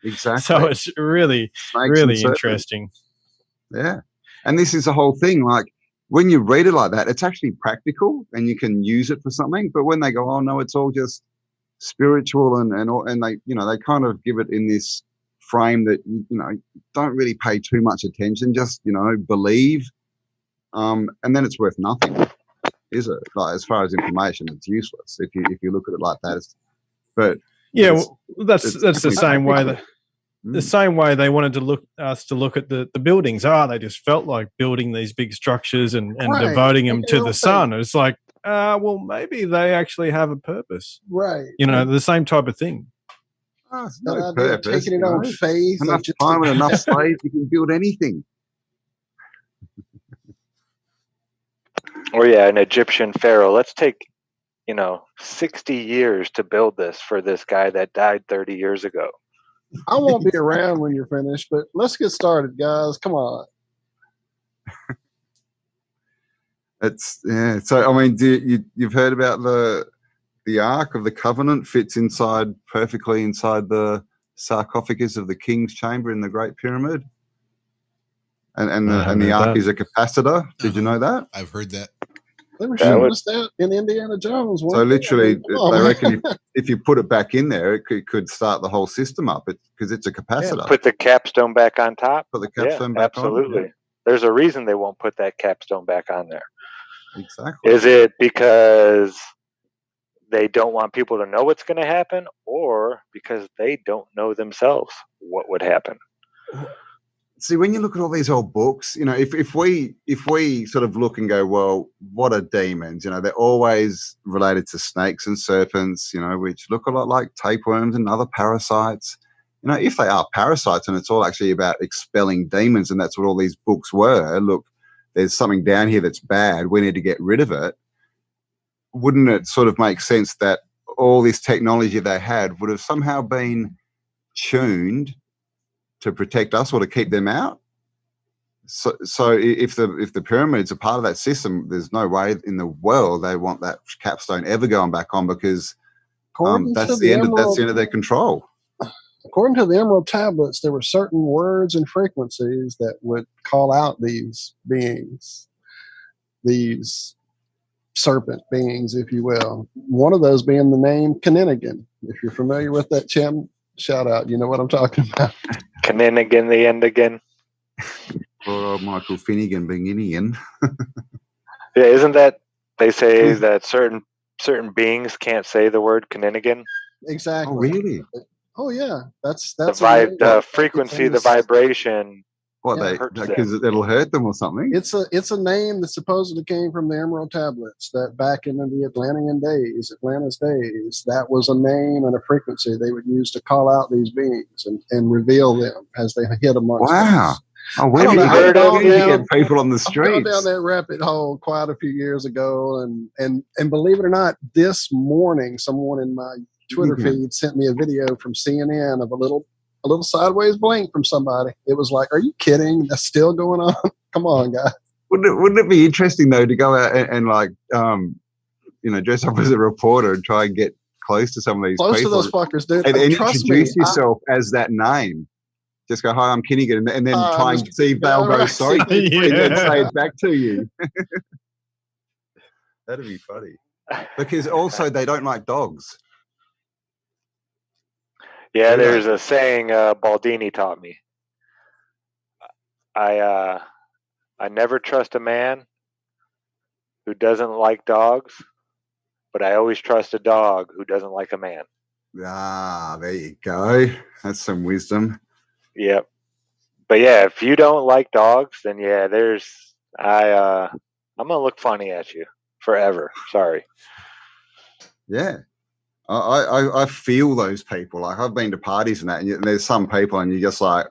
Exactly. So it's really interesting. Yeah. And this is the whole thing. Like when you read it like that, it's actually practical and you can use it for something. But when they go, oh no, it's all just spiritual and they, you know, they kind of give it in this frame that, you know, don't really pay too much attention, just, you know, believe. And then it's worth nothing, is it? Like as far as information, it's useless if you look at it like that. That's the same way that. The same way they wanted to look at the buildings. They just felt like building these big structures and devoting them to the sun. It's like, well, maybe they actually have a purpose. Right. You know, the same type of thing. No purpose. Taking it on faith. Enough time and enough slaves, you can build anything. Or an Egyptian pharaoh. Let's take, 60 years to build this for this guy that died 30 years ago. I won't be around when you're finished, but let's get started, guys. Come on. So, I mean, you've heard about the Ark of the Covenant fits perfectly inside the sarcophagus of the King's Chamber in the Great Pyramid, and the Ark is a capacitor. Did you know that? I've heard that. They were That showing would- us that in Indiana Jones. So weren't they? literally, Come on, they man. reckon if you put it back in there, it could start the whole system up because it's a Yeah, capacitor. put the capstone back on top. Put the Yeah, capstone back on. absolutely. Yeah, There's a reason they won't put that capstone back on there. exactly. Is it because they don't want people to know what's going to happen, or because they don't know themselves what would happen? See, when you look at all these old books, if we sort of look and go, well, what are demons? They're always related to snakes and serpents, which look a lot like tapeworms and other parasites. If they are parasites and it's all actually about expelling demons, and that's what all these books were. Look, there's something down here that's bad. We need to get rid of it. Wouldn't it sort of make sense that all this technology they had would have somehow been tuned to protect us or to keep them out? So if the pyramids are part of that system, there's no way in the world they want that capstone ever going back on, because that's the end of their control. According to the Emerald tablets, there were certain words and frequencies that would call out these beings, these serpent beings, if you will. One of those being the name Kaninigan. If you're familiar with that, Chim, shout out. You know what I'm talking about. Kaninigan, the end again. Poor old Michael Finnegan being Indian. Yeah, isn't that they say that certain beings can't say the word Kaninigan? Exactly. Oh, really? Oh, yeah. That's The frequency, the vibration. What, because it'll hurt them or something? It's a name that supposedly came from the Emerald tablets, that back in the Atlantis days, that was a name and a frequency they would use to call out these beings and reveal them as they hit amongst us. Oh, where did you get people on the streets? I down that rabbit hole quite a few years ago, and believe it or not, this morning someone in my Twitter feed sent me a video from CNN of a little sideways blink from somebody. It was like, are you kidding? That's still going on? Come on, guys. Wouldn't it be interesting though to go out and dress up as a reporter and try and get close to some of these people? To those fuckers, dude. And introduce yourself as that name. Just go, hi, I'm Kinnigan, and then try and see if they'll go sorry and then say it back to you. That'd be funny. Because also they don't like dogs. Yeah, there's a saying Baldini taught me. I never trust a man who doesn't like dogs, but I always trust a dog who doesn't like a man. Ah, there you go. That's some wisdom. Yep. But yeah, if you don't like dogs, then yeah, I'm gonna look funny at you forever. Sorry. Yeah. I feel those people. Like, I've been to parties and that, and there's some people, and you're just like,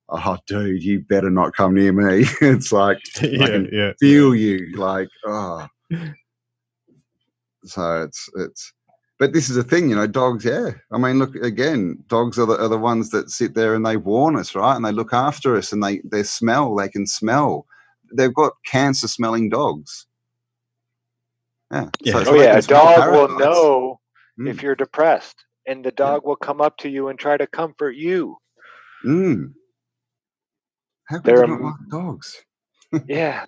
oh, dude, you better not come near me. It's like, I can feel you. Like, oh. So it's. But this is the thing, dogs. Yeah, I mean, look again. Dogs are the ones that sit there and they warn us, right? And they look after us, and they can smell. They've got cancer-smelling dogs. Yeah. A dog will know if you're depressed, and the dog will come up to you and try to comfort you. How could you not like dogs? Yeah.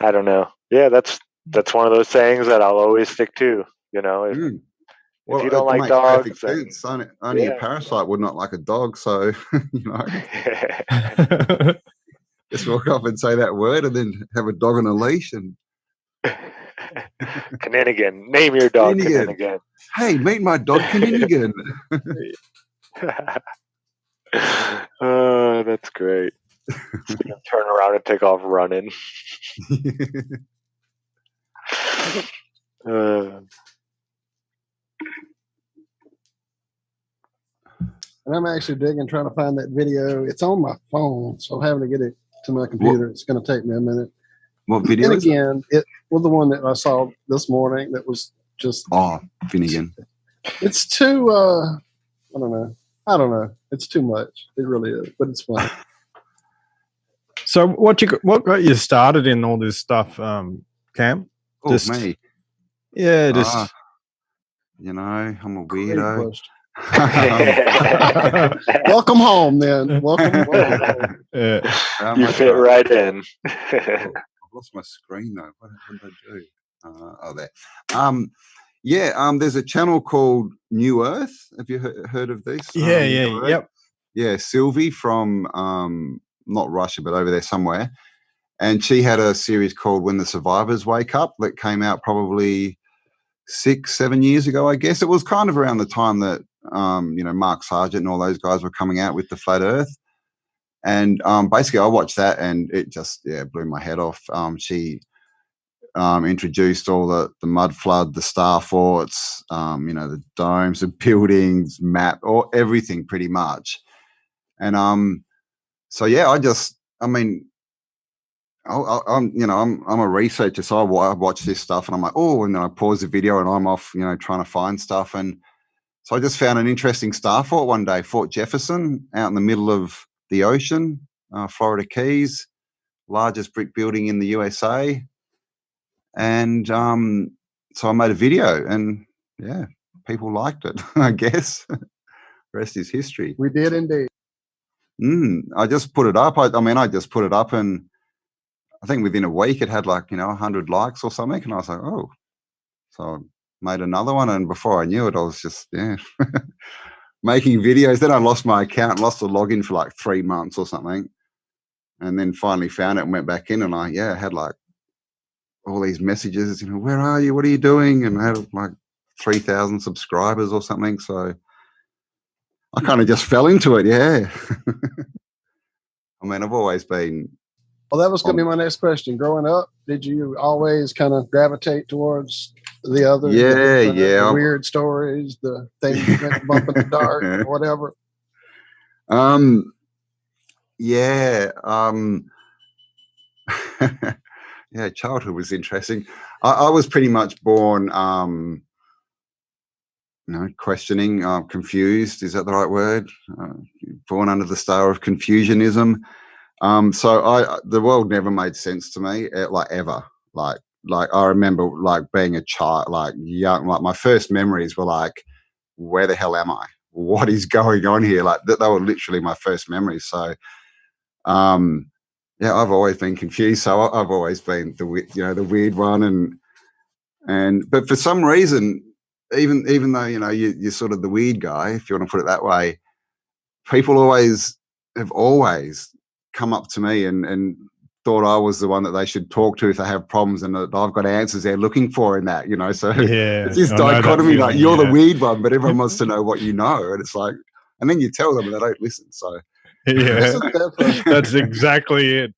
I don't know. Yeah, that's one of those sayings that I'll always stick to. If you don't like dogs, then, only a parasite would not like a dog. So just walk up and say that word, and then have a dog on a leash and. Kaninigan. Name your dog Kaninigan. Hey, meet my dog Kaninigan. Oh, that's great. Turn around and take off running. And I'm actually trying to find that video. It's on my phone, so I'm having to get it to my computer. It's going to take me a minute. What video? And again, it was the one that I saw this morning. That was just Finnegan. It's too. I don't know. It's too much. It really is, but it's fun. So what got you started in all this stuff, Cam? Me. Yeah, I'm a weirdo. Welcome home, then. Welcome home. You fit right in. lost my screen though. What did I do? Oh, there. There's a channel called New Earth. Have you heard of this? New Earth? Yep. Yeah, Sylvie from not Russia, but over there somewhere. And she had a series called When the Survivors Wake Up that came out probably 6-7 years ago, I guess. It was kind of around the time that Mark Sargent and all those guys were coming out with the Flat Earth. And basically I watched that and it just blew my head off. She introduced all the mud flood, the star forts, the domes, the buildings, map, or everything pretty much. And I'm a researcher, so I watch this stuff and I'm like, oh, and then I pause the video and I'm off, trying to find stuff. And so I just found an interesting star fort one day, Fort Jefferson, out in the middle of the ocean, Florida Keys, largest brick building in the USA. And so I made a video and people liked it, I guess. The rest is history. We did indeed. I just put it up. I just put it up and I think within a week it had 100 likes or something. And I was like, oh. So I made another one. And before I knew it, I was just, making videos. Then I lost my account, lost the login for 3 months or something. And then finally found it and went back in and I had all these messages, where are you? What are you doing? And I had 3,000 subscribers or something. So I kind of just fell into it. Yeah. I've always been. Well, that was going to be my next question. Growing up, did you always kind of gravitate towards the other? The weird stories, the things you went bump in the dark, or whatever. Childhood was interesting. I was pretty much born, questioning, confused. Is that the right word? Born under the star of Confucianism. So the world never made sense to me, ever. I remember being a child, young. My first memories were where the hell am I? What is going on here? They were literally my first memories. So, I've always been confused. So I've always been the weird one, but for some reason, even though you're sort of the weird guy, if you want to put it that way, people have always come up to me and thought I was the one that they should talk to if they have problems, and that I've got answers they're looking for in that, So it's this dichotomy, you're the weird one, but everyone wants to know what you know, and it's and then you tell them and they don't listen. So that's exactly it.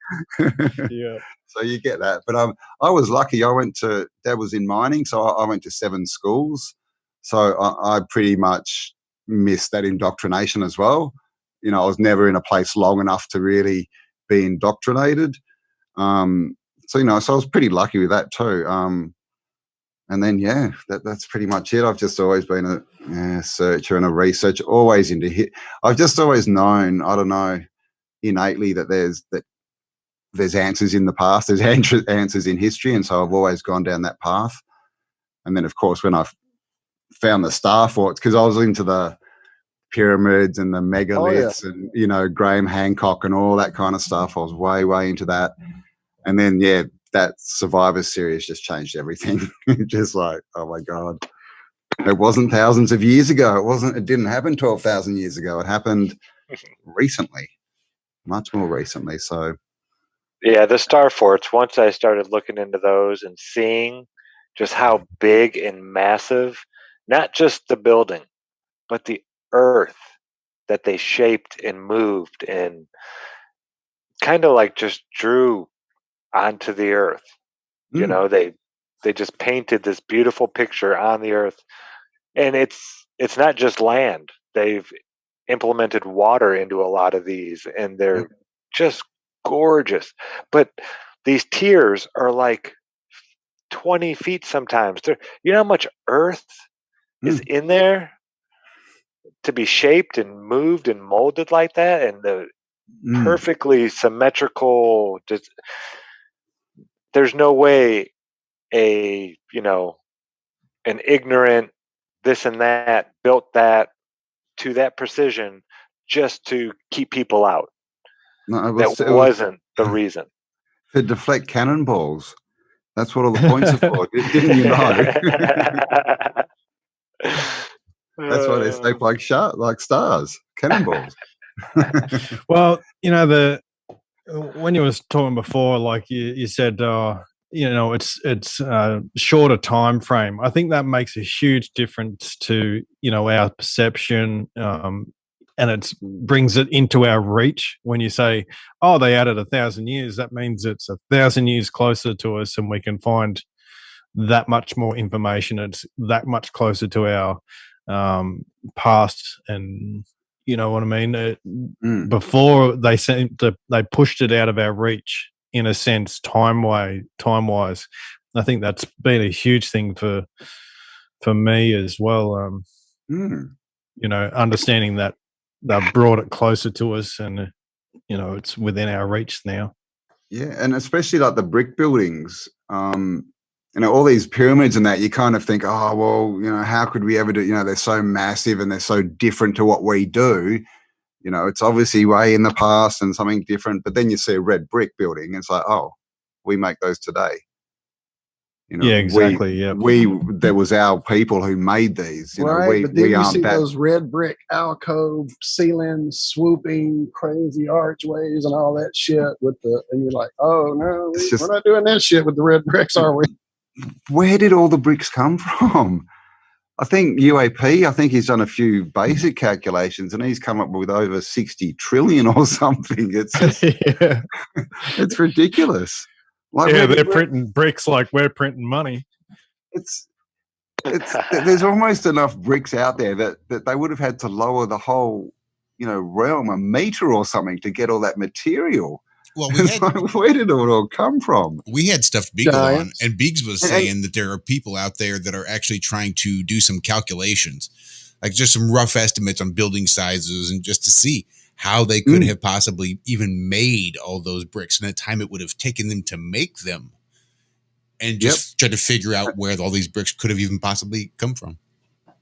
Yeah. So you get that, but I was lucky. Dad was in mining, so I went to 7 schools. So I pretty much missed that indoctrination as well. I was never in a place long enough to really be indoctrinated. So I was pretty lucky with that too. And then, that's pretty much it. I've just always been a searcher and a researcher, always into I've just always known, I don't know, innately that there's answers in the past, there's answers in history. And so I've always gone down that path. And then, of course, when I found the star forts, because I was into the pyramids and the megaliths and Graham Hancock and all that kind of stuff. I was way into that. And then that Survivor series just changed everything. Just oh my God. It wasn't thousands of years ago. It didn't happen 12,000 years ago. It happened recently, much more recently. So the star forts, once I started looking into those and seeing just how big and massive, not just the building, but the earth that they shaped and moved and kind of just drew onto the earth. They just painted this beautiful picture on the earth, and it's not just land. They've implemented water into a lot of these, and they're just gorgeous. But these tiers are 20 feet sometimes. You know how much earth is in there to be shaped and moved and molded like that, and the perfectly symmetrical. There's no way an ignorant this and that built that to that precision just to keep people out. No, That wasn't the reason. To deflect cannonballs. That's what all the points are for. Didn't you know? That's why they're shaped like stars, cannonballs. Well, when you was talking before, like you said, it's shorter time frame. I think that makes a huge difference to our perception, and it brings it into our reach. When you say, "Oh, they added 1,000 years," that means it's 1,000 years closer to us, and we can find that much more information. It's that much closer to our past, and you know what I mean. Before they pushed it out of our reach, in a sense, time wise. I think that's been a huge thing for me as well. Understanding that they've brought it closer to us, and it's within our reach now. Yeah, and especially like the brick buildings. All these pyramids and that, you kind of think, oh, well, how could we ever do, they're so massive and they're so different to what we do. It's obviously way in the past and something different. But then you see a red brick building, and it's like, oh, we make those today. Yeah, exactly. There was our people who made these. Right, but then you see those red brick alcove ceilings, swooping, crazy archways, and all that shit and you're like, oh no, we're not doing that shit with the red bricks, are we? Where did all the bricks come from? I think UAP, he's done a few basic calculations, and he's come up with over 60 trillion or something. It's just, it's ridiculous. Like, they're printing bricks like we're printing money. It's there's almost enough bricks out there that they would have had to lower the whole, realm a meter or something to get all that material. Well, where did it all come from? We had stuff Beagle on, and Biggs was saying that there are people out there that are actually trying to do some calculations, like just some rough estimates on building sizes, and just to see how they could have possibly even made all those bricks and the time it would have taken them to make them, and just try to figure out where all these bricks could have even possibly come from.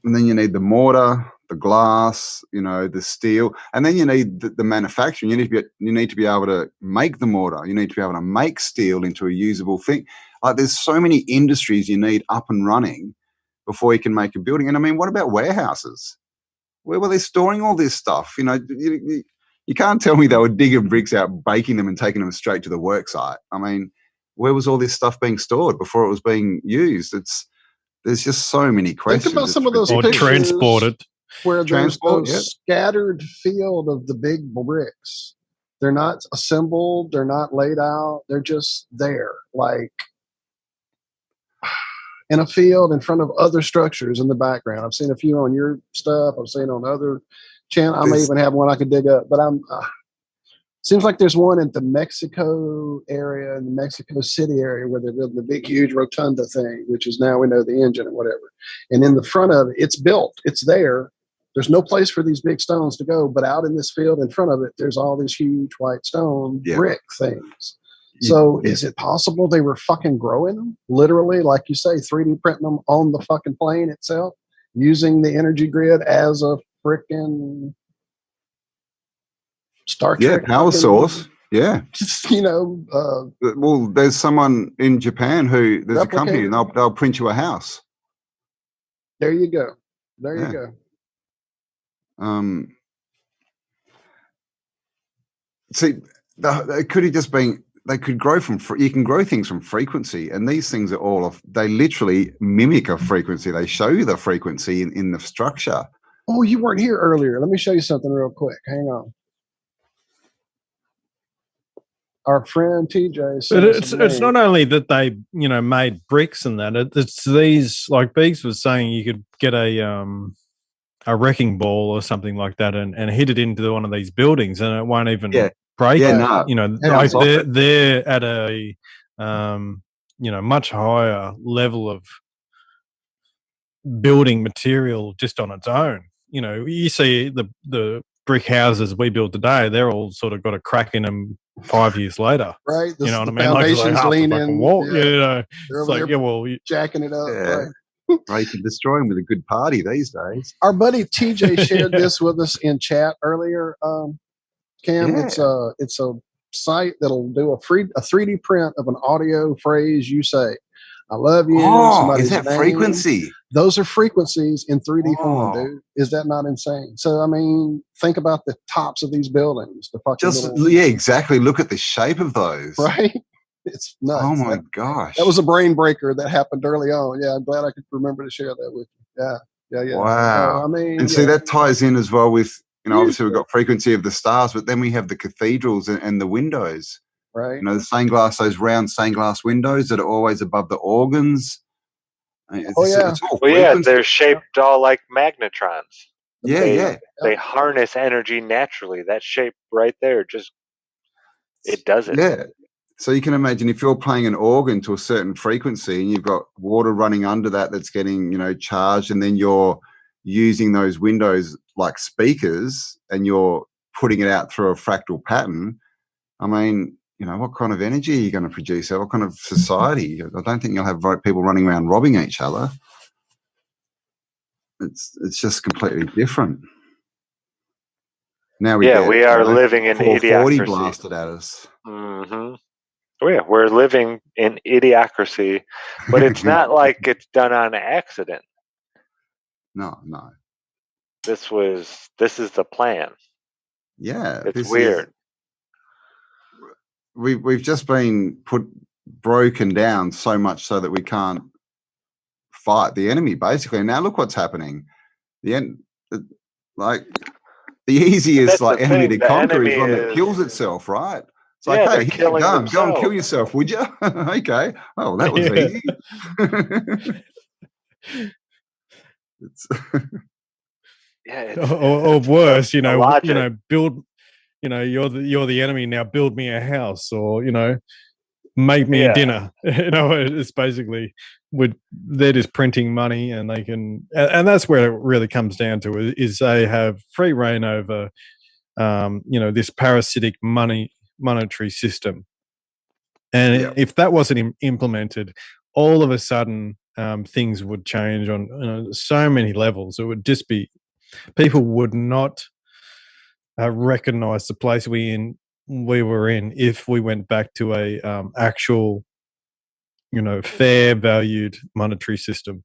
And then you need the mortar, the glass, the steel, and then you need the manufacturing. You need to be able to make the mortar. You need to be able to make steel into a usable thing. Like, there's so many industries you need up and running before you can make a building. And what about warehouses? Where were they storing all this stuff? You can't tell me they were digging bricks out, baking them, and taking them straight to the work site. Where was all this stuff being stored before it was being used? There's just so many questions. Think about some of those pictures transported, where there's those scattered field of the big bricks. They're not assembled. They're not laid out. They're just there, like in a field in front of other structures in the background. I've seen a few on your stuff. I've seen on other channels. I may even have one I could dig up, but seems like there's one in the Mexico area, in the Mexico City area, where they're building the big, huge rotunda thing, which is now we know the engine and whatever. And in the front of it, it's built. It's there. There's no place for these big stones to go, but out in this field in front of it, there's all these huge white stone brick things. So is it possible they were fucking growing them? Literally, like you say, 3D printing them on the fucking plane itself, using the energy grid as a freaking Star Trek power source. Just, well, there's someone in Japan there's a company, and they'll print you a house. There you go. You go. See, it could have just been, they could grow you can grow things from frequency, and these things are they literally mimic a frequency. They show you the frequency in the structure. Oh, you weren't here earlier. Let me show you something real quick. Hang on. Our friend TJ. But it's not only that they made bricks and that. It's these, like Biggs was saying, you could get a wrecking ball or something like that and hit it into one of these buildings, and it won't even break it. Like they're at a much higher level of building material just on its own. You see the brick houses we build today, they're all sort of got a crack in them 5 years later. Right. You know what I mean? Like half the fucking wall. It's like, jacking it up. Yeah. Right. You can destroy them with a good party these days. Our buddy TJ shared this with us in chat earlier. Cam, it's a site that'll do a 3D print of an audio phrase you say. I love you. Oh, somebody's is that name. frequency? Those are frequencies in 3D form, Oh. dude. Is that not insane? So, I mean, think about the tops of these buildings. The fucking Just little, yeah, exactly. Look at the shape of those. right? It's nuts. Oh my gosh. That was a brain breaker that happened early on. Yeah, I'm glad I could remember to share that with you. Yeah. Wow. So, I mean, and see, that ties in as well with, obviously we've Hugely. got frequency of the stars, but then we have the cathedrals and the windows. right? The stained glass, those round stained glass windows that are always above the organs. It's all Well, yeah, frequency. they're shaped all like magnetrons. Yeah. They harness energy naturally. That shape right there it does it. Yeah. So you can imagine if you're playing an organ to a certain frequency and you've got water running under that's getting, charged, and then you're using those windows like speakers and you're putting it out through a fractal pattern. I mean, what kind of energy are you going to produce? What kind of society? I don't think you'll have people running around robbing each other. It's just completely different. Now we are living in 440 idiocracy. blasted at us. Mm-hmm. Oh yeah, we're living in idiocracy, but it's not like it's done on accident. No. This is the plan. Yeah, it's weird. We've just been broken down so much so that we can't fight the enemy, basically. And now look what's happening. The easiest enemy to conquer is one that kills itself, right? It's like, hey, go and kill yourself, would you? Okay. Oh, that was easy. Or worse, logic. build. You're the enemy now. Build me a house, or make me a dinner. It's basically they're just printing money, and they can, and that's where it really comes down to is they have free reign over, this parasitic monetary system. And if that wasn't implemented, all of a sudden things would change on so many levels. It would just be, people would not recognize the place we were in if we went back to a actual, fair valued monetary system.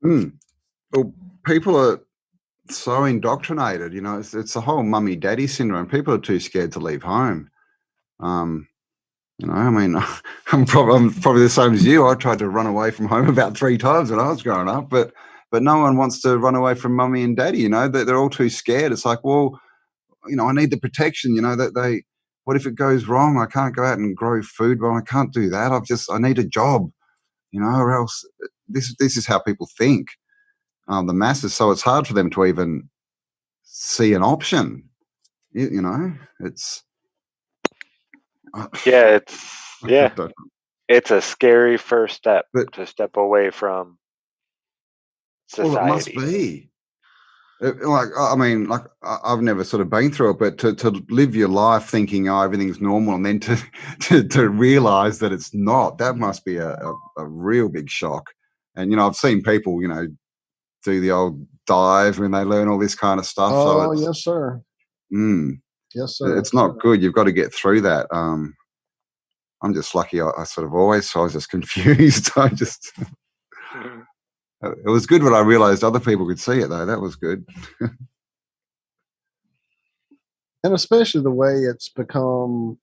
Well, people are so indoctrinated. It's the whole mummy daddy syndrome. People are too scared to leave home. I mean, I'm probably the same as you. I tried to run away from home about 3 times when I was growing up, but no one wants to run away from mummy and daddy. They're all too scared. It's like, well, I need the protection. What if it goes wrong? I can't go out and grow food. Well, I can't do that. I need a job, or else. This is how people think, the masses. So it's hard for them to even see an option. It's. It's a scary first step to step away from society. Well, it must be. I've never sort of been through it, but to live your life thinking, everything's normal, and then to realize that it's not, that must be a real big shock. And, I've seen people, do the old dive when they learn all this kind of stuff. Oh, yes, sir. Yes, sir. It's not good. You've got to get through that. I'm just lucky. I was just confused. It was good when I realized other people could see it, though. That was good. And especially the way it's become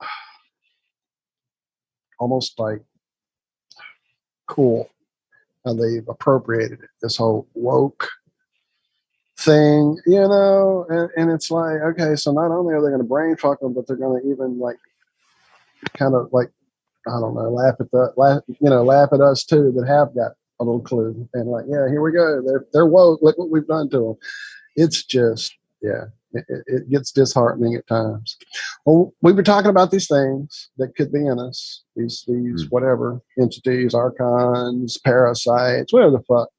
almost like cool how they've appropriated it, this whole woke thing, and it's like, okay, so not only are they going to brain fuck them, but they're going to even kind of I don't know, laugh at us too that have got a little clue, and here we go, they're woke, look what we've done to them. It's just, it gets disheartening at times. Well, we were talking about these things that could be in us, these whatever entities, archons, parasites, whatever the fuck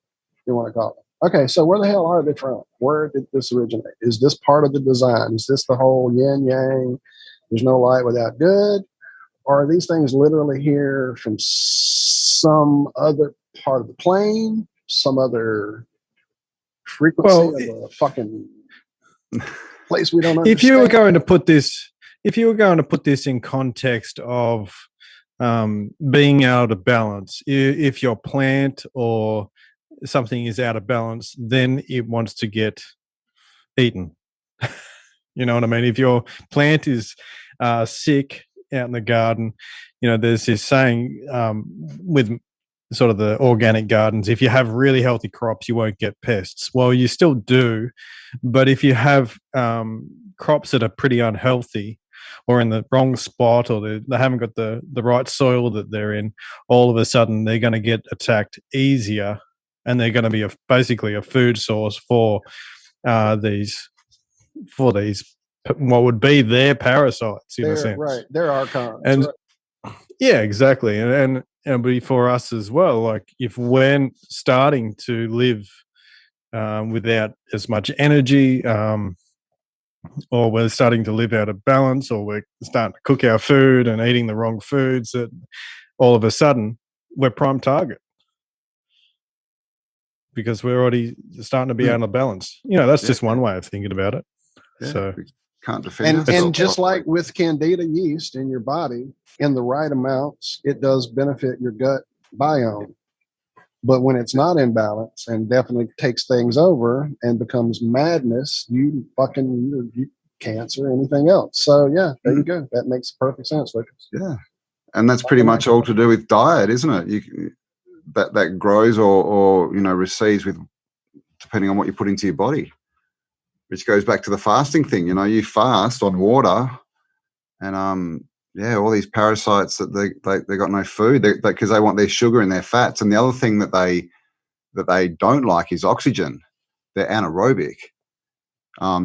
you want to call them. Okay, so where the hell are they from? Where did this originate? Is this part of the design? Is this the whole yin yang? There's no light without good. Or are these things literally here from some other part of the plane, some other frequency of a fucking place we don't understand? If you were going to put this if you were going to put this in context of being out of balance, if your plant or something is out of balance, then it wants to get eaten. You know what I mean? If your plant is sick out in the garden, there's this saying with sort of the organic gardens, if you have really healthy crops, you won't get pests. Well, you still do, but if you have crops that are pretty unhealthy or in the wrong spot, or they haven't got the right soil that they're in, all of a sudden they're going to get attacked easier, and they're going to be basically a food source for these what would be their parasites in a sense. Right, they're archons. And right. yeah, exactly. And be for us as well. Like if we're starting to live without as much energy, or we're starting to live out of balance, or we're starting to cook our food and eating the wrong foods, that all of a sudden we're prime target because we're already starting to be out of balance. That's just one way of thinking about it. Yeah, so we can't defend ourselves. And just like with candida yeast in your body, in the right amounts, it does benefit your gut biome. But when it's not in balance and definitely takes things over and becomes madness, you cancer, anything else. So yeah, there you go. That makes perfect sense, Lucas. Yeah, and that's pretty much all to do with diet, isn't it? That grows or recedes with depending on what you put into your body, which goes back to the fasting thing. You fast on water, and all these parasites that they got no food because they want their sugar and their fats. And the other thing that they don't like is oxygen. They're anaerobic. I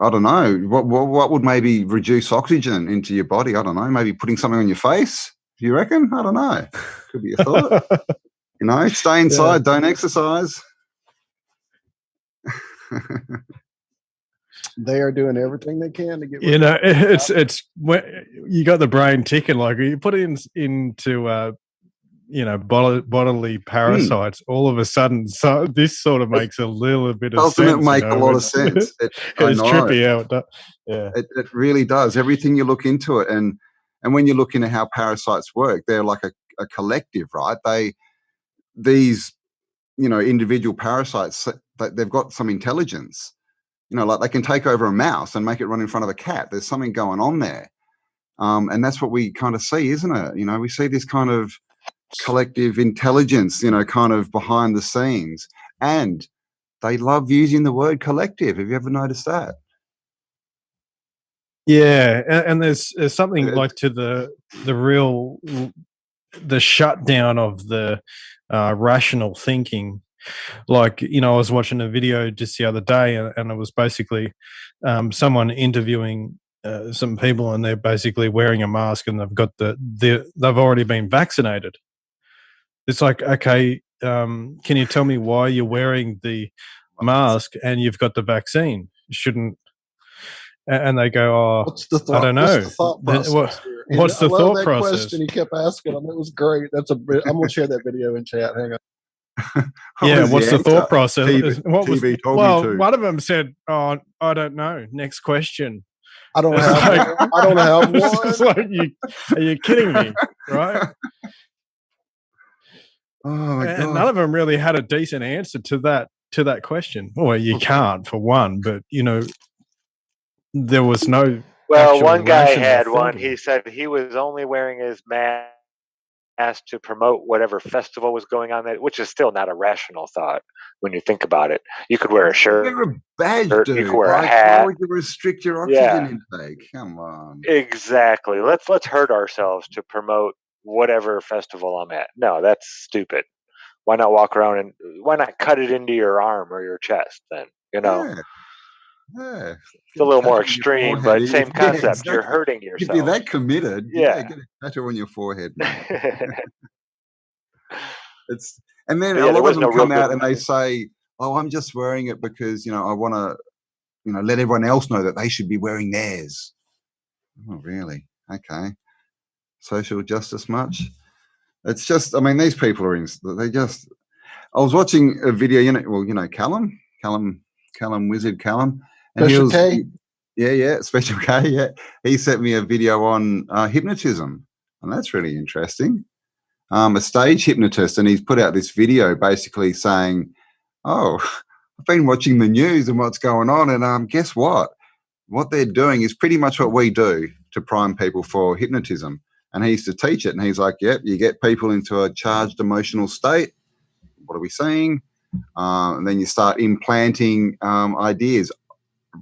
don't know what would maybe reduce oxygen into your body. I don't know. Maybe putting something on your face. Do you reckon? I don't know. Could be a thought. Stay inside. Don't exercise. They are doing everything they can to get. It's you got the brain ticking. Like you put it into bodily parasites. All of a sudden, so this sort of makes a little bit of sense. Doesn't it make a lot of sense? It's trippy how it does. Yeah, it really does. Everything you look into it, and when you look into how parasites work, they're like a collective, right? These individual parasites, they've got some intelligence. Like they can take over a mouse and make it run in front of a cat. There's something going on there. And that's what we kind of see, isn't it? We see this kind of collective intelligence, kind of behind the scenes. And they love using the word collective. Have you ever noticed that? Yeah. And there's something like to the shutdown of the rational thinking. Like, I was watching a video just the other day, and it was basically someone interviewing some people, and they're basically wearing a mask, and they've got they've already been vaccinated. It's like, okay, can you tell me why you're wearing the mask and you've got the vaccine? You shouldn't. And they go, "Oh, what's the thought? I don't know. What's the thought process here?" What's the thought that process? Question he kept asking him. It was great. I'm going to share that video in chat. Hang on. What's the thought process? TV one of them said, "Oh, I don't know. Next question." I don't have one. It's like, are you kidding me? Right? Oh my God. And none of them really had a decent answer to that question. Well, you can't, for one, but there was no. Well, one guy had one. He said he was only wearing his mask to promote whatever festival was going on, which is still not a rational thought when you think about it. You could wear a shirt. You're a badge, dude. You could wear a hat. Why would you restrict your oxygen intake? Come on. Exactly. Let's hurt ourselves to promote whatever festival I'm at. No, that's stupid. Why not walk around and why not cut it into your arm or your chest then? Yeah. It's a little more extreme, but same concept. Exactly. You're hurting yourself. If you're that committed, get a tattoo on your forehead. And then a lot of them come out and they say, "Oh, I'm just wearing it because I want to, let everyone else know that they should be wearing theirs." Oh, really? Okay. Social justice much? It's just, these people are I was watching a video, Callum Wizard Callum. And Yeah, Special K. Yeah, he sent me a video on hypnotism, and that's really interesting. A stage hypnotist, and he's put out this video basically saying, "Oh, I've been watching the news and what's going on, and guess what? What they're doing is pretty much what we do to prime people for hypnotism." And he used to teach it, and he's like, "Yep, you get people into a charged emotional state. What are we seeing? And then you start implanting ideas,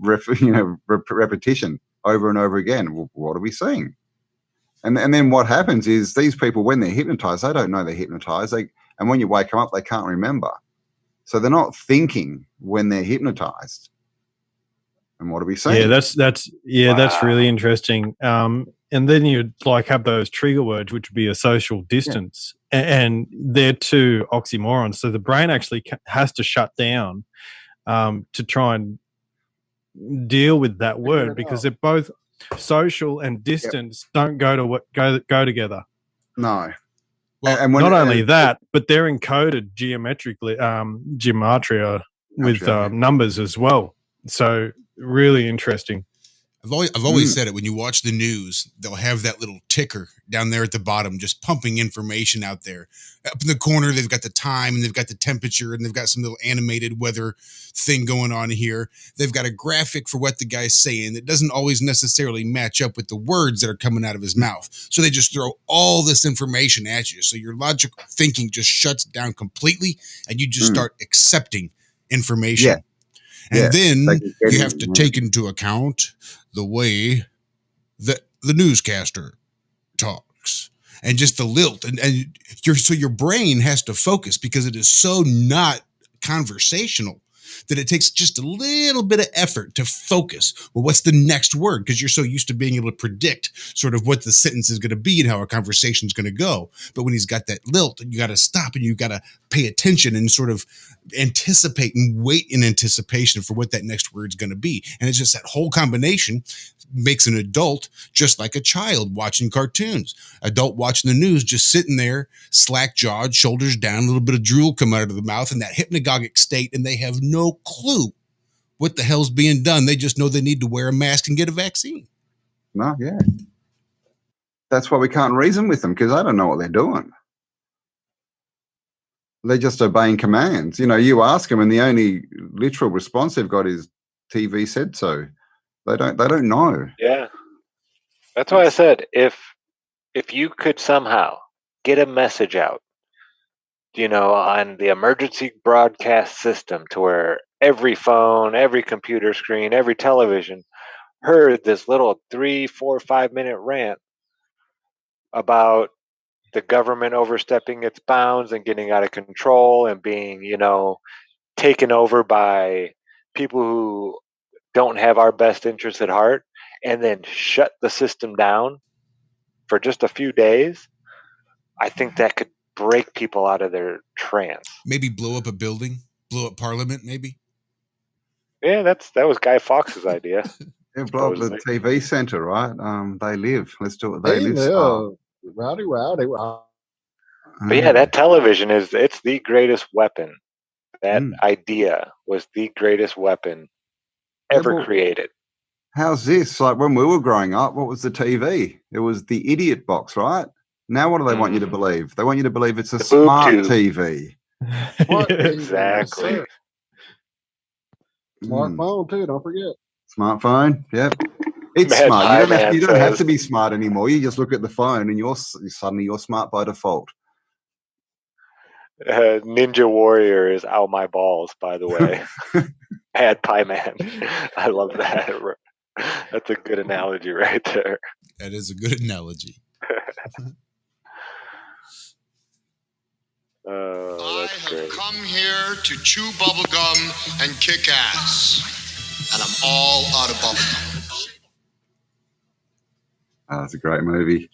repetition over and over again. Well, what are we seeing? And then what happens is these people, when they're hypnotized, they don't know they're hypnotized. And when you wake them up, they can't remember. So they're not thinking when they're hypnotized. And what are we seeing? Yeah, that's really interesting. And then you'd like have those trigger words, which would be a social distance, and they're two oxymorons. So the brain actually has to shut down to try and deal with that word, because they're both social and distance don't go together. No. Well, and not only that, but they're encoded geometrically, gematria with numbers as well. So really interesting. I've always said it. When you watch the news, they'll have that little ticker down there at the bottom, just pumping information out there. Up in the corner, they've got the time, and they've got the temperature, and they've got some little animated weather thing going on here. They've got a graphic for what the guy's saying that doesn't always necessarily match up with the words that are coming out of his mouth. So they just throw all this information at you. So your logical thinking just shuts down completely, and you just start accepting information. Yeah. And then you have to take into account the way that the newscaster talks and just the lilt. And your brain has to focus, because it is so not conversational that it takes just a little bit of effort to focus. Well, what's the next word? Because you're so used to being able to predict sort of what the sentence is going to be and how a conversation is going to go. But when he's got that lilt, you got to stop and you got to pay attention and sort of anticipate and wait in anticipation for what that next word is going to be. And it's just that whole combination makes an adult just like a child watching cartoons. Adult watching the news, just sitting there, slack-jawed, shoulders down, a little bit of drool come out of the mouth in that hypnagogic state, and they have no clue what the hell's being done. They just know they need to wear a mask and get a vaccine. No, yeah. That's why we can't reason with them, because they don't know what they're doing. They're just obeying commands. You know, you ask them, and the only literal response they've got is TV said so. They don't know. Yeah. That's why I said if you could somehow get a message out, on the emergency broadcast system to where every phone, every computer screen, every television heard this little 3, 4, 5 minute rant about the government overstepping its bounds and getting out of control and being, taken over by people who don't have our best interests at heart, and then shut the system down for just a few days, I think that could break people out of their trance. Maybe blow up a building, blow up Parliament, maybe. Yeah, that was Guy Fawkes's idea. Yeah, blow up the TV center, right? They live. Let's do it. They live. Rowdy. But yeah, that television it's the greatest weapon. That idea was the greatest weapon ever created. How's this? Like when we were growing up, what was the TV? It was the idiot box, right? Now what do they want you to believe? They want you to believe it's a smart TV. Exactly. Smartphone too, don't forget. Smartphone, yep. It's smart. You don't have to be smart anymore. You just look at the phone and you're smart by default. Ninja Warrior is out my balls, by the way. Bad Pie Man. I love that. That's a good analogy right there. That is a good analogy. I have come here to chew bubblegum and kick ass. And I'm all out of bubblegum. Oh, that's a great movie.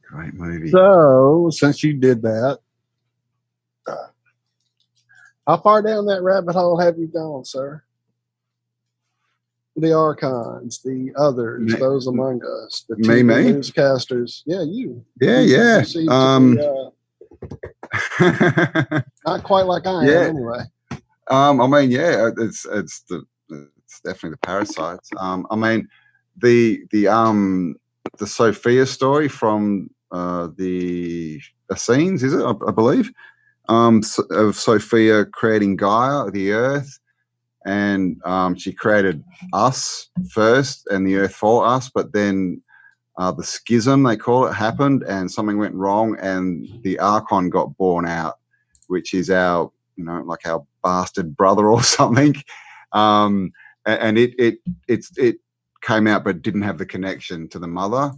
Great movie. So, since you did that, how far down that rabbit hole have you gone, sir? The archons, the others, those among us, the TV newscasters. Yeah, you. Yeah. Not quite like I am, anyway. I mean, yeah, it's it's definitely the parasites. I mean, the Sophia story from the Essenes, is it? I believe, of Sophia creating Gaia, the Earth, and she created us first and the Earth for us, but then the schism, they call it, happened, and something went wrong, and the Archon got born out, which is our, like our bastard brother or something. And it came out but didn't have the connection to the mother,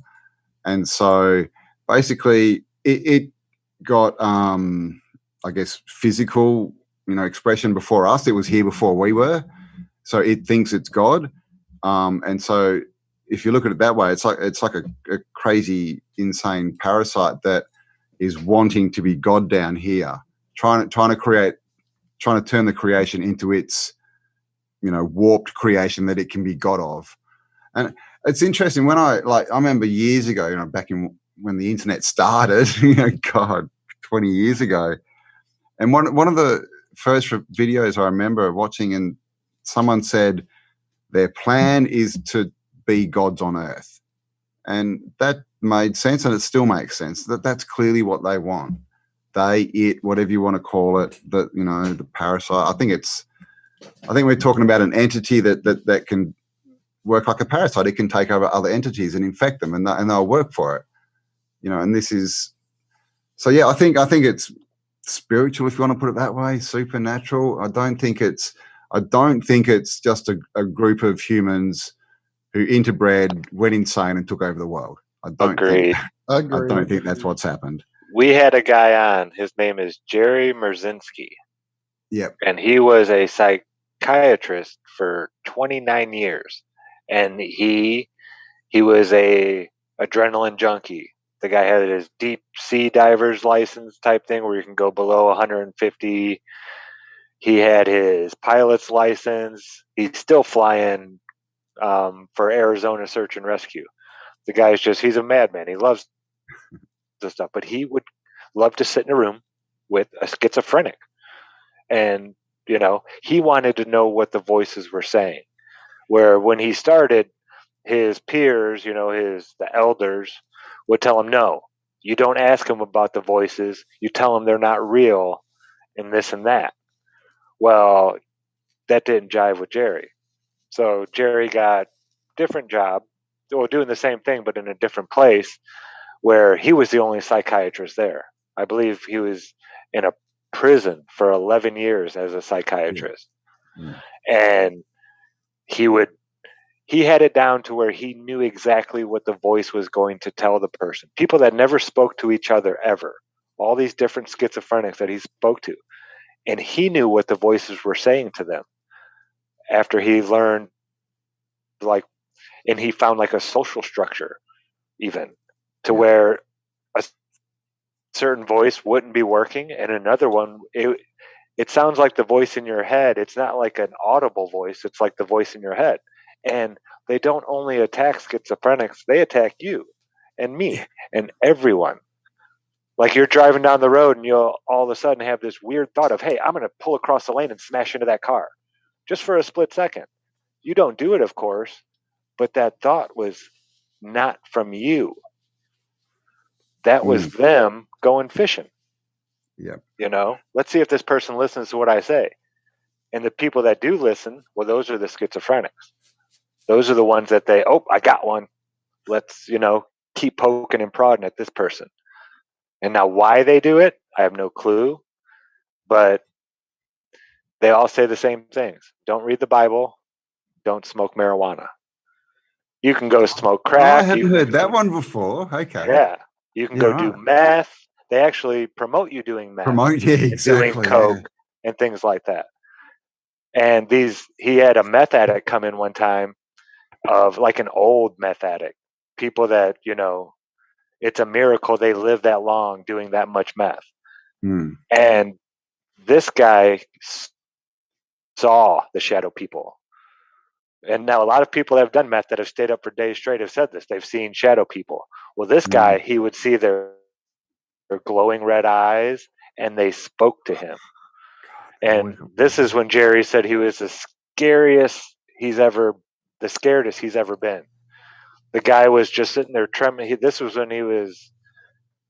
and so basically it got I guess physical expression before us. It was here before we were, so it thinks it's God, and so if you look at it that way, it's like a crazy, insane parasite that is wanting to be God down here, trying to turn the creation into its warped creation that it can be God of. And it's interesting, when I remember years ago, back in when the internet started, God, 20 years ago, and one of the first videos I remember watching, and someone said their plan is to be gods on Earth, and that made sense, and it still makes sense. That's clearly what they want. It, whatever you want to call it, the parasite. I think we're talking about an entity that can work like a parasite. It can take over other entities and infect them, and they'll work for it. And this is so. Yeah, I think it's spiritual, if you want to put it that way, supernatural. I don't think it's just a group of humans who interbred, went insane, and took over the world. I don't think that's what's happened. We had a guy on. His name is Jerry Merzinski. Yep. And he was a psychiatrist for 29 years. And he was a adrenaline junkie. The guy had his deep sea diver's license type thing where you can go below 150. He had his pilot's license. He's still flying for Arizona Search and Rescue. The guy's he's a madman. He loves this stuff, but he would love to sit in a room with a schizophrenic. And, he wanted to know what the voices were saying. Where when he started, his peers, the elders would tell him, no, you don't ask him about the voices. You tell him they're not real and this and that. Well, that didn't jive with Jerry. So Jerry got a different job, or doing the same thing, but in a different place, where he was the only psychiatrist there. I believe he was in a prison for 11 years as a psychiatrist. Yeah. And he had it down to where he knew exactly what the voice was going to tell the person. People that never spoke to each other ever, all these different schizophrenics that he spoke to. And he knew what the voices were saying to them after he learned, and he found a social structure even to where a certain voice wouldn't be working, and another one, it sounds like the voice in your head. It's not like an audible voice. It's like the voice in your head. And they don't only attack schizophrenics, they attack you and me and everyone. Like you're driving down the road and you'll all of a sudden have this weird thought of, hey, I'm going to pull across the lane and smash into that car just for a split second. You don't do it, of course, but that thought was not from you. That was them going fishing. Yep. Let's see if this person listens to what I say. And the people that do listen, well, those are the schizophrenics. Those are the ones that I got one. Let's, keep poking and prodding at this person. And now why they do it, I have no clue. But they all say the same things. Don't read the Bible. Don't smoke marijuana. You can go smoke crack. I haven't heard that one before. Okay. Yeah. You can go do meth. They actually promote you doing meth. Exactly. Doing coke and things like that. And he had a meth addict come in one time, of like an old meth addict. People that, it's a miracle they live that long doing that much meth. And this guy saw the shadow people. And now a lot of people that have done meth that have stayed up for days straight have said this. They've seen shadow people. Well, this guy, he would see their glowing red eyes, and they spoke to him. And this is when Jerry said he was the scariest the scaredest he's ever been. The guy was just sitting there trembling. This was when he was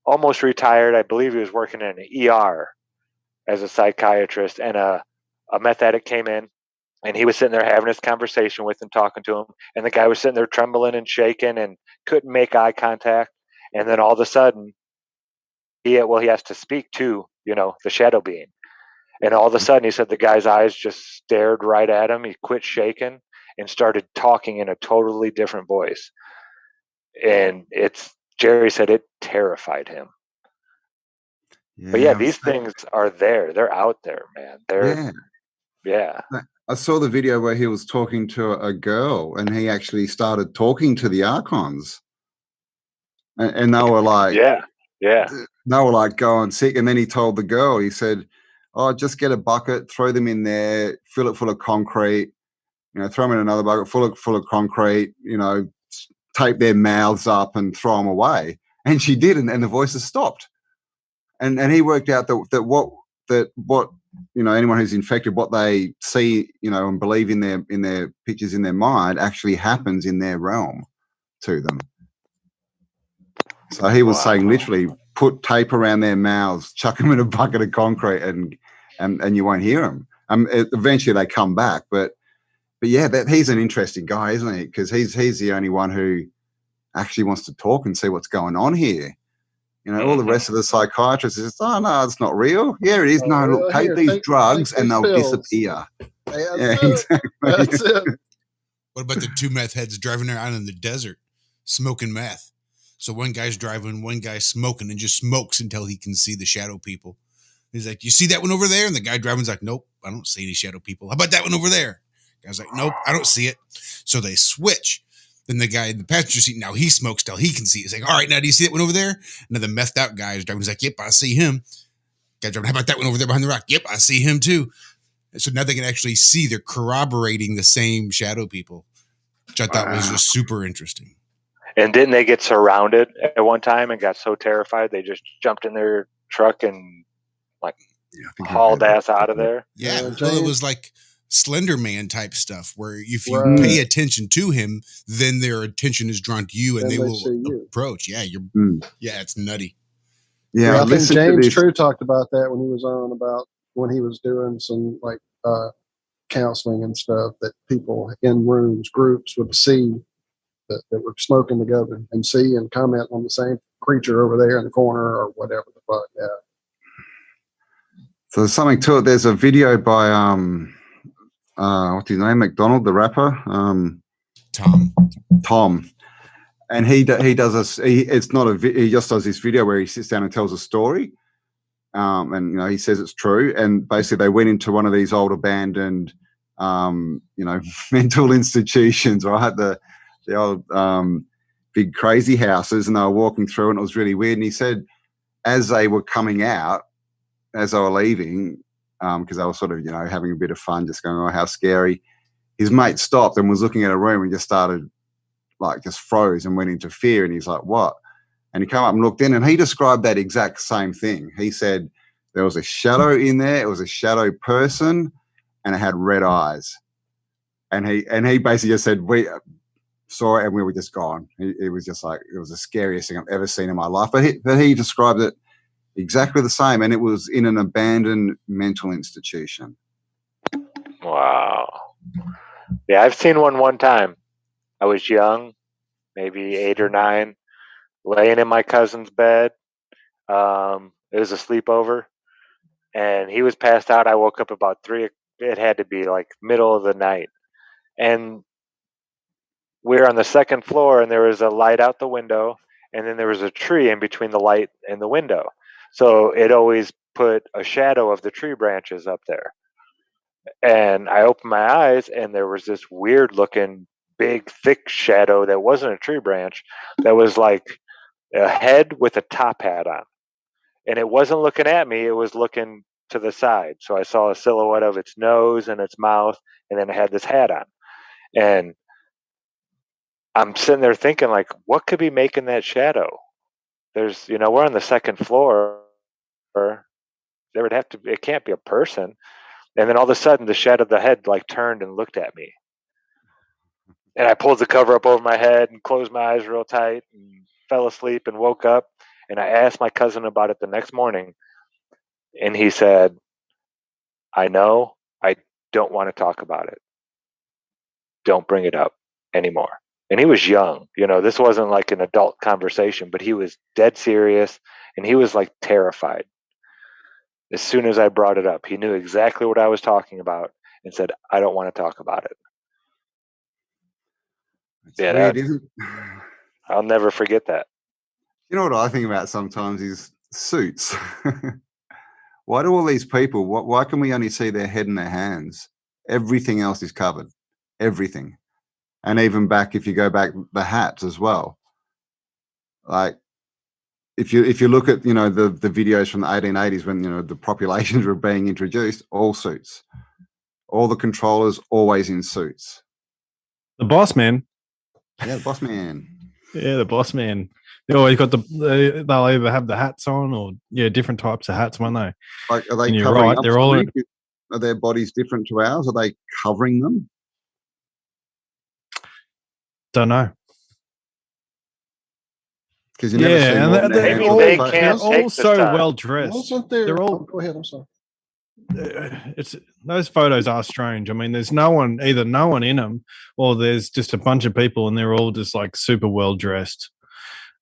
almost retired. I believe he was working in an ER as a psychiatrist, and a meth addict came in, and he was sitting there having this conversation with him, talking to him, and the guy was sitting there trembling and shaking and couldn't make eye contact. And then all of a sudden, he has to speak to, the shadow being. And all of a sudden, he said the guy's eyes just stared right at him. He quit shaking and started talking in a totally different voice. And Jerry said it terrified him. But yeah, these things are there. They're out there, man. Yeah. I saw the video where he was talking to a girl, and he actually started talking to the archons, and they were like, yeah. They were like, going sick. And then he told the girl, he said, "Oh, just get a bucket, throw them in there, fill it full of concrete, throw them in another bucket full of concrete, tape their mouths up and throw them away." And she did, and the voices stopped. And he worked out that what anyone who's infected, what they see, and believe in their pictures in their mind actually happens in their realm to them. So he was saying, literally, put tape around their mouths, chuck them in a bucket of concrete, and you won't hear them. Eventually they come back, but yeah, he's an interesting guy, isn't he? Because he's the only one who actually wants to talk and see what's going on here. All the rest of the psychiatrists is, "Oh, no, it's not real." "Yeah, it is." "No, look, take these drugs and they'll disappear." Yeah, exactly. That's it. What about the two meth heads driving around in the desert smoking meth? So one guy's driving, one guy's smoking, and just smokes until he can see the shadow people. He's like, "You see that one over there?" And the guy driving's like, "Nope, I don't see any shadow people." "How about that one over there?" The guy's like, "Nope, I don't see it." So they switch. Then the guy in the passenger seat, now he smokes till he can see it. He's like, "All right, now do you see that one over there?" And then the methed out guy is driving. He's like, "Yep, I see him." Guy driving, "How about that one over there behind the rock?" "Yep, I see him too." And so now they can actually see, they're corroborating the same shadow people, which I thought was just super interesting. And didn't they get surrounded at one time and got so terrified they just jumped in their truck and hauled ass out of there? Yeah, well, it was like Slender Man type stuff, where if you pay attention to him, then their attention is drawn to you, and they will approach. Yeah, yeah, it's nutty. Yeah, I think James True talked about that when he was on, about when he was doing some counseling and stuff, that people in rooms, groups, would see that were smoking together and see and comment on the same creature over there in the corner or whatever the fuck. Yeah. So there's something to it. There's a video by what's his name? McDonald, the rapper. Tom. And he does it's not a he just does this video where he sits down and tells a story. And he says it's true. And basically they went into one of these old abandoned mental institutions, right? The old big crazy houses, and they were walking through, and it was really weird. And he said as they were coming out, as they were leaving, because they were sort of, having a bit of fun, just going, "Oh, how scary." His mate stopped and was looking at a room and just started, just froze and went into fear. And he's like, "What?" And he came up and looked in, and he described that exact same thing. He said there was a shadow in there. It was a shadow person, and it had red eyes. And he basically just said, "We saw it and we were just gone." It was just like, it was the scariest thing I've ever seen in my life. But he described it exactly the same, and it was in an abandoned mental institution. Wow. Yeah, I've seen one time. I was young, maybe 8 or 9, laying in my cousin's bed. It was a sleepover, and he was passed out. I woke up about 3. It had to be like middle of the night, and we were on the second floor, and there was a light out the window, and then there was a tree in between the light and the window. So it always put a shadow of the tree branches up there. And I opened my eyes, and there was this weird looking big thick shadow that wasn't a tree branch, that was like a head with a top hat on. And it wasn't looking at me, it was looking to the side. So I saw a silhouette of its nose and its mouth, and then it had this hat on. And I'm sitting there thinking, like, what could be making that shadow? There's, we're on the second floor. There would have to be, it can't be a person. And then all of a sudden the shadow of the head turned and looked at me. And I pulled the cover up over my head and closed my eyes real tight and fell asleep and woke up. And I asked my cousin about it the next morning. And he said, I know, I don't want to talk about it. Don't bring it up anymore. And he was young. This wasn't like an adult conversation, but he was dead serious and he was like terrified. As soon as I brought it up, he knew exactly what I was talking about and said, I don't want to talk about it. It's weird, isn't it? I'll never forget that. You know what I think about sometimes is suits. Why do all these people, why can we only see their head and their hands? Everything else is covered. Everything. And even if you go back, the hats as well. Like, if you look at, the videos from the 1880s when, the populations were being introduced, all suits. All the controllers always in suits. The boss man. Yeah, the boss man. Yeah, the boss man. They always got they'll either have the hats on or different types of hats, won't they? Like, are they and you're covering right, up they're all something? Are their bodies different to ours? Are they covering them? Don't know. Because you never see and more than a they're handful all, of they photos. can't they're take all the so sun. well dressed. Wasn't there? They're all. Go ahead. I'm sorry. It's those photos are strange. I mean, there's either no one in them, or there's just a bunch of people, and they're all just like super well dressed.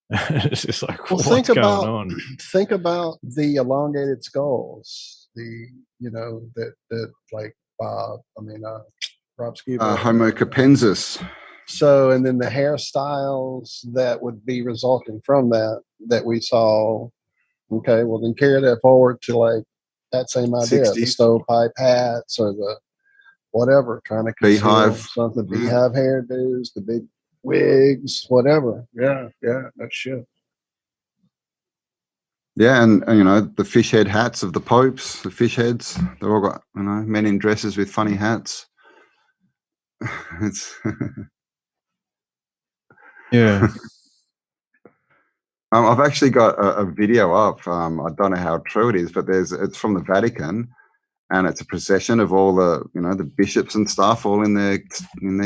It's just like, Well, what's going on? Think about the elongated skulls. That like Rob Skiba. Homo capensis. So, and then the hairstyles that would be resulting from that we saw. Okay, well then carry that forward to like that same idea, 60s. the stovepipe hats or the whatever, trying to conceal Beehive. something, beehive hairdos, the big wigs, whatever. Yeah, that's shit. Yeah, and the fish head hats of the popes, the fish heads, they've all got men in dresses with funny hats. It's Yeah. I've actually got a video up. I don't know how true it is, but it's from the Vatican, and it's a procession of all the the bishops and stuff, all in their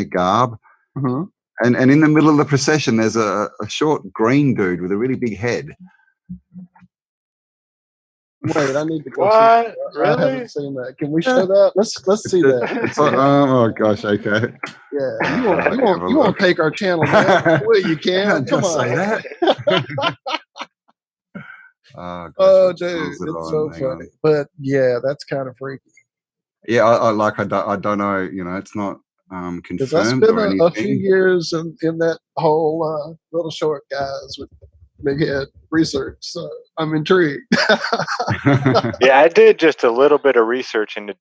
garb. Mm-hmm. And in the middle of the procession, there's a short green dude with a really big head. Wait, I need to go. What? See I haven't seen that. Can we show that? Let's see that. It's like, oh gosh, okay. Yeah, you won't take our channel down. Well, you can. Come on. Say that. Oh, dude, it's so funny. But yeah, that's kind of freaky. Yeah, I don't know. It's not confirmed. Because I spent a few years in that whole little short guys with big head research, so I'm intrigued. Yeah, I did just a little bit of research into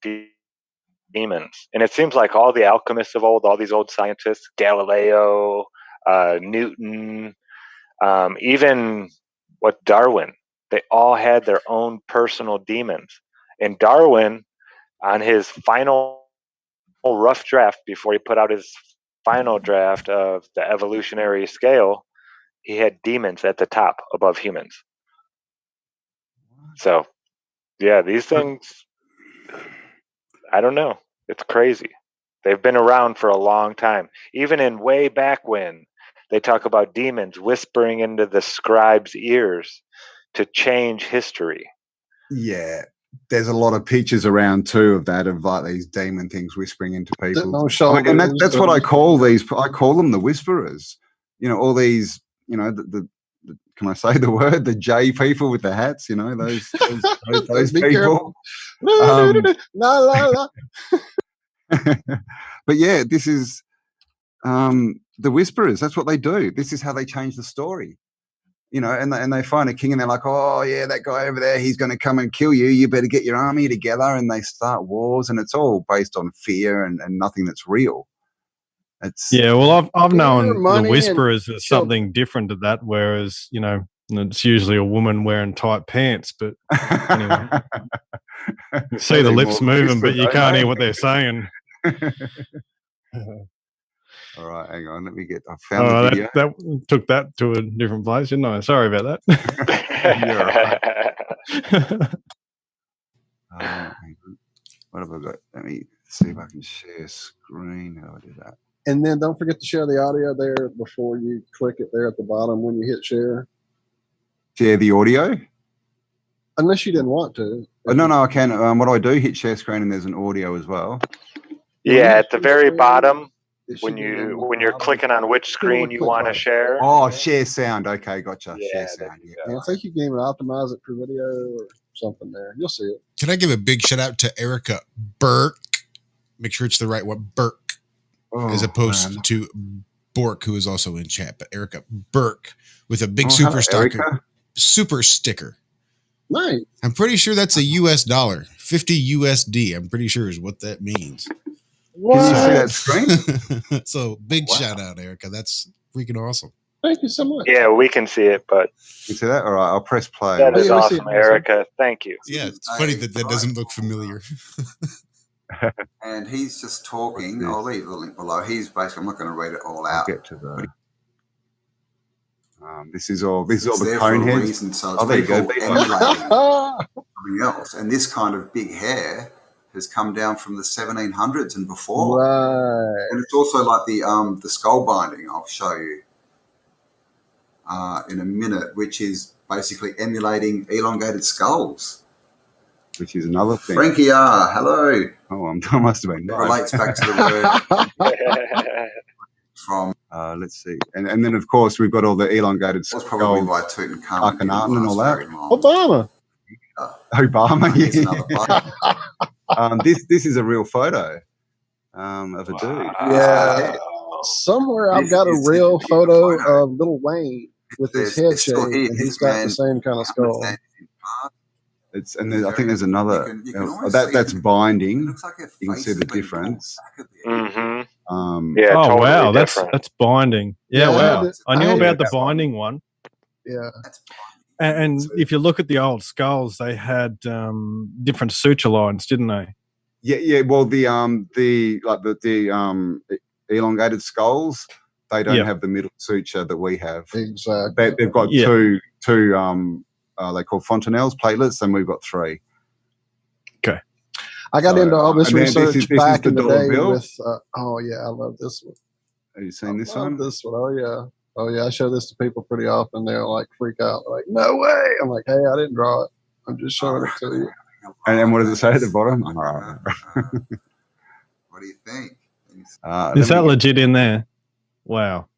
demons, and it seems like all the alchemists of old, all these old scientists, Galileo, Newton, even Darwin, they all had their own personal demons. And Darwin, on his final rough draft, before he put out his final draft of the evolutionary scale, he had demons at the top above humans. So, yeah, these things, I don't know. It's crazy. They've been around for a long time. Even in way back when, they talk about demons whispering into the scribe's ears to change history. Yeah. There's a lot of pictures around too of that, of like these demon things whispering into people. And that's what I call these. I call them the whisperers. All these, the can I say the word? The J people with the hats, those people. La, la, la. But yeah, this is the whisperers. That's what they do. This is how they change the story. And they find a king and they're like, oh yeah, that guy over there, he's going to come and kill you. You better get your army together. And they start wars, and it's all based on fear and nothing that's real. Well, I've known the whisperers as something different to that, whereas it's usually a woman wearing tight pants. But anyway, you see the lips moving, but you can't hear what they're saying. All right, hang on. I found the video. That took that to a different place, didn't I? Sorry about that. You're right. What have I got? Let me see if I can share screen. How do I do that? And then don't forget to share the audio there before you click it there at the bottom when you hit share. Share the audio? Unless you didn't want to. Oh, no, I can. What do I do? Hit share screen, and there's an audio as well. Yeah, at the very bottom, when you're clicking on which screen you want to share. Oh, share sound. Okay, gotcha. Yeah, Share sound. Yeah, I think you can even optimize it for video or something there. You'll see it. Can I give a big shout out to Erica Burke? Make sure it's the right one, Burke, as opposed to Bork, who is also in chat. But Erica Burke with a big super sticker. Nice. I'm pretty sure that's a US dollar, 50 USD. I'm pretty sure is what that means. Wow. Can you see that screen? So big shout out, Erica. That's freaking awesome. Thank you so much. Yeah, we can see it, but You see that? All right, I'll press play. that is awesome, Erica. Thank you. Yeah, it's funny that doesn't look familiar. And he's just talking. I'll leave the link below. He's basically, I'm not going to read it all out. Get to the. This is all the there cone for a heads. reason, so it's There you go. people emulating something else. And this kind of big hair has come down from the 1700s and before. Right. And it's also like the skull binding. I'll show you in a minute, which is basically emulating elongated skulls. Which is another thing. Frankie R, hello. Oh, I must have been. It relates back to the word from. Let's see, and then of course we've got all the elongated That's probably skulls, by Tutankhamun Akhenaten and all that. Obama. Obama, yeah. This is a real photo of a dude. Yeah. Somewhere I've got a real photo of Lil Wayne with his head shaved, and he's got the same kind of skull. I think there's another. That's binding. Looks like you can see the difference. Mm-hmm. Yeah. Oh totally wow, different. that's binding. Yeah, wow. I knew about the binding one. Yeah. And if you look at the old skulls, they had different suture lines, didn't they? Yeah. Well, the elongated skulls, they don't have the middle suture that we have. Exactly. They've got two they call fontanelles, platelets, and we've got 3. Okay. I got into all this research this back in the day bill. with, oh yeah, I love this one. Have you seen this one? This one, oh yeah. I show this to people pretty often. They're like freak out, like no way. I'm like, hey, I didn't draw it. I'm just showing it to you. And then what does it say at the bottom? What do you think? Is that legit in there? Wow.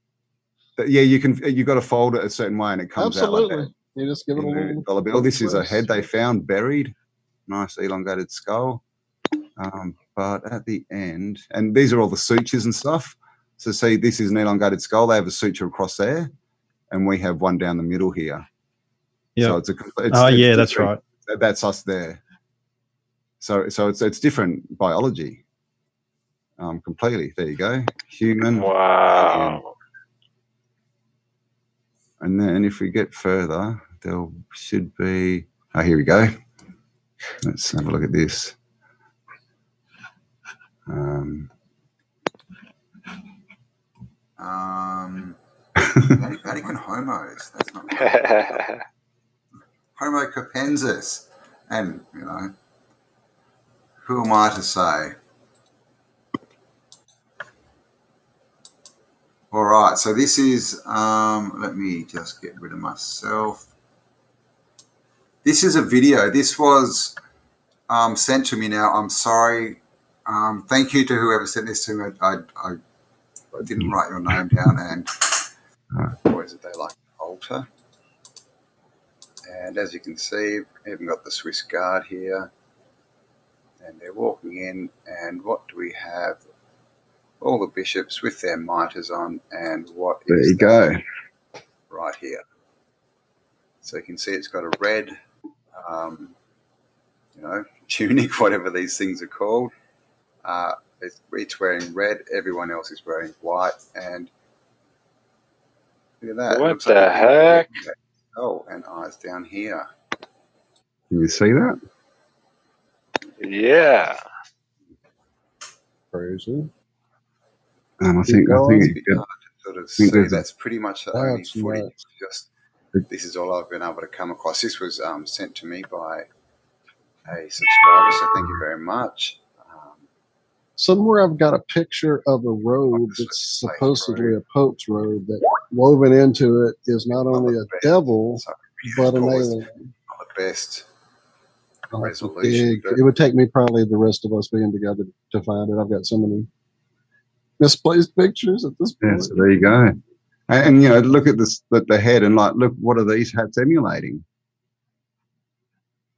Yeah, you got to fold it a certain way, and it comes out like that. You just give it a little dollar bill. This is a head they found buried. Nice elongated skull. But at the end, and these are all the sutures and stuff. So see, this is an elongated skull. They have a suture across there, and we have one down the middle here. Yeah. So that's right. That's us there. So it's different biology. Completely. There you go. Human. Wow. And then if we get further, there should be. Oh, here we go. Let's have a look at this. Vatican homos. That's not right. Homo capensis. And, who am I to say? All right, so this is, let me just get rid of myself. This is a video. This was sent to me now. I'm sorry. Thank you to whoever sent this to me. I didn't write your name down, and what is it they like to alter. And as you can see, we even got the Swiss Guard here. And they're walking in, and what do we have? All the bishops with their mitres on, and what there is you go. Right here. So you can see it's got a red, tunic, whatever these things are called. It's wearing red. Everyone else is wearing white, and look at that. What the heck? Oh, and eyes down here. Can you see that? Yeah. Crazy. I think you can sort of see that's pretty much the only footage. Just this is all I've been able to come across. This was sent to me by a subscriber, so thank you very much. Somewhere I've got a picture of a robe that's supposedly a Pope's robe that woven into it is not only a devil, but an alien. Not the best Oh, resolution. it would take me probably the rest of us being together to find it. I've got so many misplaced pictures at this point. Yeah, so there you go. And you know, look at this, the head, and like, look, what are these hats emulating?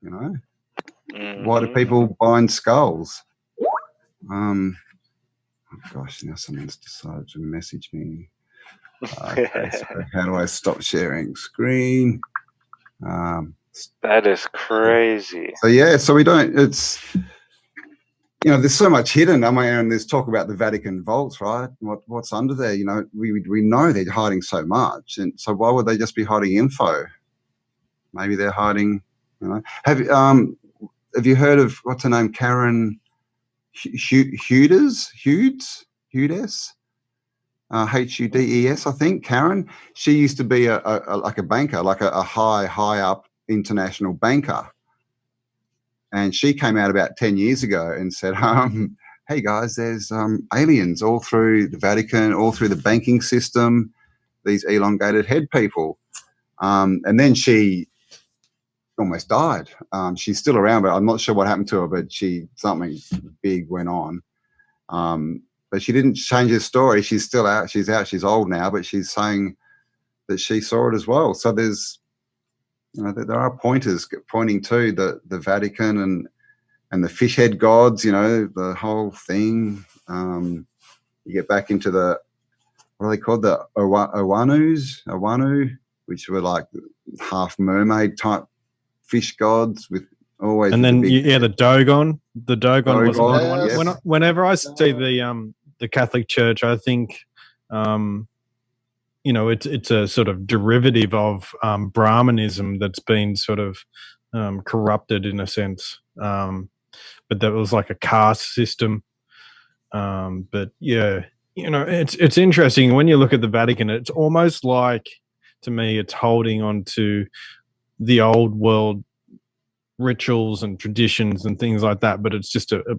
You know, why do people bind skulls? Oh gosh, now someone's decided to message me. Okay, so how do I stop sharing screen? That is crazy. So yeah, so we don't. It's, you know, there's so much hidden. I mean, and there's talk about the Vatican vaults, right? What's under there? You know, we know they're hiding so much, and so why would they just be hiding info? Maybe they're hiding. You know, have you heard of what's her name? Karen Hudes, Hudes, Hudes, I think. Karen. She used to be a like a banker, like a high up international banker. And she came out about 10 years ago and said, hey guys, there's aliens all through the Vatican, all through the banking system, these elongated head people. And then she almost died. She's still around, but I'm not sure what happened to her, but something big went on. But she didn't change her story. She's still out. She's old now, but she's saying that she saw it as well. So there's, you know, there are pointers pointing to the Vatican and the fish head gods, you know, the whole thing. You get back into what are they called? The Owanu, which were like half mermaid type fish gods with always. And then the Dogon. The Dogon was another one. Yes. Whenever I see the Catholic Church, I think, you know, it's a sort of derivative of Brahmanism that's been sort of corrupted in a sense. But that was like a caste system. But yeah, you know, it's interesting when you look at the Vatican. It's almost like, to me, it's holding on to the old world rituals and traditions and things like that. But it's just a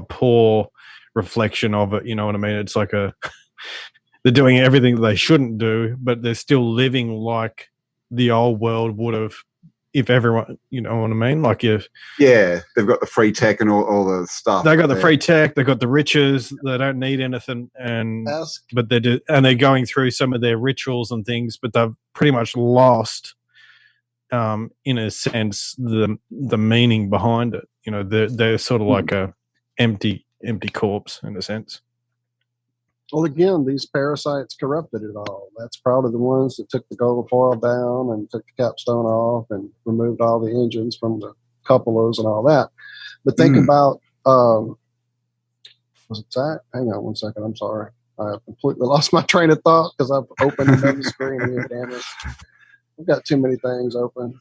poor reflection of it. You know what I mean? It's like they're doing everything that they shouldn't do, but they're still living like the old world would have if everyone, you know what I mean? Like they've got the free tech and all the stuff. They got the free tech, they got the riches, they don't need anything, but they're going through some of their rituals and things, but they've pretty much lost, in a sense, the meaning behind it. You know, they're sort of like a empty corpse in a sense. Well, again, these parasites corrupted it all. That's probably the ones that took the gold foil down and took the capstone off and removed all the engines from the cupolas and all that. But think about, was it that? Hang on one second. I'm sorry. I completely lost my train of thought because I've opened another screen here. Damn it. I've got too many things open.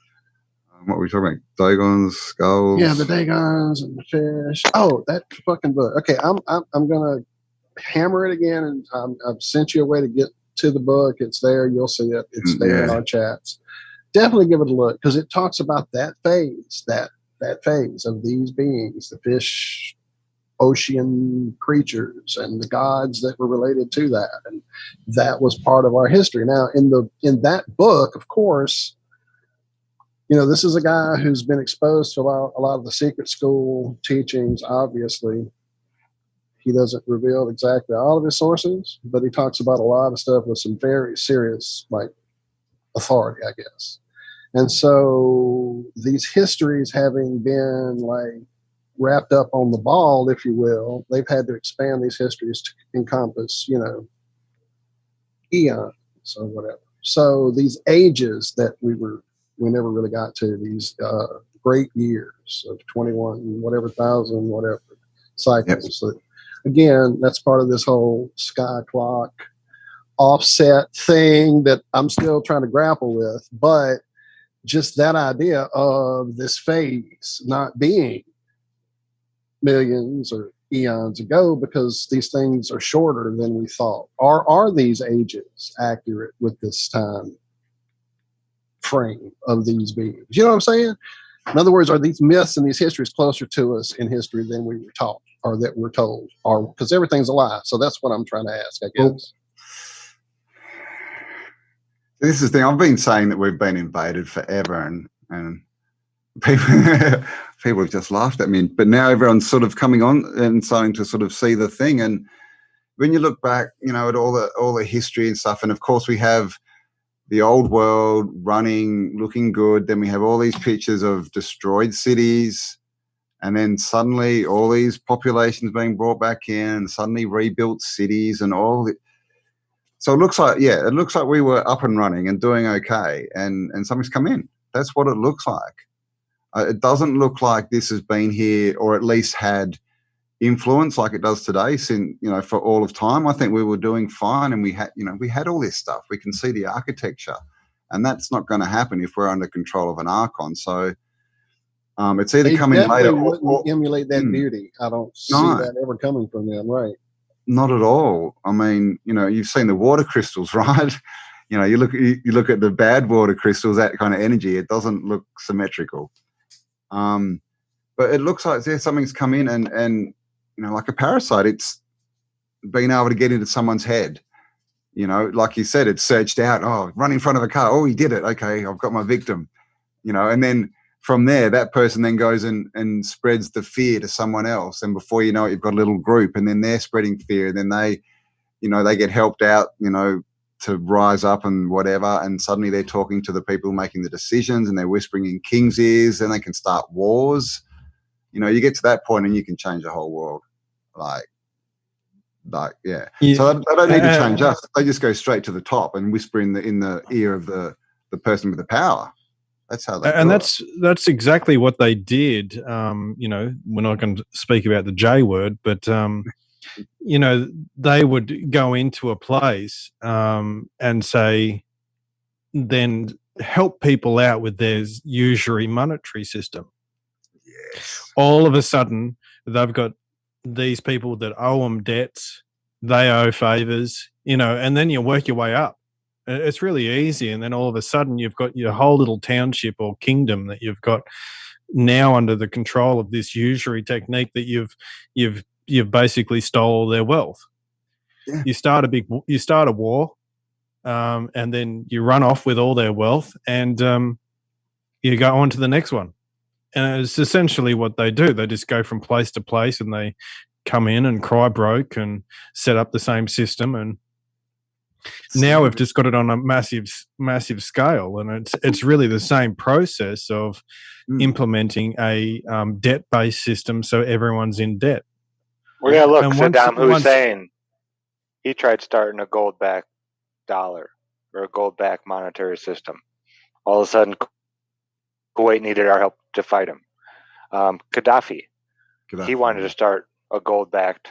What were we talking about? Dagons, skulls? Yeah, the Dagons and the fish. Oh, that fucking book. Okay, I'm going to hammer it again, and I've sent you a way to get to the book. It's there. You'll see it. It's there in our chats. Definitely give it a look because it talks about that phase, that phase of these beings, the fish, ocean creatures, and the gods that were related to that, and that was part of our history. Now, in that book, of course, you know, this is a guy who's been exposed to a lot of the secret school teachings. Obviously, he doesn't reveal exactly all of his sources, but he talks about a lot of stuff with some very serious, like, authority, I guess. And so these histories having been, like, wrapped up on the ball, if you will, they've had to expand these histories to encompass, you know, eons or whatever. So these ages that we never really got to, these great years of 21, whatever thousand, whatever cycles. Yep. So again, that's part of this whole sky clock offset thing that I'm still trying to grapple with. But just that idea of this phase not being millions or eons ago, because these things are shorter than we thought. Are these ages accurate with this time frame of these beings? You know what I'm saying? In other words, are these myths and these histories closer to us in history than we were taught? or that we're told, or because everything's a lie. So that's what I'm trying to ask, I guess. Well, this is the thing. I've been saying that we've been invaded forever, and people have just laughed at me. But now everyone's sort of coming on and starting to sort of see the thing. And when you look back, you know, at all the history and stuff, and of course we have the old world running, looking good. Then we have all these pictures of destroyed cities, and then suddenly all these populations being brought back in, and suddenly rebuilt cities and all. So it looks like we were up and running and doing okay, and something's come in. That's what it looks like. It doesn't look like this has been here, or at least had influence like it does today, since, you know, for all of time. I think we were doing fine, and we had all this stuff. We can see the architecture, and that's not going to happen if we're under control of an archon. So it's either coming later or emulate that beauty. I don't see that ever coming from them, right? Not at all. I mean, you know, you've seen the water crystals, right? You know, you look at the bad water crystals, that kind of energy, it doesn't look symmetrical. But it looks like something's come in, and you know, like a parasite, it's been able to get into someone's head. You know, like you said, it's searched out. Oh, run in front of a car. Oh, he did it. Okay, I've got my victim. You know, and then from there, that person then goes and spreads the fear to someone else. And before you know it, you've got a little group, and then they're spreading fear. And then they get helped out, you know, to rise up and whatever. And suddenly they're talking to the people making the decisions, and they're whispering in king's ears, and they can start wars. You know, you get to that point and you can change the whole world. Like, yeah. So they don't need to change us. They just go straight to the top and whisper in the ear of the person with the power. That's how they do it. That's exactly what they did. You know, we're not going to speak about the J word, but you know, they would go into a place and say, then help people out with their usury monetary system. Yes. All of a sudden, they've got these people that owe them debts, they owe favors, you know, and then you work your way up. It's really easy, and then all of a sudden you've got your whole little township or kingdom that you've got now under the control of this usury technique that you've basically stole all their wealth. Yeah. You start a war, and then you run off with all their wealth, and you go on to the next one. And it's essentially what they do. They just go from place to place, and they come in and cry broke and set up the same system. And now we've just got it on a massive scale, and it's really the same process of implementing a debt-based system, so everyone's in debt. Well, yeah, look, Saddam Hussein, he tried starting a gold-backed dollar or a gold-backed monetary system. All of a sudden, Kuwait needed our help to fight him. Gaddafi, he wanted to start a gold-backed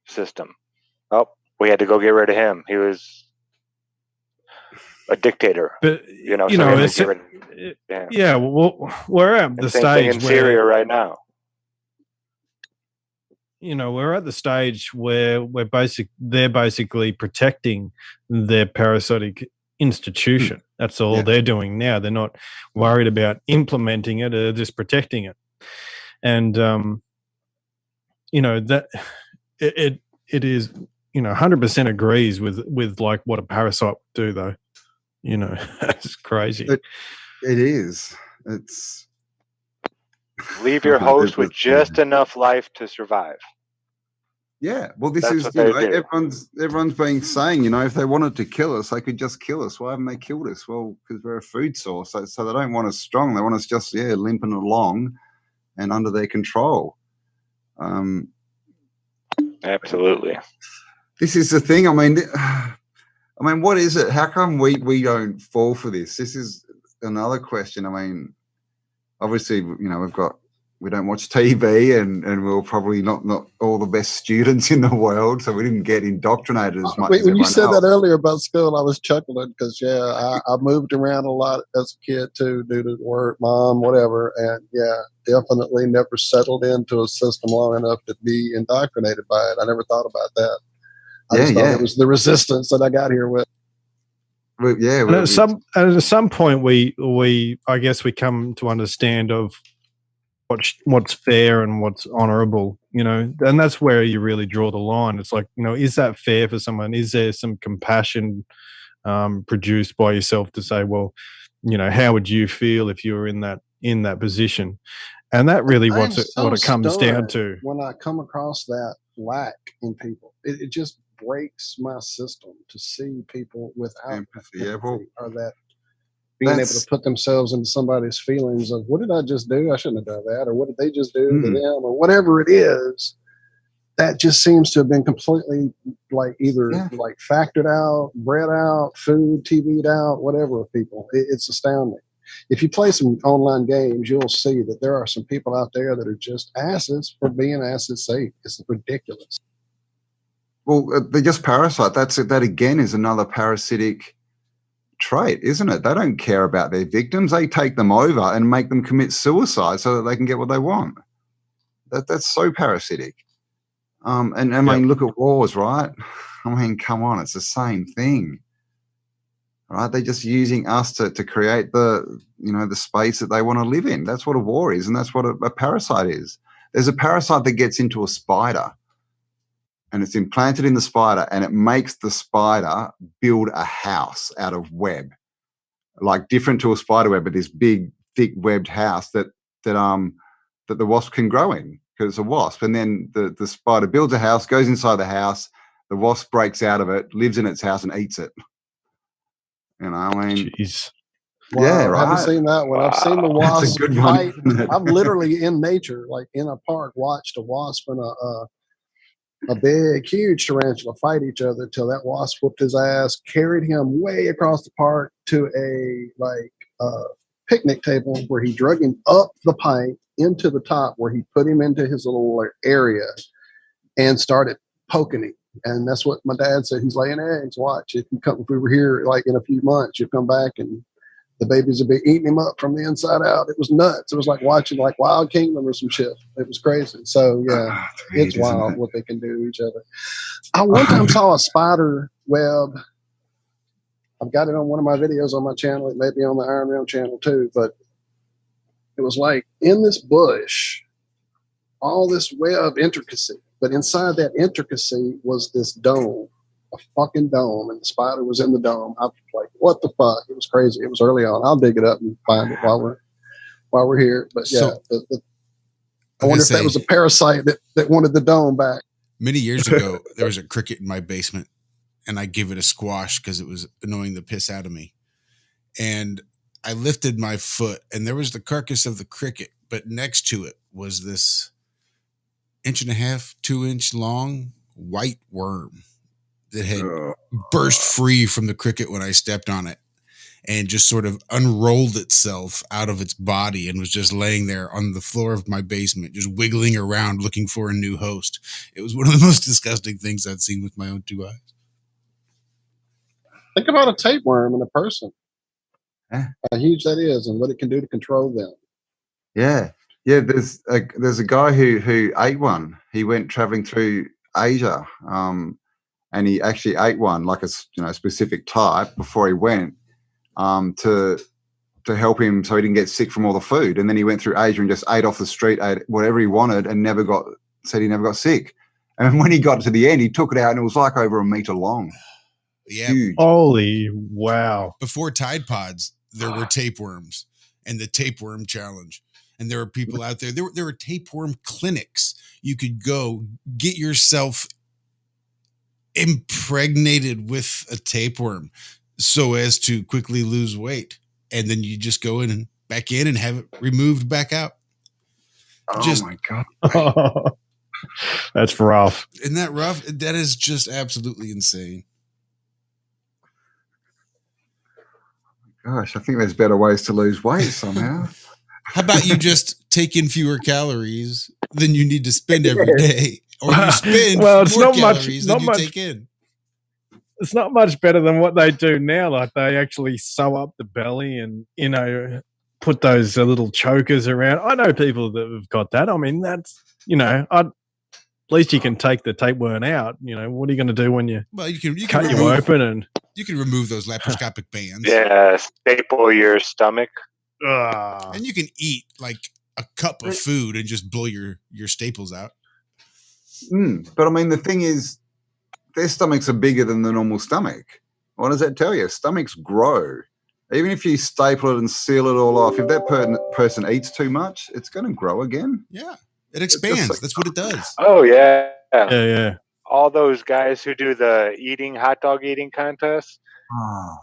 system. Oh, we had to go get rid of him. He was a dictator. But well, we're at the stage in Syria right now. You know, we're at the stage where they're basically protecting their parasitic institution. That's all they're doing now. They're not worried about implementing it; they're just protecting it. And you know that it is, you know, 100% agrees with like what a parasite would do, though. You know, it's crazy. It is. It's leave your host with just enough life to survive. Yeah, well, this is, you know, everyone's been saying, you know, if they wanted to kill us, they could just kill us. Why haven't they killed us? Well, because we're a food source. So they don't want us strong. They want us just, limping along and under their control. Absolutely. This is the thing. I mean, what is it? How come we don't fall for this? This is another question. I mean, obviously, you know, we don't watch TV, and we're probably not all the best students in the world, so we didn't get indoctrinated as much. When you said that earlier about school, I was chuckling because I moved around a lot as a kid too, due to work, mom, whatever, and definitely never settled into a system long enough to be indoctrinated by it. I never thought about that. I just thought it was the resistance that I got here with. Well, and at some point, we I guess we come to understand of what's fair and what's honorable, and that's where you really draw the line. It's like, is that fair for someone? Is there some compassion produced by yourself to say, well, how would you feel if you were in that position? And that really what it comes down to. When I come across that lack in people, it just breaks my system to see people without empathy or that being able to put themselves into somebody's feelings of, what did I just do? I shouldn't have done that. Or what did they just do to them? Or whatever it is, that just seems to have been completely like either like factored out, bred out, food, TV'd out, whatever of people. It's astounding. If you play some online games, you'll see that there are some people out there that are just asses for being asses' sake. It's ridiculous. Well, they're just parasite. That again is another parasitic trait, isn't it? They don't care about their victims. They take them over and make them commit suicide so that they can get what they want. That's so parasitic. I mean, look at wars, right? I mean, come on, it's the same thing, right? They're just using us to create the space that they want to live in. That's what a war is, and that's what a parasite is. There's a parasite that gets into a spider, and it's implanted in the spider, and it makes the spider build a house out of web, like different to a spider web, but this big, thick webbed house that the wasp can grow in, because it's a wasp. And then the spider builds a house, goes inside the house, the wasp breaks out of it, lives in its house, and eats it. I mean, jeez. Wow, yeah, right. I haven't seen that one. I've seen the wasp fight. I've literally in nature, like in a park, watched a wasp and a big, huge tarantula fight each other till that wasp whooped his ass, carried him way across the park to a picnic table where he drug him up the pipe into the top where he put him into his little area and started poking him. And that's what my dad said. He's laying eggs. Watch, if we were here like in a few months, you'll come back and the babies would be eating him up from the inside out. It was nuts. It was like watching like Wild Kingdom or some shit. It was crazy. So yeah, it's wild what they can do to each other. I one time saw a spider web. I've got it on one of my videos on my channel. It may be on the Iron Realm channel too, but it was like in this bush, all this web intricacy, but inside that intricacy was this dome, a fucking dome, and the spider was in the dome. I was like, what the fuck? It was crazy. It was early on. I'll dig it up and find it while we're here. But yeah, I wonder if that was a parasite that wanted the dome back. Many years ago, there was a cricket in my basement, and I gave it a squash because it was annoying the piss out of me. And I lifted my foot, and there was the carcass of the cricket, but next to it was this 1.5 to 2 inch long white worm that had burst free from the cricket when I stepped on it and just sort of unrolled itself out of its body and was just laying there on the floor of my basement, just wiggling around looking for a new host. It was one of the most disgusting things I'd seen with my own 2 eyes. Think about a tapeworm in a person. How huge that is and what it can do to control them. Yeah. There's a guy who ate one. He went traveling through Asia, and he actually ate one, like a specific type, before he went to help him so he didn't get sick from all the food. And then he went through Asia and just ate off the street, ate whatever he wanted, and said he never got sick. And when he got to the end, he took it out, and it was like over 1 meter long. Yeah. Huge. Holy wow. Before Tide Pods, there were tapeworms and the tapeworm challenge. And there were people out there. There were tapeworm clinics. You could go get yourself impregnated with a tapeworm so as to quickly lose weight. And then you just go in and have it removed back out. Oh my God. Right. That's rough. Isn't that rough? That is just absolutely insane. Gosh, I think there's better ways to lose weight somehow. How about you just take in fewer calories than you need to spend every day? Or you spend it's more not calories much, than you take in. It's not much better than what they do now. Like they actually sew up the belly and, put those little chokers around. I know people that have got that. I mean, that's, at least you can take the tapeworm out. What are you going to do when you can cut you open and you can remove those laparoscopic bands. Yeah, staple your stomach. And you can eat like a cup of food and just blow your staples out. But I mean, the thing is, their stomachs are bigger than the normal stomach. What does that tell you? Stomachs grow. Even if you staple it and seal it all off, if that person eats too much, it's going to grow again. Yeah, it expands. That's what it does. Oh, yeah. Yeah. All those guys who do the hot dog eating contests, Oh.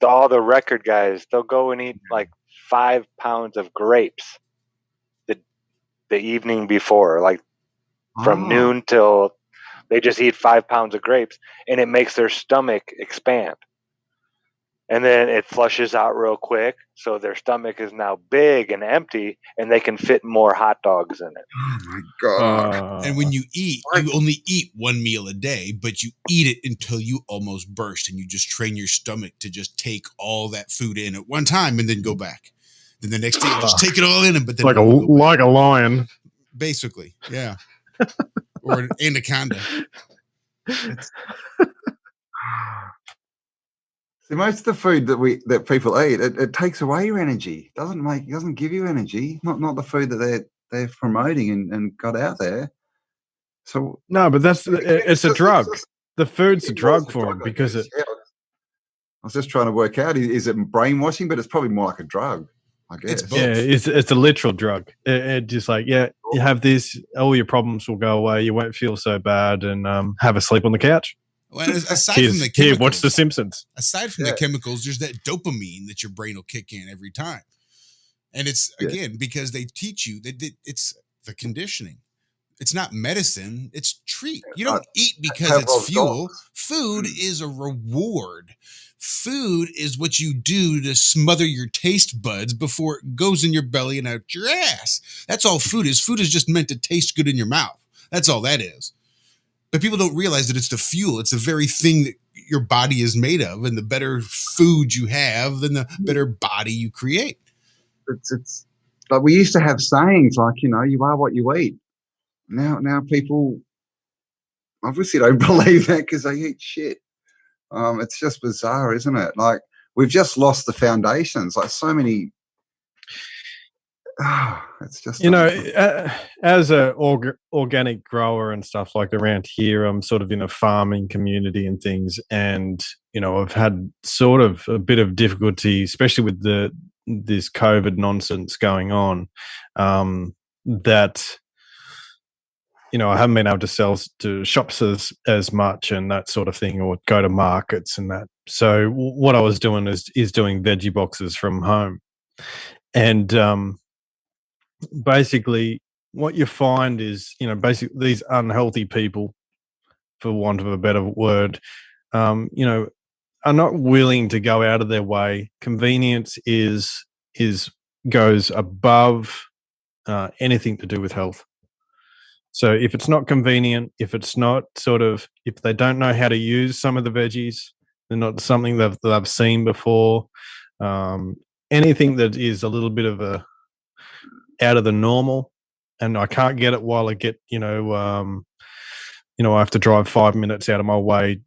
all the record guys, they'll go and eat like 5 pounds of grapes the evening before, like from noon till they just eat 5 pounds of grapes, and it makes their stomach expand. And then it flushes out real quick, so their stomach is now big and empty, and they can fit more hot dogs in it. Oh my God. And when you eat, you only eat one meal a day, but you eat it until you almost burst, and you just train your stomach to just take all that food in at one time and then go back. Then the next day, just take it all in, but then like a lion, basically, yeah, or an anaconda. See, most of the food that people eat, it takes away your energy. It doesn't give you energy. Not the food that they're promoting and got out there. So no, but it's a drug. The food's a drug for them because it. Yeah. I was just trying to work out: is it brainwashing? But it's probably more like a drug, I guess. It's a literal drug. It just like you have this, all your problems will go away. You won't feel so bad, and have a sleep on the couch. Well, aside from the chemicals, watch The Simpsons. Aside from the chemicals, there's that dopamine that your brain will kick in every time, and it's again because they teach you that it's the conditioning. It's not medicine; it's treat. You don't eat because it's fuel. Food is a reward. Food is what you do to smother your taste buds before it goes in your belly and out your ass. That's all food is. Food is just meant to taste good in your mouth. That's all that is. But people don't realize that it's the fuel. It's the very thing that your body is made of. And the better food you have, then the better body you create. It's like we used to have sayings like, you are what you eat. Now people obviously don't believe that because they eat shit. It's just bizarre, isn't it? Like we've just lost the foundations. Like so many. It's just as a organic grower and stuff like around here, I'm sort of in a farming community and things, and I've had sort of a bit of difficulty, especially with this COVID nonsense going on. That I haven't been able to sell to shops as much and that sort of thing, or go to markets and that. So what I was doing is doing veggie boxes from home, and basically what you find is basically these unhealthy people, for want of a better word, are not willing to go out of their way. Convenience goes above anything to do with health. So if it's not convenient, if it's not if they don't know how to use some of the veggies, they're not something that they've seen before, anything that is a little bit of a out of the normal, and I can't get it while I get, I have to drive 5 minutes out of my way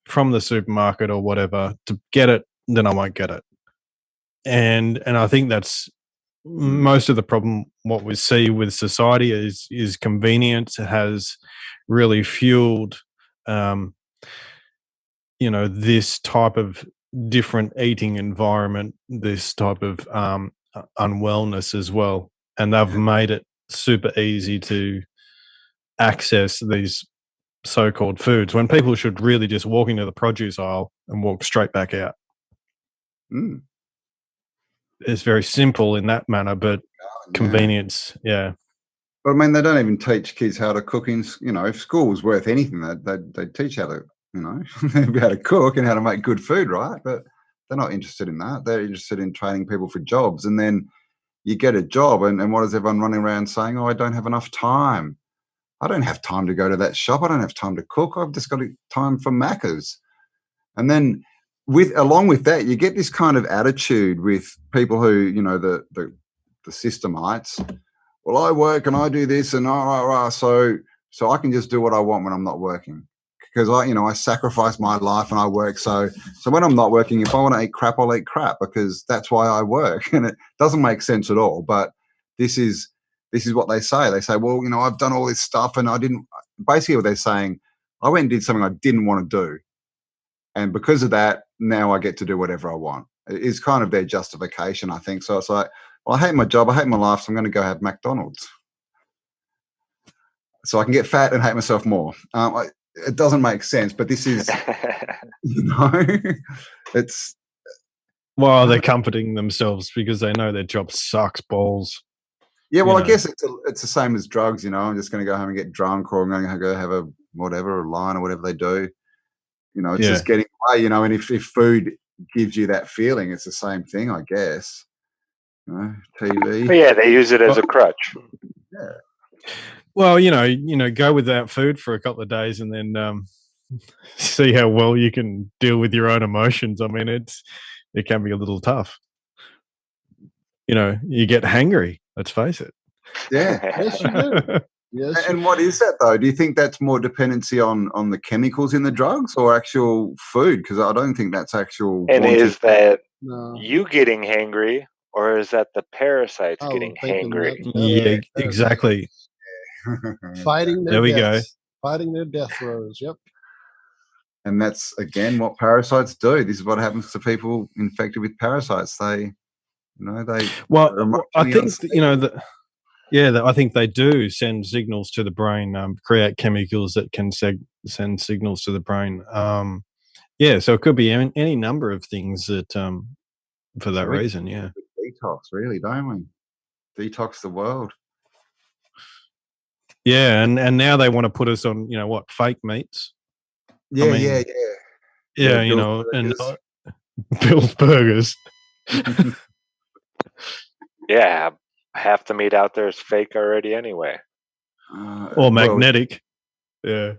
from the supermarket or whatever to get it, then I won't get it. And I think that's most of the problem. What we see with society is convenience has really fueled, this type of different eating environment, this type of unwellness as well. And they've made it super easy to access these so-called foods when people should really just walk into the produce aisle and walk straight back out. It's very simple in that manner, but convenience, yeah. But I mean, they don't even teach kids how to cook in, if school was worth anything, they'd teach how to, how to cook and how to make good food, right? But they're not interested in that. They're interested in training people for jobs. And then you get a job, and what is everyone running around saying? Oh, I don't have enough time. I don't have time to go to that shop. I don't have time to cook. I've just got time for Macca's. And then along with that, you get this kind of attitude with people who, the systemites. Well, I work and I do this and so I can just do what I want when I'm not working. Because I sacrifice my life and I work. So when I'm not working, if I want to eat crap, I'll eat crap because that's why I work. And it doesn't make sense at all. But this is what they say. They say, well, you know, I've done all this stuff and I didn't. Basically, what they're saying, I went and did something I didn't want to do, and because of that, now I get to do whatever I want. It's kind of their justification, I think. So it's like, well, I hate my job, I hate my life, so I'm going to go have McDonald's, so I can get fat and hate myself more. It doesn't make sense, but this is, you know, it's. Well, they're comforting themselves because they know their job sucks balls. Yeah, well, I guess it's the same as drugs, you know. I'm just going to go home and get drunk, or I'm going to go have a whatever, a line or whatever they do. You know, it's just getting away, you know, and if food gives you that feeling, it's the same thing, I guess. You know, TV. But yeah, they use it as a crutch. Yeah. Well, you know, go without food for a couple of days and then see how well you can deal with your own emotions. I mean, it can be a little tough. You know, you get hangry. Let's face it. Yeah. Yes, you do. Yes. And what is that though? Do you think that's more dependency on the chemicals in the drugs or actual food? Because I don't think that's actual. And is that No. you getting hangry, or is that the parasites Oh, getting thinking hangry? that- Yeah, exactly. Fighting their There we go. deaths. Fighting their death throes. Yep. And that's again what parasites do. This is what happens to people infected with parasites. They, you know, they. Well, I think you know that. Yeah, I think they do send signals to the brain, create chemicals that can send signals to the brain. Yeah, so it could be any number of things that for that reason. Yeah, Detox, really, don't we? Detox the world. Yeah, and now they want to put us on, you know, what, fake meats? Yeah, I mean, yeah. Yeah, you know, and Bill's Burgers. Yeah, half the meat out there is fake already anyway. Or magnetic. Yeah.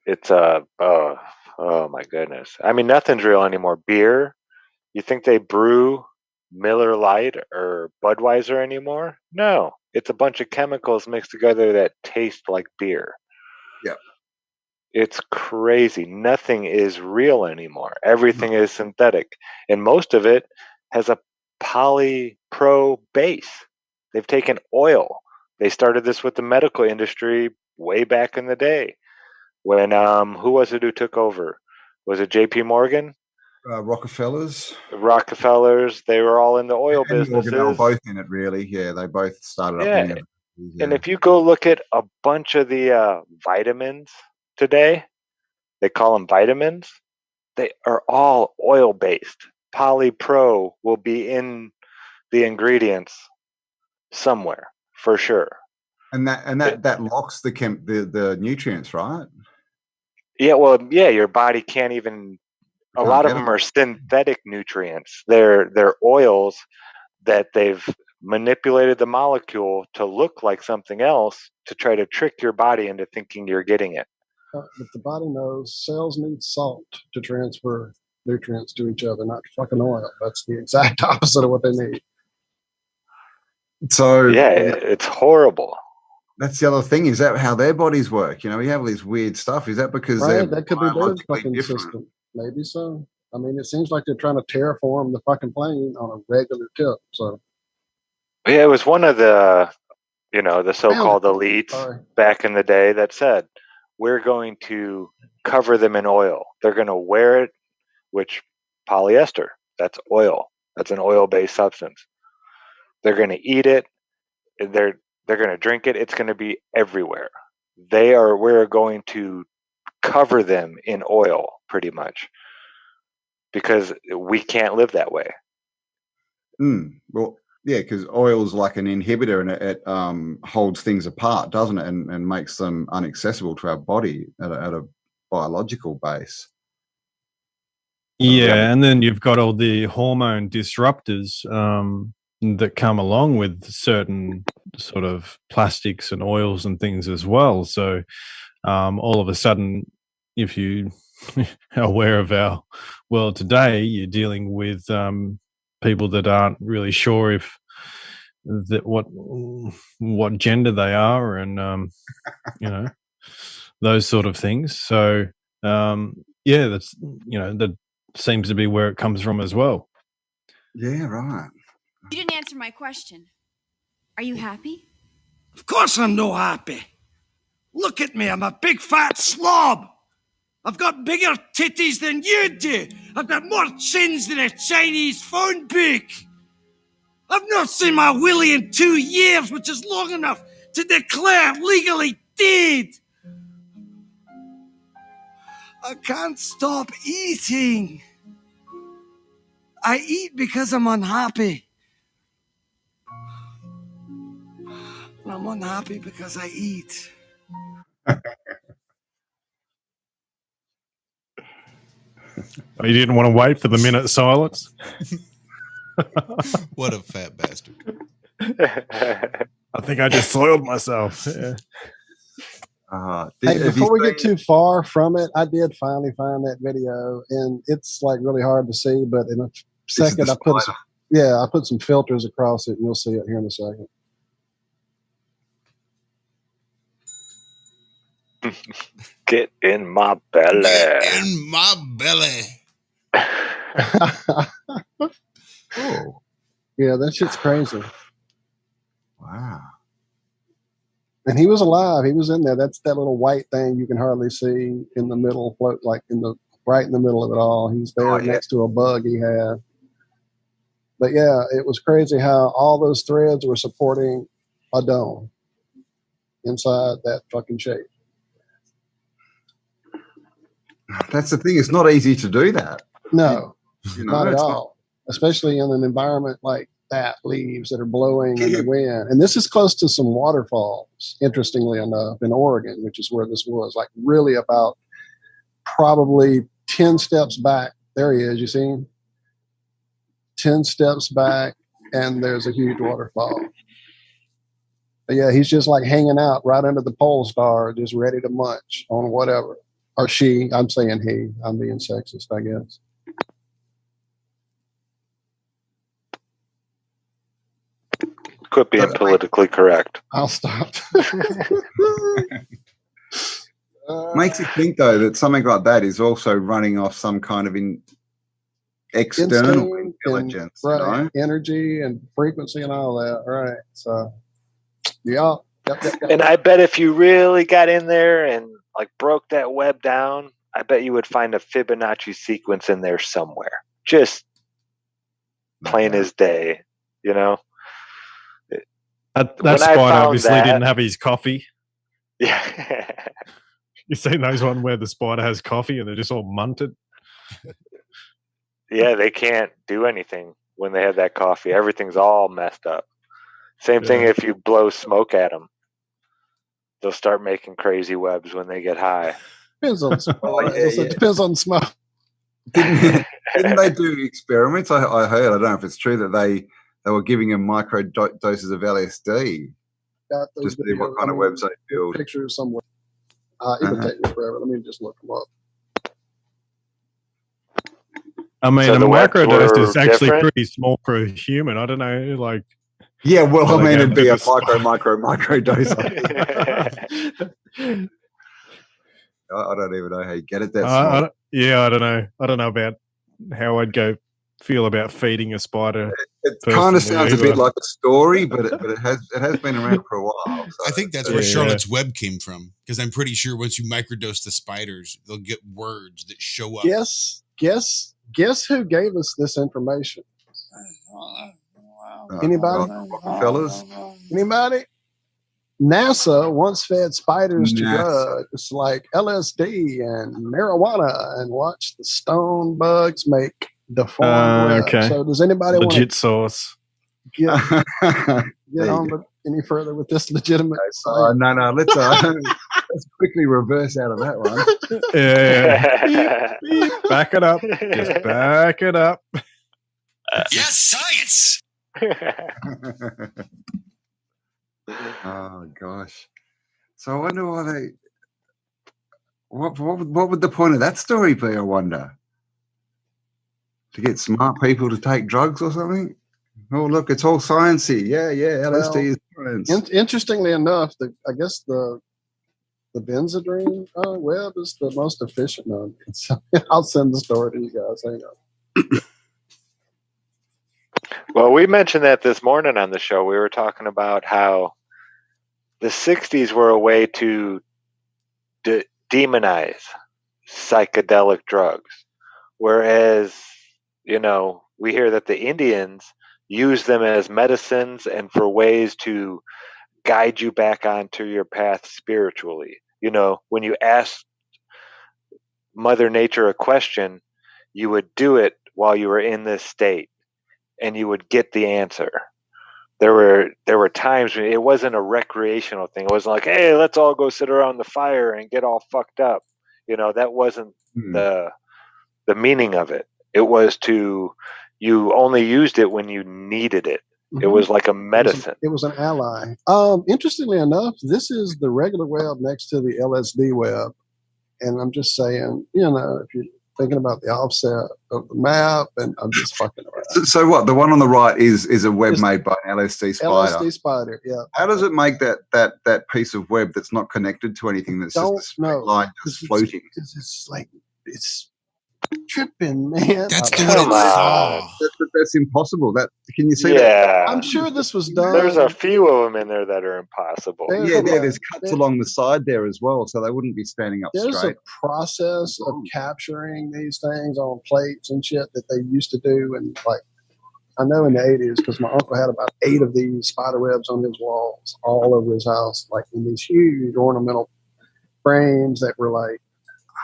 It's oh my goodness. I mean, nothing's real anymore. Beer, you think they brew Miller Lite or Budweiser anymore? No, it's a bunch of chemicals mixed together that taste like beer. Yeah. It's crazy. Nothing is real anymore. Everything is synthetic. And most of it has a polypro base. They've taken oil. They started this with the medical industry way back in the day. When who was it who took over? Was it J.P. Morgan? Rockefellers. Rockefellers. They were all in the oil And businesses. Morgan, they were both in it, really. Yeah, they both started up in it. Yeah. And if you go look at a bunch of the vitamins today, they call them vitamins. They are all oil based. Polypro will be in the ingredients somewhere for sure. And that locks the nutrients, right? Yeah, well, yeah, your body can't even. A lot of them are synthetic nutrients. They're oils that they've manipulated the molecule to look like something else to try to trick your body into thinking you're getting it. But the body knows cells need salt to transfer nutrients to each other, not fucking oil. That's the exact opposite of what they need. So yeah, it's horrible. That's the other thing. Is that how their bodies work? You know, we have all this weird stuff. Is that because that could be their biologically fucking different? system? Maybe so. I mean, it seems like they're trying to terraform the fucking plane on a regular tip. So yeah, it was one of the, you know, the so-called elites back in the day that said, we're going to cover them in oil. They're going to wear it, which polyester, that's oil. That's an oil-based substance. They're going to eat it. They're going to drink it. It's going to be everywhere. We're going to cover them in oil pretty much because we can't live that way. Well, yeah, because oil is like an inhibitor and it holds things apart, doesn't it? And makes them inaccessible to our body at a biological base. Yeah, and then you've got all the hormone disruptors that come along with certain sort of plastics and oils and things as well. So all of a sudden, if you are aware of our world today, you're dealing with people that aren't really sure if what gender they are, and you know, those sort of things. So yeah, that's, you know, that seems to be where it comes from as well. Yeah, right. You didn't answer my question. Are you happy? Of course I'm no happy. Look at me, I'm a big fat slob. I've got bigger titties than you do. I've got more chins than a Chinese phone book. I've not seen my willy in 2 years, which is long enough to declare legally dead. I can't stop eating. I eat because I'm unhappy. And I'm unhappy because I eat. Oh, you didn't want to wait for the minute silence? What a fat bastard. I think I just soiled myself. Yeah. Hey, before we get too far from it, I did finally find that video, and it's like really hard to see, but in a second I put some filters across it, and you'll see it here in a second. Get in my belly. Get in my belly. Oh. Yeah, that shit's crazy. Wow. And he was alive. He was in there. That's that little white thing you can hardly see in the middle, float like right in the middle of it all. He's there next to a bug he had. But yeah, it was crazy how all those threads were supporting a dome inside that fucking shape. That's the thing. It's not easy to do that. No, not at all. Especially in an environment like that, leaves that are blowing in the wind. And this is close to some waterfalls, interestingly enough, in Oregon, which is where this was, like really about probably 10 steps back. There he is, you see him? 10 steps back, and there's a huge waterfall. But yeah, he's just like hanging out right under the pole star, just ready to munch on whatever. Or she, I'm saying he. I'm being sexist, I guess. Quit being politically correct. I'll stop. Makes you think, though, that something like that is also running off some kind of external intelligence, and, right, energy and frequency and all that. Right. So, yeah. Yep. And I bet if you really got in there and like broke that web down, I bet you would find a Fibonacci sequence in there somewhere. Just plain as day, you know? That spider obviously didn't have his coffee. Yeah. You seen those one where the spider has coffee and they're just all munted? Yeah, they can't do anything when they have that coffee. Everything's all messed up. Same thing if you blow smoke at them. They'll start making crazy webs when they get high. Depends on smoke. It depends on smoke. Didn't they do experiments? I heard, I don't know if it's true, that they were giving them micro doses of LSD just to see what kind of webs they build. Pictures somewhere. It would take me forever. Let me just look them up. I mean, so a microdose is actually pretty small for a human. I don't know, like. Yeah, well, I mean, it'd be a micro dose. I don't even know how you get it that small. I don't know. I don't know about how I'd feel about feeding a spider. It kind of sounds a bit like a story, but it has been around for a while. So. I think that's where Charlotte's Web came from, because I'm pretty sure once you microdose the spiders, they'll get words that show up. Guess who gave us this information? Anybody? Rockefellers? Anybody? NASA once fed spiders to drugs like LSD and marijuana and watched the stone bugs make deformed webs. Okay. So does anybody want legit source? Get on any further with this legitimate? No. Let's quickly reverse out of that one. Yeah. Back it up. Just back it up. Yes, science. Oh gosh. So I wonder why they. What would the point of that story be? I wonder. To get smart people to take drugs or something? Oh, look, it's all sciencey. Yeah, LSD is science. Interestingly enough, I guess the benzodrine web is the most efficient one. So I'll send the story to you guys. Hang on. Well, we mentioned that this morning on the show. We were talking about how the 60s were a way to demonize psychedelic drugs. Whereas, we hear that the Indians use them as medicines and for ways to guide you back onto your path spiritually. When you ask Mother Nature a question, you would do it while you were in this state and you would get the answer. There were times when it wasn't a recreational thing. It wasn't like, hey, let's all go sit around the fire and get all fucked up. That wasn't the meaning of it. It was you only used it when you needed it. It was like a medicine. It was an ally. Interestingly enough, this is the regular web next to the LSD web. And I'm just saying, if you're thinking about the offset of the map, and I'm just fucking around. So what? The one on the right is a web made by an LSD spider. LSD spider, yeah. How does it make that piece of web that's not connected to anything, that's just a straight line just floating? It's tripping, man. That's the one I saw. That's impossible. Can you see that? Yeah. I'm sure this was done. There's a few of them in there that are impossible. There's cuts along the side there as well, so they wouldn't be standing up straight. There's a process of capturing these things on plates and shit that they used to do. And I know in the 80s, because my uncle had about 8 of these spider webs on his walls all over his house, in these huge ornamental frames that were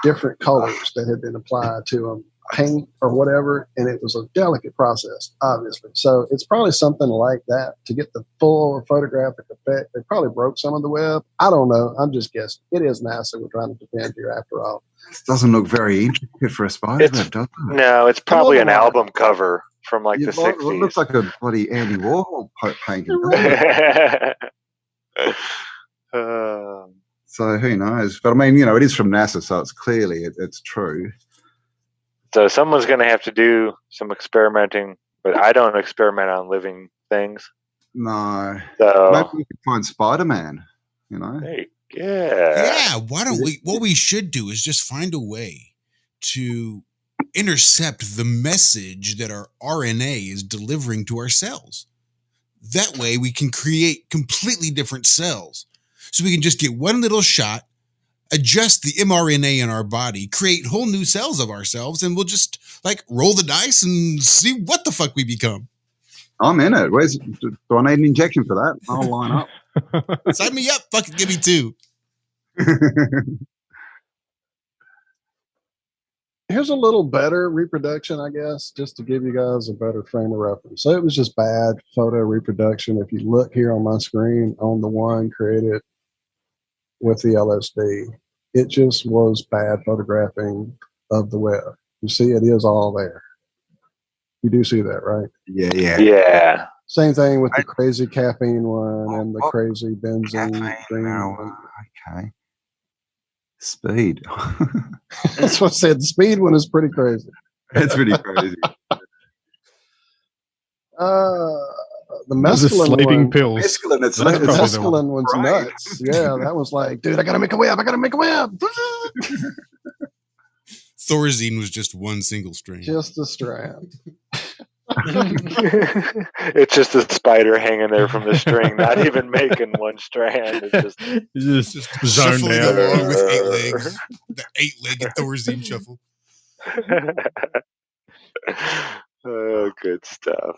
different colors that had been applied to them, paint or whatever, and it was a delicate process, obviously. So it's probably something like that to get the full photographic effect. They probably broke some of the web. I don't know. I'm just guessing. It is NASA we're trying to defend here, after all. This doesn't look very intricate for a spider web, does it? No, it's probably an album cover from the 60s. It looks like a bloody Andy Warhol painting. So who knows? But I mean, it is from NASA, so it's clearly it's true. So someone's going to have to do some experimenting, but I don't experiment on living things. No. So maybe we could find Spider-Man, Hey, Yeah, why don't we? What we should do is just find a way to intercept the message that our RNA is delivering to our cells. That way we can create completely different cells. So we can just get one little shot, adjust the mRNA in our body, create whole new cells of ourselves, and we'll just roll the dice and see what the fuck we become. I'm in it. Do I need an injection for that? I'll line up. Sign me up. Fucking give me 2. Here's a little better reproduction, I guess, just to give you guys a better frame of reference. So it was just bad photo reproduction. If you look here on my screen on the one created with the LSD, it just was bad photographing of the web. You see, it is all there. You do see that, right? Yeah. Same thing with the crazy caffeine one and the crazy benzene green one. Okay. Speed. That's what I said. The speed one is pretty crazy. It's pretty crazy. The The mescaline sleeping one, pills. Mescaline, That's probably the mescaline one's nuts. Yeah, that was dude, I gotta make a web. Thorazine was just one single strand. Just a strand. It's just a spider hanging there from the string, not even making one strand. It's just zoned shuffling out. along with 8 legs. The 8-legged Thorazine shuffle. Oh, good stuff.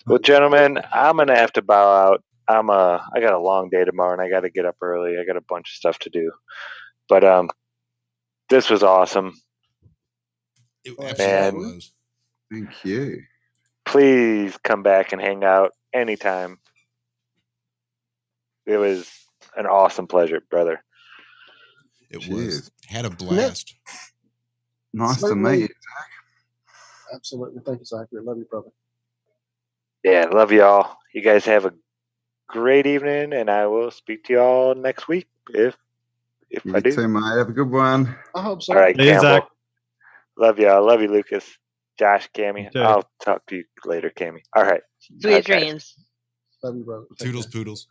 Well, gentlemen, I'm gonna have to bow out. I got a long day tomorrow, and I got to get up early. I got a bunch of stuff to do. But this was awesome. It absolutely was. Thank you. Please come back and hang out anytime. It was an awesome pleasure, brother. It was. Had a blast. Nice to meet you, Zach. Absolutely. Thank you, Zachary. Love you, brother. Yeah, love y'all. You guys have a great evening, and I will speak to y'all next week if You I do. too, mate. Have a good one. I hope so. All right, See you, Campbell. Zach. Love y'all. Love you, Lucas. Josh, Cammy. You too. I'll talk to you later, Cammy. All right. Sweet Okay. dreams. Love you, brother. Take Toodles care. poodles.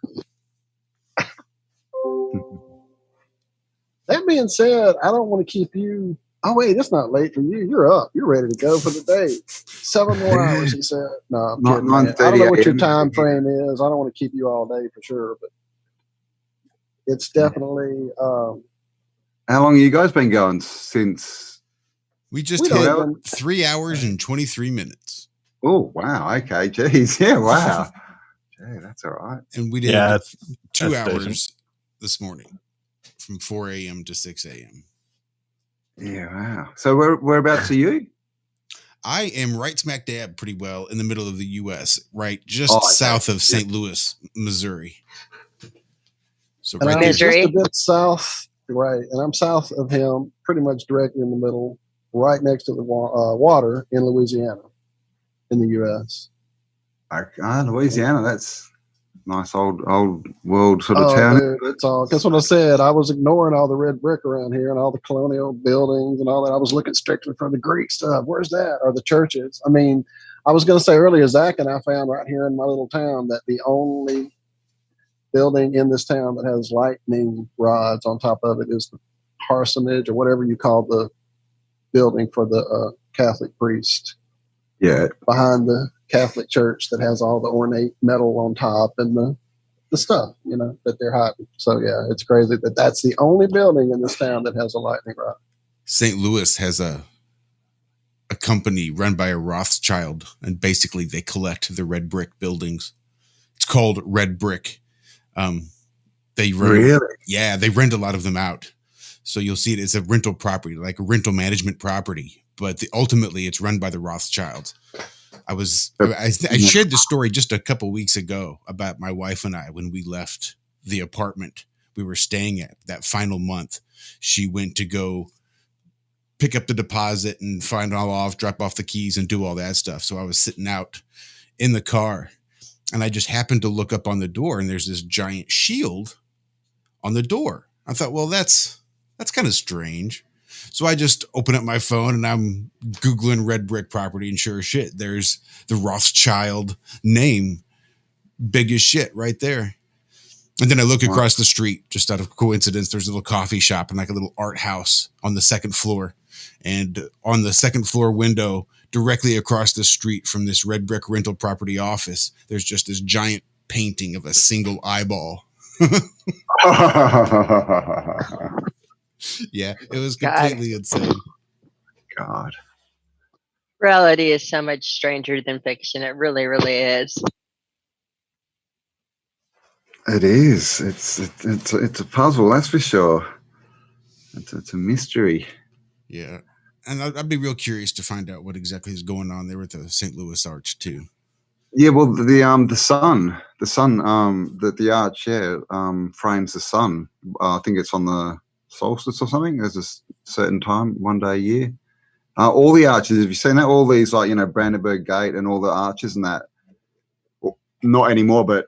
That being said, I don't want to keep you Oh wait, it's not late for you. You're up. You're ready to go for the day. 7 more hours, he said. No, I'm Not kidding, man. I 9:30 don't know what your a.m. time frame is. I don't want to keep you all day for sure, but it's definitely. How long have you guys been going since? We just We don't hit even- 3 hours and 23 minutes. Oh wow, okay, geez, yeah, wow, gee, that's all right. And we did Yeah, 2 that's hours decent. this morning from 4 a.m. to 6 a.m. Yeah, wow. So whereabouts are you? I am right smack dab pretty well in the middle of the U.S., right just Oh, okay. south of St. Louis, Missouri. So And right I'm there. just a bit south, right? And I'm south of him, pretty much directly in the middle, right next to the water in Louisiana, in the U.S. Louisiana. That's nice old world sort of Oh, town. dude, it's all. That's what I said. I was ignoring all the red brick around here and all the colonial buildings and all that. I was looking strictly for the Greek stuff. Where's that? Or the churches? I mean, I was going to say earlier, Zach and I found right here in my little town that the only building in this town that has lightning rods on top of it is the parsonage or whatever you call the building for the Catholic priest. Yeah, behind the Catholic church that has all the ornate metal on top and the stuff, that they're hiding. So yeah, it's crazy that that's the only building in this town that has a lightning rod. St. Louis has a company run by a Rothschild, and basically they collect the red brick buildings. It's called Red Brick. They rent, really? Yeah, they rent a lot of them out. So you'll see it as a rental property, like a rental management property. But ultimately, it's run by the Rothschilds. I shared the story just a couple weeks ago about my wife and I when we left the apartment we were staying at that final month. She went to go pick up the deposit and find all off, drop off the keys and do all that stuff. So I was sitting out in the car and I just happened to look up on the door and there's this giant shield on the door. I thought, well, that's kind of strange. So I just open up my phone and I'm Googling red brick property and sure as shit, there's the Rothschild name, big as shit right there. And then I look across the street, just out of coincidence, there's a little coffee shop and like a little art house on the second floor. And on the second floor window, directly across the street from this red brick rental property office, there's just this giant painting of a single eyeball. Yeah, it was completely insane. God. Reality is so much stranger than fiction. It really, really is. It is. It's a puzzle, that's for sure. It's a mystery. Yeah, and I'd be real curious to find out what exactly is going on there with the St. Louis Arch too. Yeah, well, the sun, that the arch, frames the sun. I think it's on the solstice or something. There's a certain time, one day a year. All the arches, have you seen that? All these, like, Brandenburg Gate and all the arches and that. Well, not anymore, but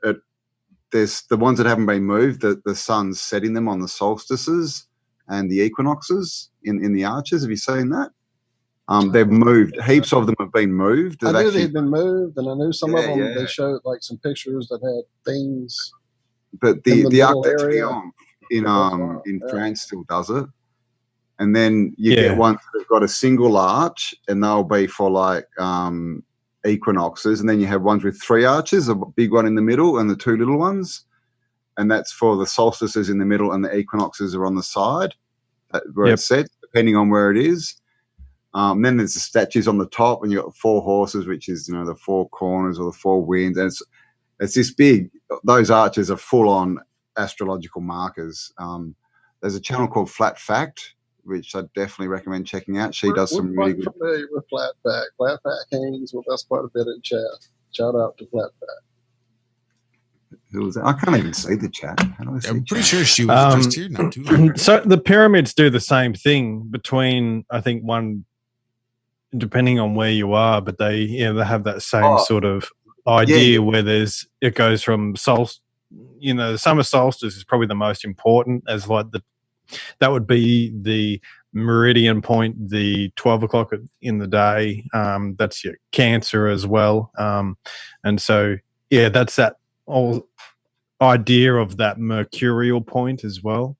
there's the ones that haven't been moved. The sun's setting them on the solstices and the equinoxes in the arches. Have you seen that? They've moved. Heaps of them have been moved. I knew they'd been moved, and I knew some of them. Yeah. They showed like some pictures that had things. But the Arc de Triomphe in Yeah. France still does it. And then you get ones that have got a single arch, and they'll be for like equinoxes. And then you have ones with 3 arches, a big one in the middle and the 2 little ones. And that's for the solstices in the middle, and the equinoxes are on the side where it's set, depending on where it is. Then there's the statues on the top, and you've got 4 horses, which is, the 4 corners or the 4 winds. And it's this big. Those arches are full on astrological markers. There's a channel called Flat Fact, which I definitely recommend checking out. She does some really good. We're familiar with Flat Fact. Flat Fact hangs with us quite a bit in chat. Shout out to Flat Fact. Who was that? I can't even see the chat. I'm pretty sure she was just here not too long ago. So the pyramids do the same thing between, I think, one, depending on where you are, but they have that same sort of idea where it goes from the summer solstice is probably the most important, as like that would be the meridian point, the 12 o'clock in the day. That's your Cancer as well. And so, that's that whole idea of that mercurial point as well.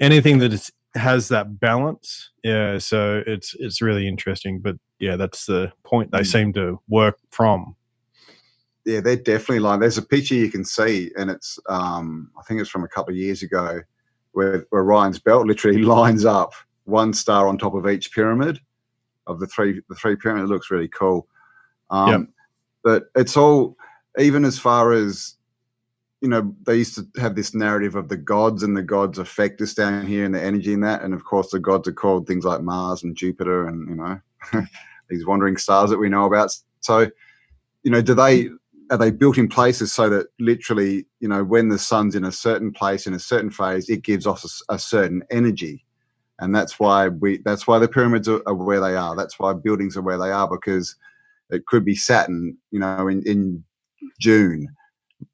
Anything that has that balance. Yeah, so it's really interesting. But yeah, that's the point they seem to work from. Yeah, they're definitely like. There's a picture you can see, and it's I think it's from a couple of years ago, where Orion's belt literally lines up one star on top of each pyramid of the three pyramids. It looks really cool. But it's all, even as far as, you know, they used to have this narrative of the gods, and the gods affect us down here and the energy in that. And of course, the gods are called things like Mars and Jupiter and, you know, these wandering stars that we know about. So, you know, are they built in places so that literally, you know, when the sun's in a certain place in a certain phase, it gives off a certain energy. And that's why the pyramids are where they are. That's why buildings are where they are, because it could be Saturn, you know, in June,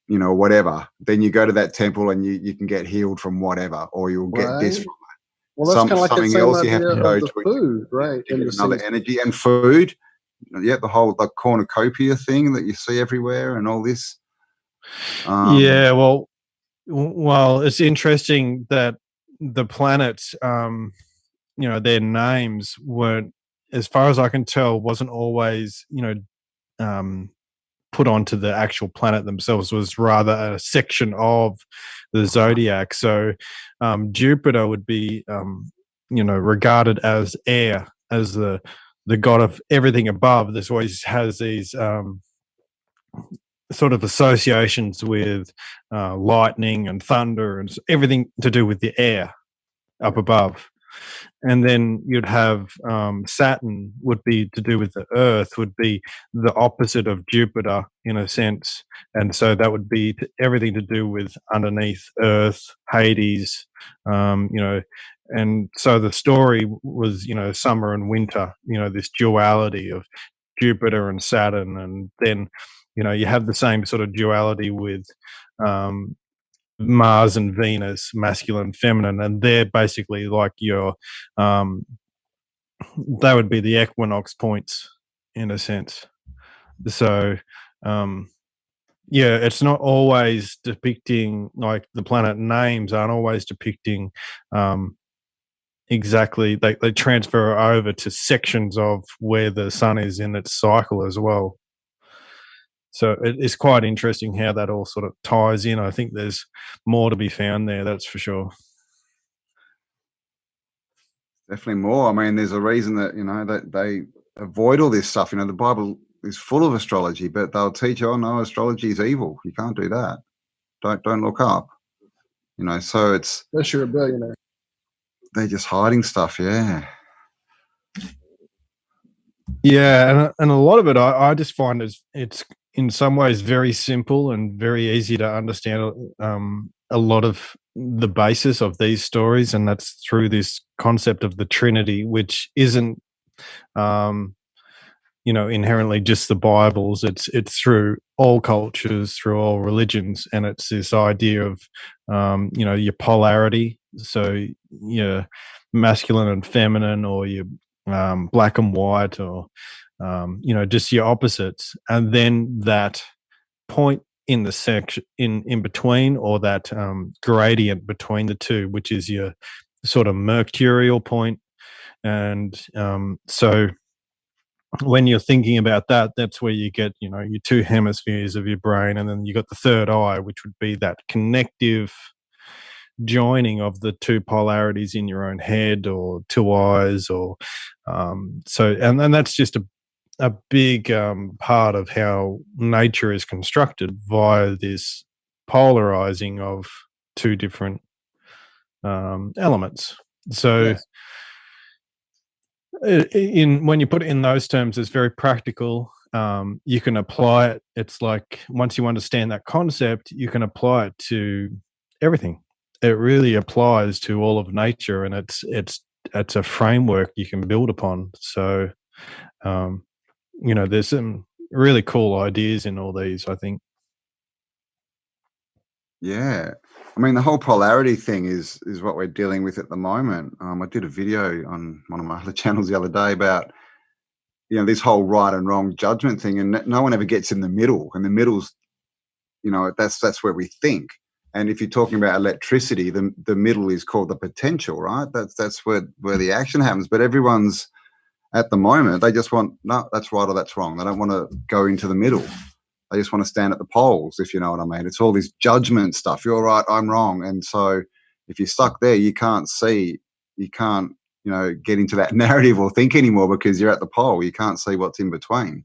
you know, whatever. Then you go to that temple and you can get healed from whatever, or you'll get this from it. Well, that's kind of like the something same else you have idea to go of the to food, right? to In get the another season. energy and food. Yeah, the whole cornucopia thing that you see everywhere and all this. Yeah, well, it's interesting that the planets, you know, their names weren't, as far as I can tell, wasn't always, you know, put onto the actual planet themselves. Was rather a section of the zodiac. So Jupiter would be, you know, regarded as air, as the god of everything above. This always has these sort of associations with lightning and thunder and everything to do with the air up above. And then you'd have Saturn would be to do with the Earth, would be the opposite of Jupiter in a sense. And so that would be everything to do with underneath Earth, Hades, you know. And so the story was, you know, summer and winter, you know, this duality of Jupiter and Saturn. And then, you know, you have the same sort of duality with Mars and Venus, masculine, feminine, and they're basically like your, they would be the equinox points in a sense. So, yeah, it's not always depicting, like the planet names aren't always depicting exactly. They transfer over to sections of where the sun is in its cycle as well. So it's quite interesting how that all sort of ties in. I think there's more to be found there, that's for sure. Definitely more. I mean, there's a reason that, you know, that they avoid all this stuff. You know, the Bible is full of astrology, but they'll teach you, oh no, astrology is evil. You can't do that. Don't look up. You know, so it's, Unless you're a billionaire. they're just hiding stuff. Yeah. Yeah, and a lot of it I just find it's in some ways very simple and very easy to understand. A lot of the basis of these stories, and that's through this concept of the Trinity, which isn't, you know, inherently just the Bibles. It's through all cultures, through all religions, and it's this idea of, you know, your polarity. So your masculine and feminine, or your black and white, or you know, just your opposites, and then that point in the section in between, or that gradient between the two, which is your sort of mercurial point. And so when you're thinking about that, that's where you get, you know, your two hemispheres of your brain, and then you got the third eye, which would be that connective joining of the two polarities in your own head, or two eyes, or so, and that's just a big part of how nature is constructed via this polarizing of two different elements. So Yes. when you put it in those terms, it's very practical. You can apply it. It's like, once you understand that concept, you can apply it to everything. It really applies to all of nature, and it's a framework you can build upon. So, you know, there's some really cool ideas in all these, I think. Yeah. I mean, the whole polarity thing is what we're dealing with at the moment. I did a video on one of my other channels the other day about, you know, this whole right and wrong judgment thing, and no one ever gets in the middle. And the middle's, you know, that's where we think. And if you're talking about electricity, the middle is called the potential, right? That's where the action happens. But everyone's at the moment, they just want, no, that's right or that's wrong. They don't want to go into the middle. They just want to stand at the poles, if you know what I mean. It's all this judgment stuff. You're right, I'm wrong. And so if you're stuck there, you can't get into that narrative or think anymore because you're at the pole. You can't see what's in between.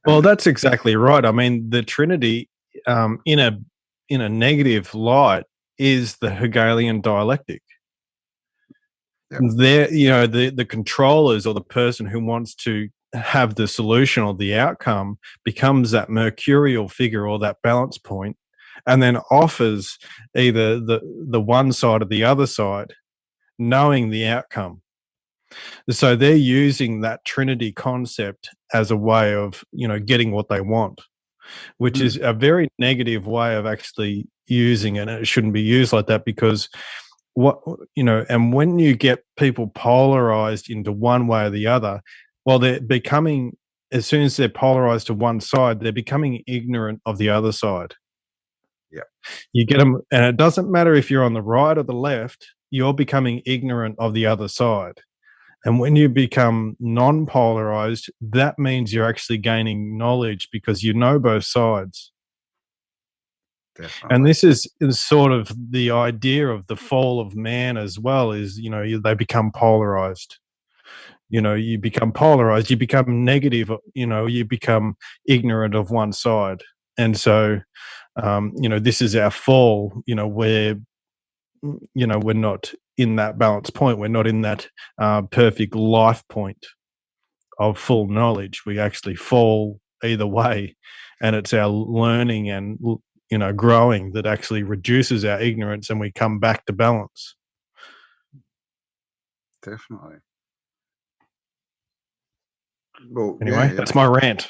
Well, that's exactly right. I mean, the Trinity, in a negative light, is the Hegelian dialectic. Yep. There, the controllers or the person who wants to have the solution or the outcome becomes that mercurial figure or that balance point, and then offers either the one side or the other side, knowing the outcome. So they're using that Trinity concept as a way of, getting what they want, which is a very negative way of actually using it. And it shouldn't be used like that because and when you get people polarized into one way or the other, well, they're becoming, as soon as they're polarized to one side, they're becoming ignorant of the other side. Yeah. You get them, and it doesn't matter if you're on the right or the left, you're becoming ignorant of the other side. And when you become non-polarized, that means you're actually gaining knowledge because you know both sides. Definitely. And this is sort of the idea of the fall of man as well, is, they become polarized. You become polarized, you become negative, you become ignorant of one side. And so, this is our fall, where, we're not in that balance point. We're not in that perfect life point of full knowledge. We actually fall either way. And it's our learning and, growing that actually reduces our ignorance and we come back to balance. Definitely. Well, anyway, that's my rant.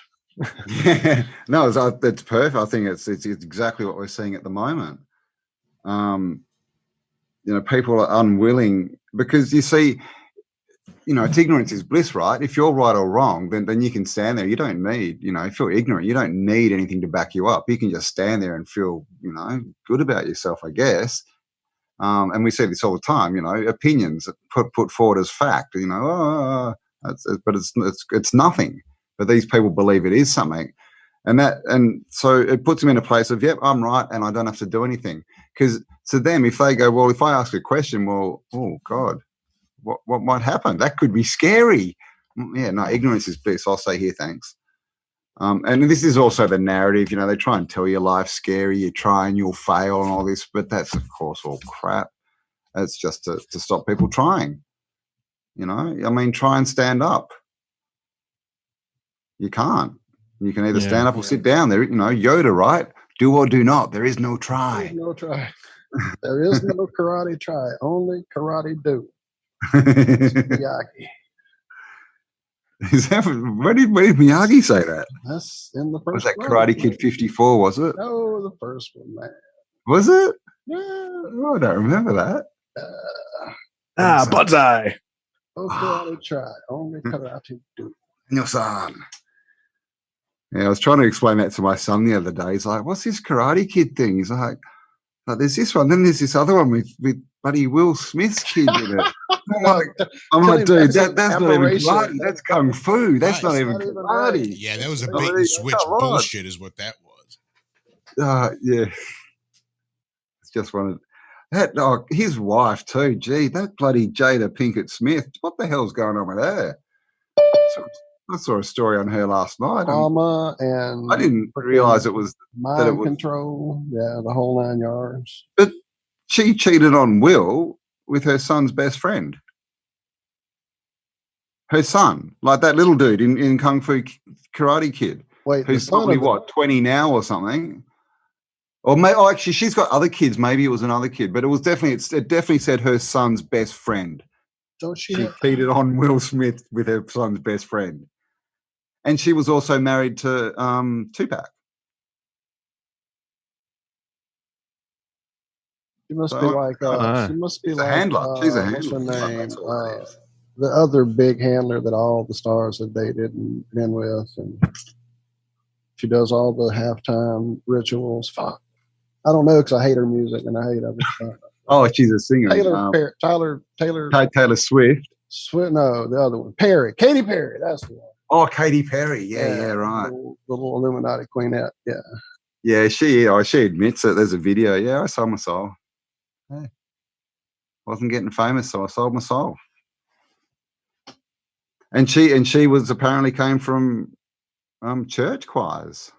Yeah. No, it's perfect. I think it's exactly what we're seeing at the moment. People are unwilling because you see, it's ignorance is bliss, right? If you're right or wrong, then you can stand there. You don't need, if you're ignorant, you don't need anything to back you up. You can just stand there and feel, good about yourself, I guess. And we see this all the time, opinions put forward as fact, but it's nothing. But these people believe it is something. And so it puts them in a place of, yep, I'm right, and I don't have to do anything. Because to them, if they go, well, if I ask a question, well, oh God, what might happen? That could be scary. Yeah, no, ignorance is bliss. I'll say here, thanks. And this is also the narrative. They try and tell you life's scary. You try and you'll fail and all this, but that's of course all crap. It's just to stop people trying. Try and stand up. You can't. You can either stand up or sit down. There, Yoda, right? Do or do not. There is no try. There is no try. There is no karate try. Only karate do. Miyagi. Is that where did Miyagi say that? That's in the first. Was that Karate Kid 54? Was it? No, the first one, man. Was it? Yeah. Oh, I don't remember that. Bullseye. No karate try. Only karate do. Your son. Yeah, I was trying to explain that to my son the other day. He's like, "What's this Karate Kid thing?" He's like, "There's this one, then there's this other one with buddy Will Smith's kid in it." I'm like, dude, that's not even karate. That's kung fu. That's not even karate. Yeah, that was a bait and switch bullshit, is what that was. Yeah, it's just one of that. Oh, his wife too. Gee, that bloody Jada Pinkett Smith. What the hell's going on with her? I saw a story on her last night. And I didn't realize it was mind control. Yeah, the whole 9 yards. But she cheated on Will with her son's best friend. Her son, like that little dude in Kung Fu Karate Kid. Wait, who's probably 20 now or something. Or actually, she's got other kids. Maybe it was another kid, but it definitely said her son's best friend. Don't she cheated on Will Smith with her son's best friend. And she was also married to Tupac. She must be like she must be She's like a handler. She's a handler. What's her name? The other big handler that all the stars have dated and been with, and she does all the halftime rituals. Fuck. I don't know because I hate her music and I hate other stuff. Oh, she's a singer. Taylor Taylor Swift. No, the other one. Perry. Katy Perry. That's the one. Oh, Katy Perry. Yeah, right. The little Illuminati queenette. Yeah. Yeah, she admits it. There's a video. Yeah, I sold my soul. Yeah. Wasn't getting famous, so I sold my soul. And she was apparently came from church choirs.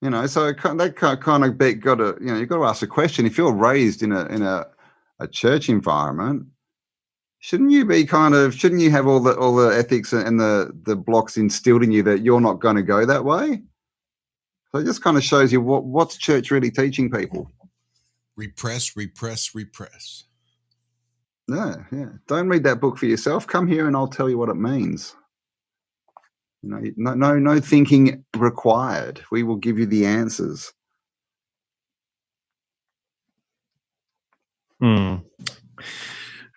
You know, so that kind of got to, you know, you've got to ask the question: if you're raised in a church environment, shouldn't you have all the ethics and the blocks instilled in you that you're not going to go that way? So it just kind of shows you what's church really teaching people. Repress. Yeah. Don't read that book for yourself. Come here and I'll tell you what it means. You know, no thinking required. We will give you the answers.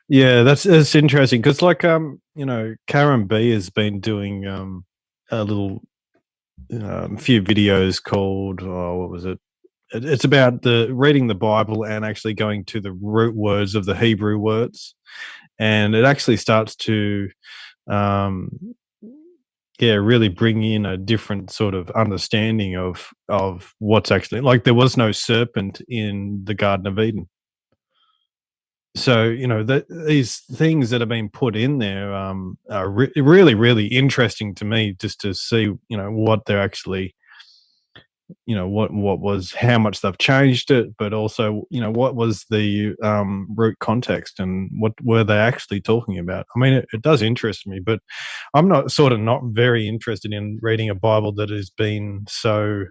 Yeah, that's interesting because, like, you know, Karen B has been doing a little few videos called what was it? It's about reading the Bible and actually going to the root words of the Hebrew words, and it actually starts to really bring in a different sort of understanding of what's actually, like, there was no serpent in the Garden of Eden. So, you know, these things that have been put in there are really, really interesting to me, just to see, you know, what they're actually, you know, what was, how much they've changed it, but also, you know, what was the root context and what were they actually talking about. I mean, it does interest me, but I'm not very interested in reading a Bible that has been so,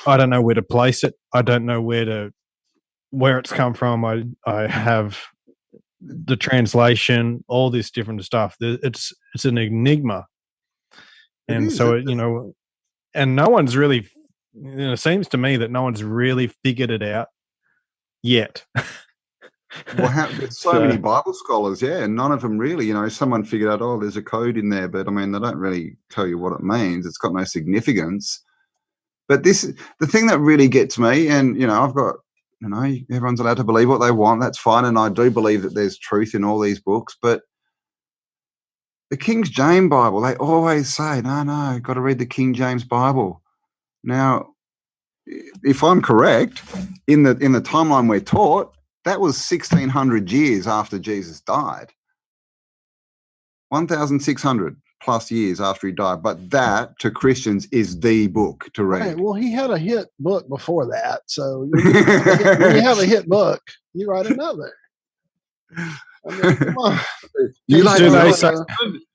I don't know where to place it. I don't know where it's come from. I have the translation, all this different stuff. It's an enigma. And so, you know, and no one's really, you know, it seems to me that no one's really figured it out yet. Well, there's so many Bible scholars, and none of them really, you know, someone figured out, oh, there's a code in there, but I mean, they don't really tell you what it means. It's got no significance. But the thing that really gets me, and, you know, I've got, you know, everyone's allowed to believe what they want. That's fine. And I do believe that there's truth in all these books. But the King James Bible, they always say, no, got to read the King James Bible. Now, if I'm correct, in the timeline we're taught, that was 1,600 years after Jesus died. 1,600 plus years after he died. But that, to Christians, is the book to read. Right. Well, he had a hit book before that. So when you have a hit book, you write another. I mean, come on. You like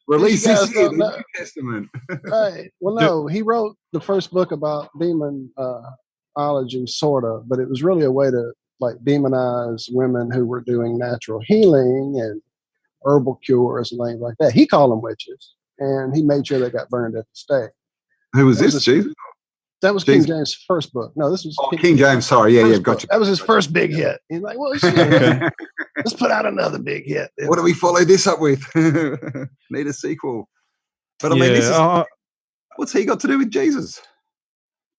release this in the New Testament. Right. Well, no, he wrote the first book about demonology, sort of, but it was really a way to, like, demonize women who were doing natural healing and herbal cures and things like that. He called them witches, and he made sure they got burned at the stake. Who was this? Jesus? That was King James' first book. No, this was King James. Sorry, yeah, gotcha. That was his first big hit. He's like, well, shit, let's put out another big hit. What do we follow this up with? Need a sequel. But I mean, what's he got to do with Jesus?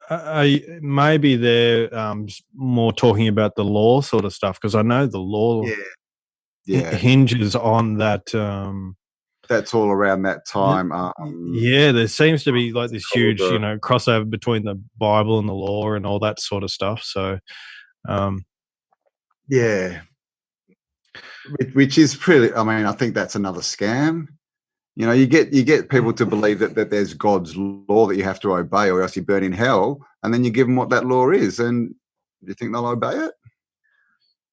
Maybe they're more talking about the law sort of stuff, because I know the law hinges on that. That's all around that time. There seems to be like this huge, you know, crossover between the Bible and the law and all that sort of stuff. So, which is pretty. I mean, I think that's another scam. You know, you get people to believe that there's God's law that you have to obey, or else you burn in hell, and then you give them what that law is, and do you think they'll obey it?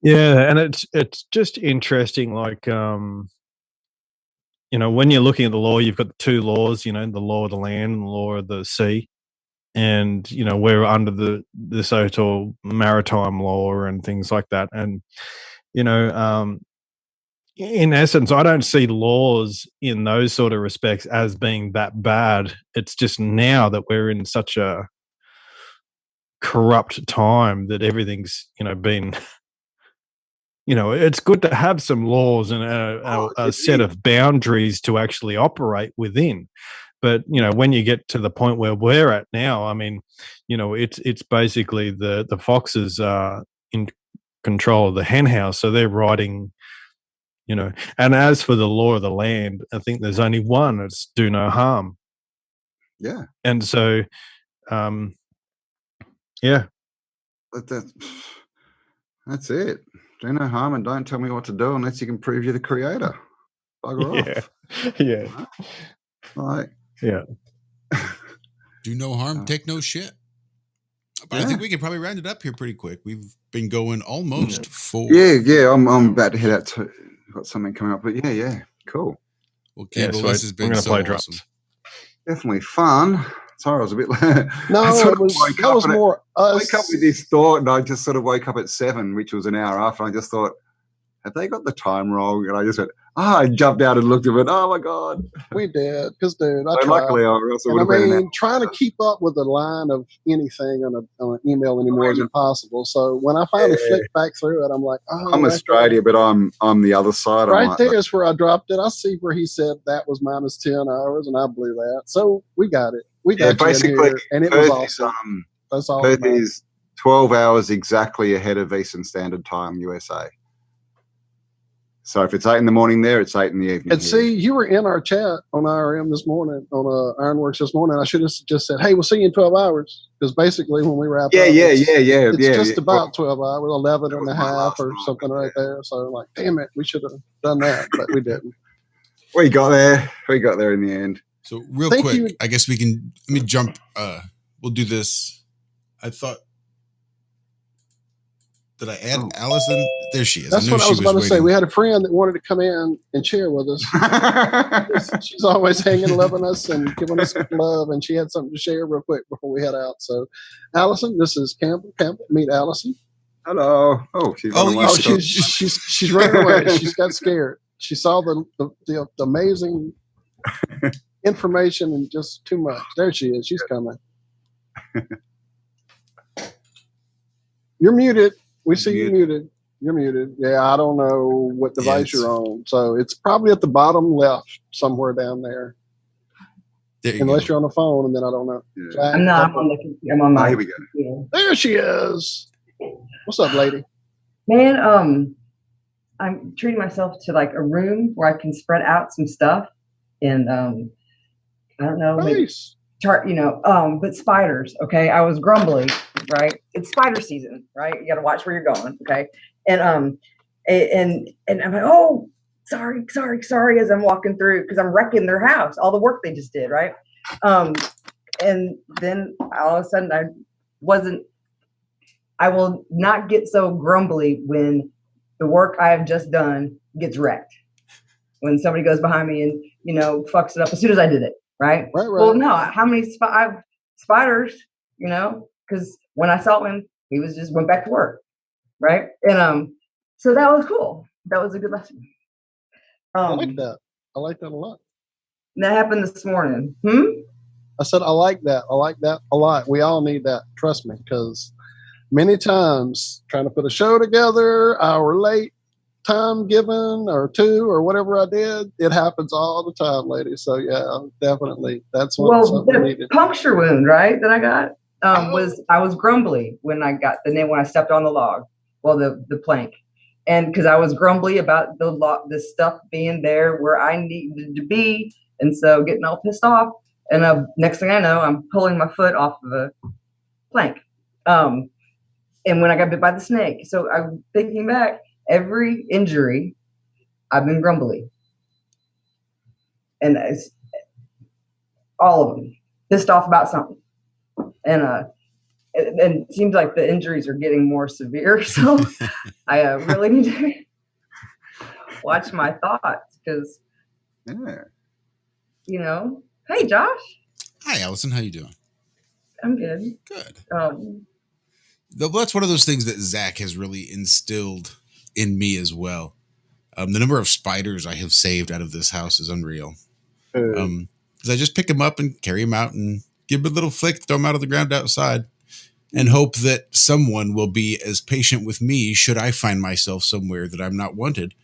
Yeah, and it's just interesting, like, you know, when you're looking at the law, you've got the two laws, you know, the law of the land and the law of the sea. And, you know, we're under the so-called maritime law and things like that. And, you know, in essence, I don't see laws in those sort of respects as being that bad. It's just now that we're in such a corrupt time that everything's, you know, been... You know, it's good to have some laws and a set of boundaries to actually operate within. But when you get to the point where we're at now, I mean, it's basically the foxes are in control of the hen house, so they're riding. And as for the law of the land, I think there's only one. It's do no harm. Yeah. And so, yeah. That's it. Do no harm and don't tell me what to do unless you can prove you're the creator. Bugger off. Yeah. Right. Yeah. Do no harm, take no shit. But I think we can probably round it up here pretty quick. We've been going almost 4. Yeah. I'm about to head out to got something coming up, but yeah, cool. Well, Campbell, this has been so awesome. Definitely fun. Sorry, I was a bit. No, that was more us. I wake up with this thought, and I just sort of woke up at 7, which was an hour after. And I just thought, have they got the time wrong? And I just went, I jumped out and looked at it. Oh my god, we did, because dude, I tried. Luckily, trying to keep up with the line of anything on an email anymore is impossible. So when I finally flicked back through it, I'm like, I'm Australia, but I'm the other side. Right there is where I dropped it. I see where he said that was minus 10 hours, and I blew that. So we got it. We got basically, here, and it was awesome. That's all. Perth is 12 hours exactly ahead of Eastern Standard Time, USA. So if it's 8 in the morning there, it's 8 in the evening. And see, you were in our chat on IRM this morning, on Ironworks this morning. I should have just said, hey, we'll see you in 12 hours. Because basically when we wrap up, it's just about 12 hours, 11 and a half or something right there. So like, damn it, we should have done that, but we didn't. We got there. We got there in the end. So real quick, I guess we can, let me jump, we'll do this. I thought, did I add Allison? There she is. That's what I was about to say. We had a friend that wanted to come in and share with us. She's always hanging, loving us and giving us love, and she had something to share real quick before we head out. So, Allison, this is Campbell. Campbell, meet Allison. Hello. Oh, she's running away. She's got scared. She saw the amazing information and just too much. There she is. She's coming. You're muted. We see you muted. You're muted. Yeah, I don't know what device you're on. So it's probably at the bottom left, somewhere down there. Unless you're on the phone, and then I don't know. Yeah. I'm on the computer. I'm on my. Here we go. There she is. What's up, lady? Man, I'm treating myself to like a room where I can spread out some stuff, and I don't know. Nice. But spiders. Okay, I was grumbly. Right, it's spider season. Right, you got to watch where you're going. Okay, and I'm like, oh, sorry, as I'm walking through because I'm wrecking their house, all the work they just did. Right, and then all of a sudden I will not get so grumbly when the work I have just done gets wrecked. When somebody goes behind me and fucks it up as soon as I did it. Right. Well, no. How many spiders? Because when I saw him, he went back to work. Right. And so that was cool. That was a good lesson. I like that. I like that a lot. That happened this morning. I said I like that. I like that a lot. We all need that. Trust me, because many times trying to put a show together, hour late, time given or 2 or whatever I did, it happens all the time, ladies. So yeah, definitely. That's what the needed. Puncture wound, right, that I got was I was grumbly when I got when I stepped on the log, the plank, and because I was grumbly about the stuff being there where I needed to be, and so getting all pissed off, and next thing I know, I'm pulling my foot off of a plank, and when I got bit by the snake, so I'm thinking back. Every injury, I've been grumbly. And it's all of them pissed off about something. And it seems like the injuries are getting more severe. So I really need to watch my thoughts because, hey, Josh. Hi, Allison. How you doing? I'm good. Good. That's one of those things that Zach has really instilled in me as well. The number of spiders I have saved out of this house is unreal. Because I just pick them up and carry them out and give them a little flick, throw them out of the ground outside, and hope that someone will be as patient with me should I find myself somewhere that I'm not wanted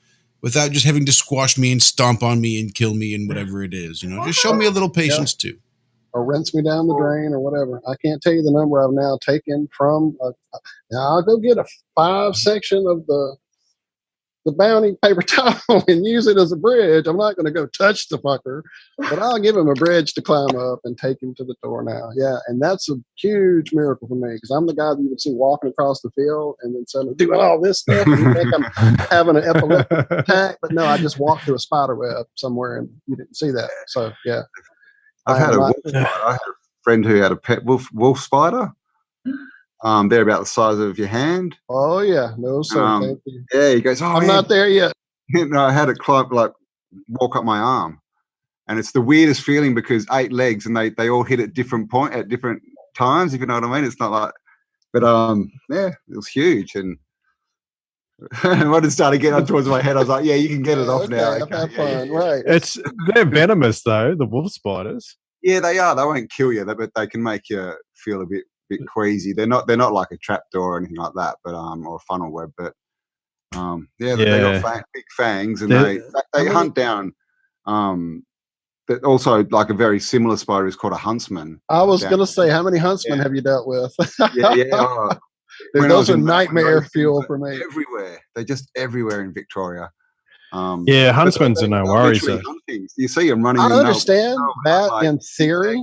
without just having to squash me and stomp on me and kill me and whatever it is. Just show me a little patience too. Or rinse me down the drain or whatever. I can't tell you the number I've now taken from. Now I'll go get a 5 section of the Bounty paper towel and use it as a bridge. I'm not going to go touch the fucker, but I'll give him a bridge to climb up and take him to the door now. Yeah, and that's a huge miracle for me because I'm the guy that you would see walking across the field and then suddenly doing all this stuff. And you think I'm having an epileptic attack, but no, I just walked through a spider web somewhere and you didn't see that. So, yeah. I had a friend who had a pet wolf spider. They're about the size of your hand. Oh yeah, no sir. Thank you. Yeah, he goes. I'm not there yet. No, I had it walk up my arm, and it's the weirdest feeling because 8 legs and they all hit at different times. If you know what I mean, it's not like. But yeah, it was huge, and when it started getting up towards my head, I was like, "Yeah, you can get it off now." Okay, have fun, right? They're venomous though, the wolf spiders. Yeah, they are. They won't kill you, but they can make you feel a bit queasy. They're not like a trapdoor or anything like that, but or a funnel web. But they got big fangs, and they hunt down. But also, like a very similar spider is called a huntsman. I was going to say, how many huntsmen have you dealt with? Yeah. Those are nightmare fuel for me. Everywhere, they're just everywhere in Victoria. huntsmen's are no worries. You see them running. I understand that in theory.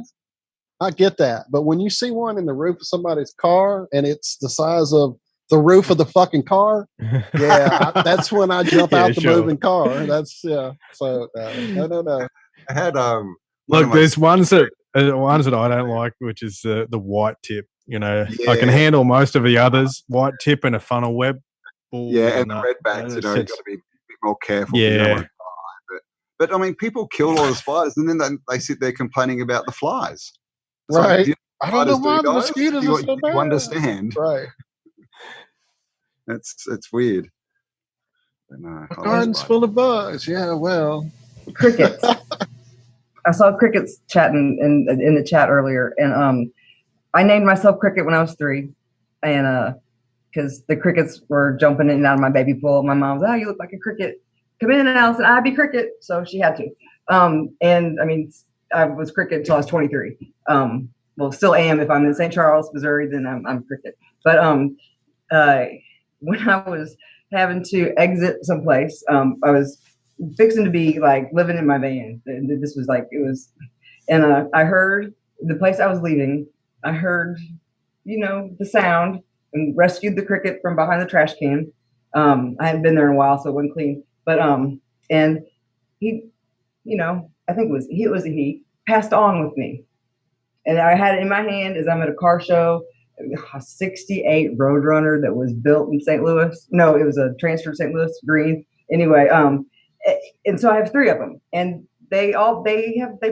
I get that. But when you see one in the roof of somebody's car and it's the size of the roof of the fucking car, that's when I jump out the moving car. That's So no. I had look. There's ones that I don't like, which is the white tip. I can handle most of the others. White tip and a funnel web. And the redbacks. You've got to be a bit more careful. Yeah. But I mean, people kill all the spiders, and then they sit there complaining about the flies. Right. So, I don't know why the mosquitoes are so bad. You understand. Right. It's weird. The garden's full of bugs. Yeah, well. Crickets. I saw crickets chatting in the chat earlier. And I named myself Cricket when I was 3. And because the crickets were jumping in and out of my baby pool. My mom was, "Oh, you look like a cricket. Come in." And Allison, "I'd be Cricket." So she had to. And I mean, I was Cricket until I was 23. Well, still am. If I'm in St. Charles, Missouri, then I'm Cricket. But when I was having to exit someplace, I was fixing to be like living in my van. This was like, it was, and I heard the place I was leaving. I heard, the sound and rescued the cricket from behind the trash can. I hadn't been there in a while, so it wasn't clean. But and he, I think it was he passed on with me, and I had it in my hand as I'm at a car show. A 68 Roadrunner that was built in St. Louis. No, it was a transfer to St. Louis green. Anyway, and so I have 3 of them, and they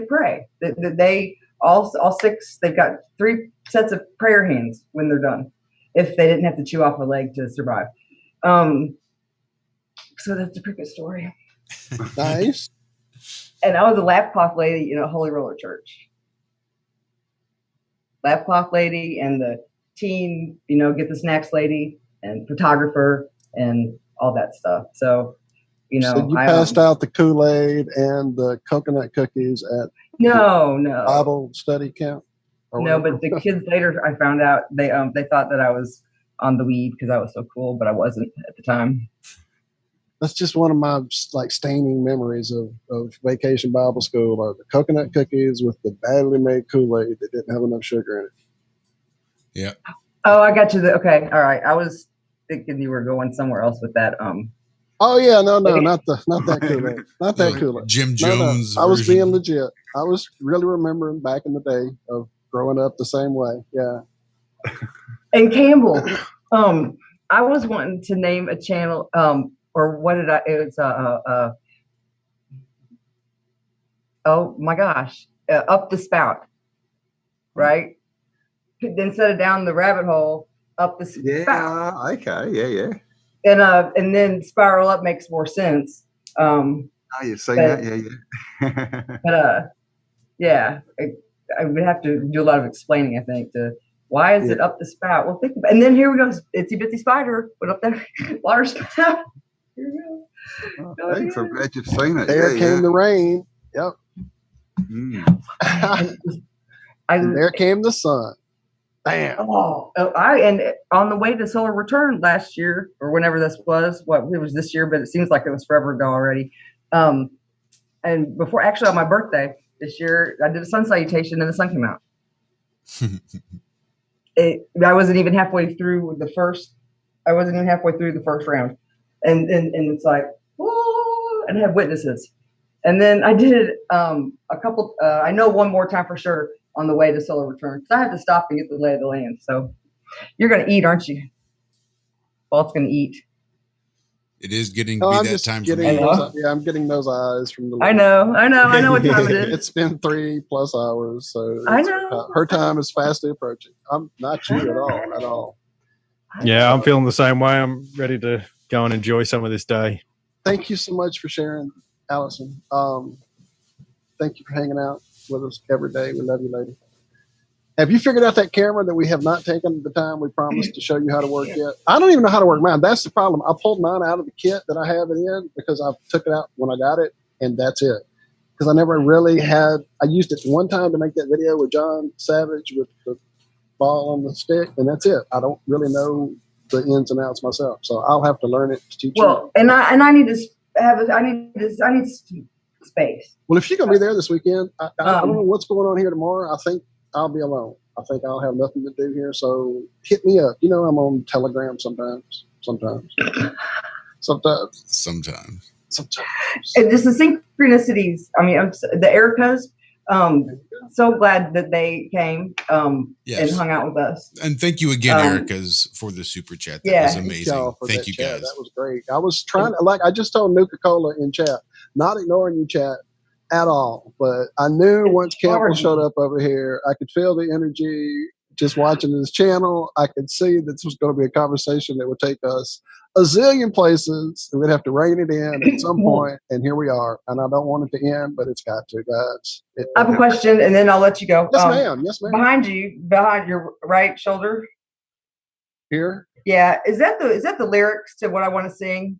pray. They all 6. They've got 3 sets of prayer hands when they're done, if they didn't have to chew off a leg to survive. So that's the cricket story. Nice. And I was a lap cloth lady in a Holy Roller church. Lap cloth lady and the teen, get the snacks lady and photographer and all that stuff. So, so you passed out the Kool-Aid and the coconut cookies at no Bible study camp. No, but the kids later, I found out they thought that I was on the weed because I was so cool, but I wasn't at the time. That's just one of my staining memories of vacation Bible school are the coconut cookies with the badly made Kool-Aid that didn't have enough sugar in it. Yeah. Oh, I got you. Okay. All right. I was thinking you were going somewhere else with that. Oh yeah, no, not that Kool-Aid. Not that Kool-Aid. Jim Jones. No. I was being legit. I was really remembering back in the day of growing up the same way. Yeah. And Campbell, I was wanting to name a channel, or what did I? It was oh my gosh, Up the Spout, right? Instead of down the rabbit hole, up the spout. Yeah. Okay. Yeah. And then spiral up makes more sense. You're saying that, yeah. But I would have to do a lot of explaining, I think, to why is it up the spout. Well, think about, and then here we go. Itsy bitsy spider went up that water spout. Here we go. Oh, thanks. I'm glad you've seen it. There came the rain. Yep. Mm. And there came the sun. Bam. And on the way to solar return last year, or whenever this was, it was this year, but it seems like it was forever ago already. And before, actually, on my birthday this year, I did a sun salutation, and the sun came out. I wasn't even halfway through the first. I wasn't even halfway through the first round, and it's like, whoa, and I have witnesses. And then I did a couple. I know one more time for sure on the way to solar return, because I had to stop and get the lay of the land. So you're gonna eat, aren't you? Walt's gonna eat. It is getting to be that time for me. I'm getting those eyes from the. I know what time it is. It's been 3+ hours, so I know her time is fastly approaching. I'm not you at all. Yeah, I'm feeling the same way. I'm ready to go and enjoy some of this day. Thank you so much for sharing, Allison. Thank you for hanging out with us every day. We love you, lady. Have you figured out that camera that we have not taken the time we promised to show you how to work yet? I don't even know how to work mine. That's the problem. I pulled mine out of the kit that I have it in because I took it out when I got it, and that's it. Because I never really had. I used it one time to make that video with John Savage with the ball on the stick, and that's it. I don't really know the ins and outs myself, so I'll have to learn it to teach you. Well, and I need to have. I need space. Well, if you're gonna be there this weekend, I don't know what's going on here tomorrow. I think I'll be alone. I think I'll have nothing to do here. So hit me up. You know, I'm on Telegram sometimes. And just the synchronicities. I mean, the Ericas. So glad that they came and hung out with us. And thank you again, Erica's, for the super chat. That was amazing. Thank you, guys. That was great. I was trying to, I just told Nuka-Cola in chat, not ignoring you, chat, at all. But I knew once Campbell showed up over here, I could feel the energy just watching his channel. I could see that this was going to be a conversation that would take us a zillion places, and we'd have to rein it in at some point, and here we are. And I don't want it to end, but it's got to, guys. I have a question, and then I'll let you go. Yes, ma'am. Yes, ma'am. Behind your right shoulder. Here? Yeah. Is that the lyrics to what I want to sing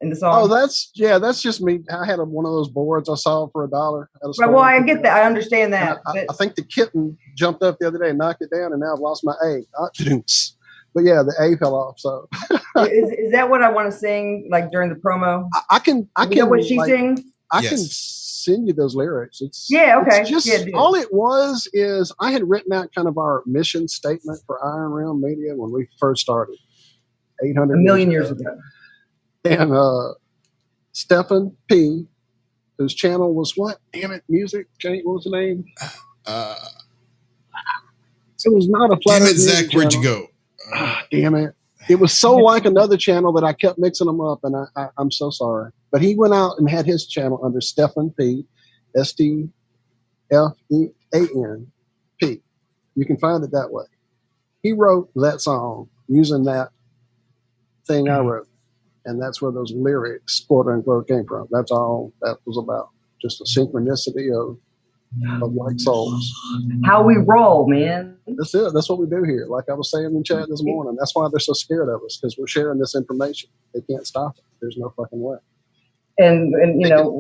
in the song? Oh, that's just me. I had one of those boards I saw for $1. Well, I get that. I understand that. I think the kitten jumped up the other day and knocked it down, and now I've lost my A. But yeah, the A fell off. So is that what I want to sing, like during the promo? I can know what she sings? I can send you those lyrics. Okay. It's just all it was is I had written out kind of our mission statement for Iron Realm Media when we first started 800 million years ago. And Stephen P, whose channel was what? Damn it, music. What was the name? It was not a flat. Damn it, Zach, where'd you go? Damn it. It was so like another channel that I kept mixing them up, and I'm so sorry. But he went out and had his channel under Stephen P, STFEAN P. You can find it that way. He wrote that song using that thing I wrote, and that's where those lyrics, quote unquote, came from. That's all that was about. Just a synchronicity of like souls. How we roll, man. That's it. That's what we do here. Like I was saying in chat this morning, that's why they're so scared of us, because we're sharing this information. They can't stop it. There's no fucking way. And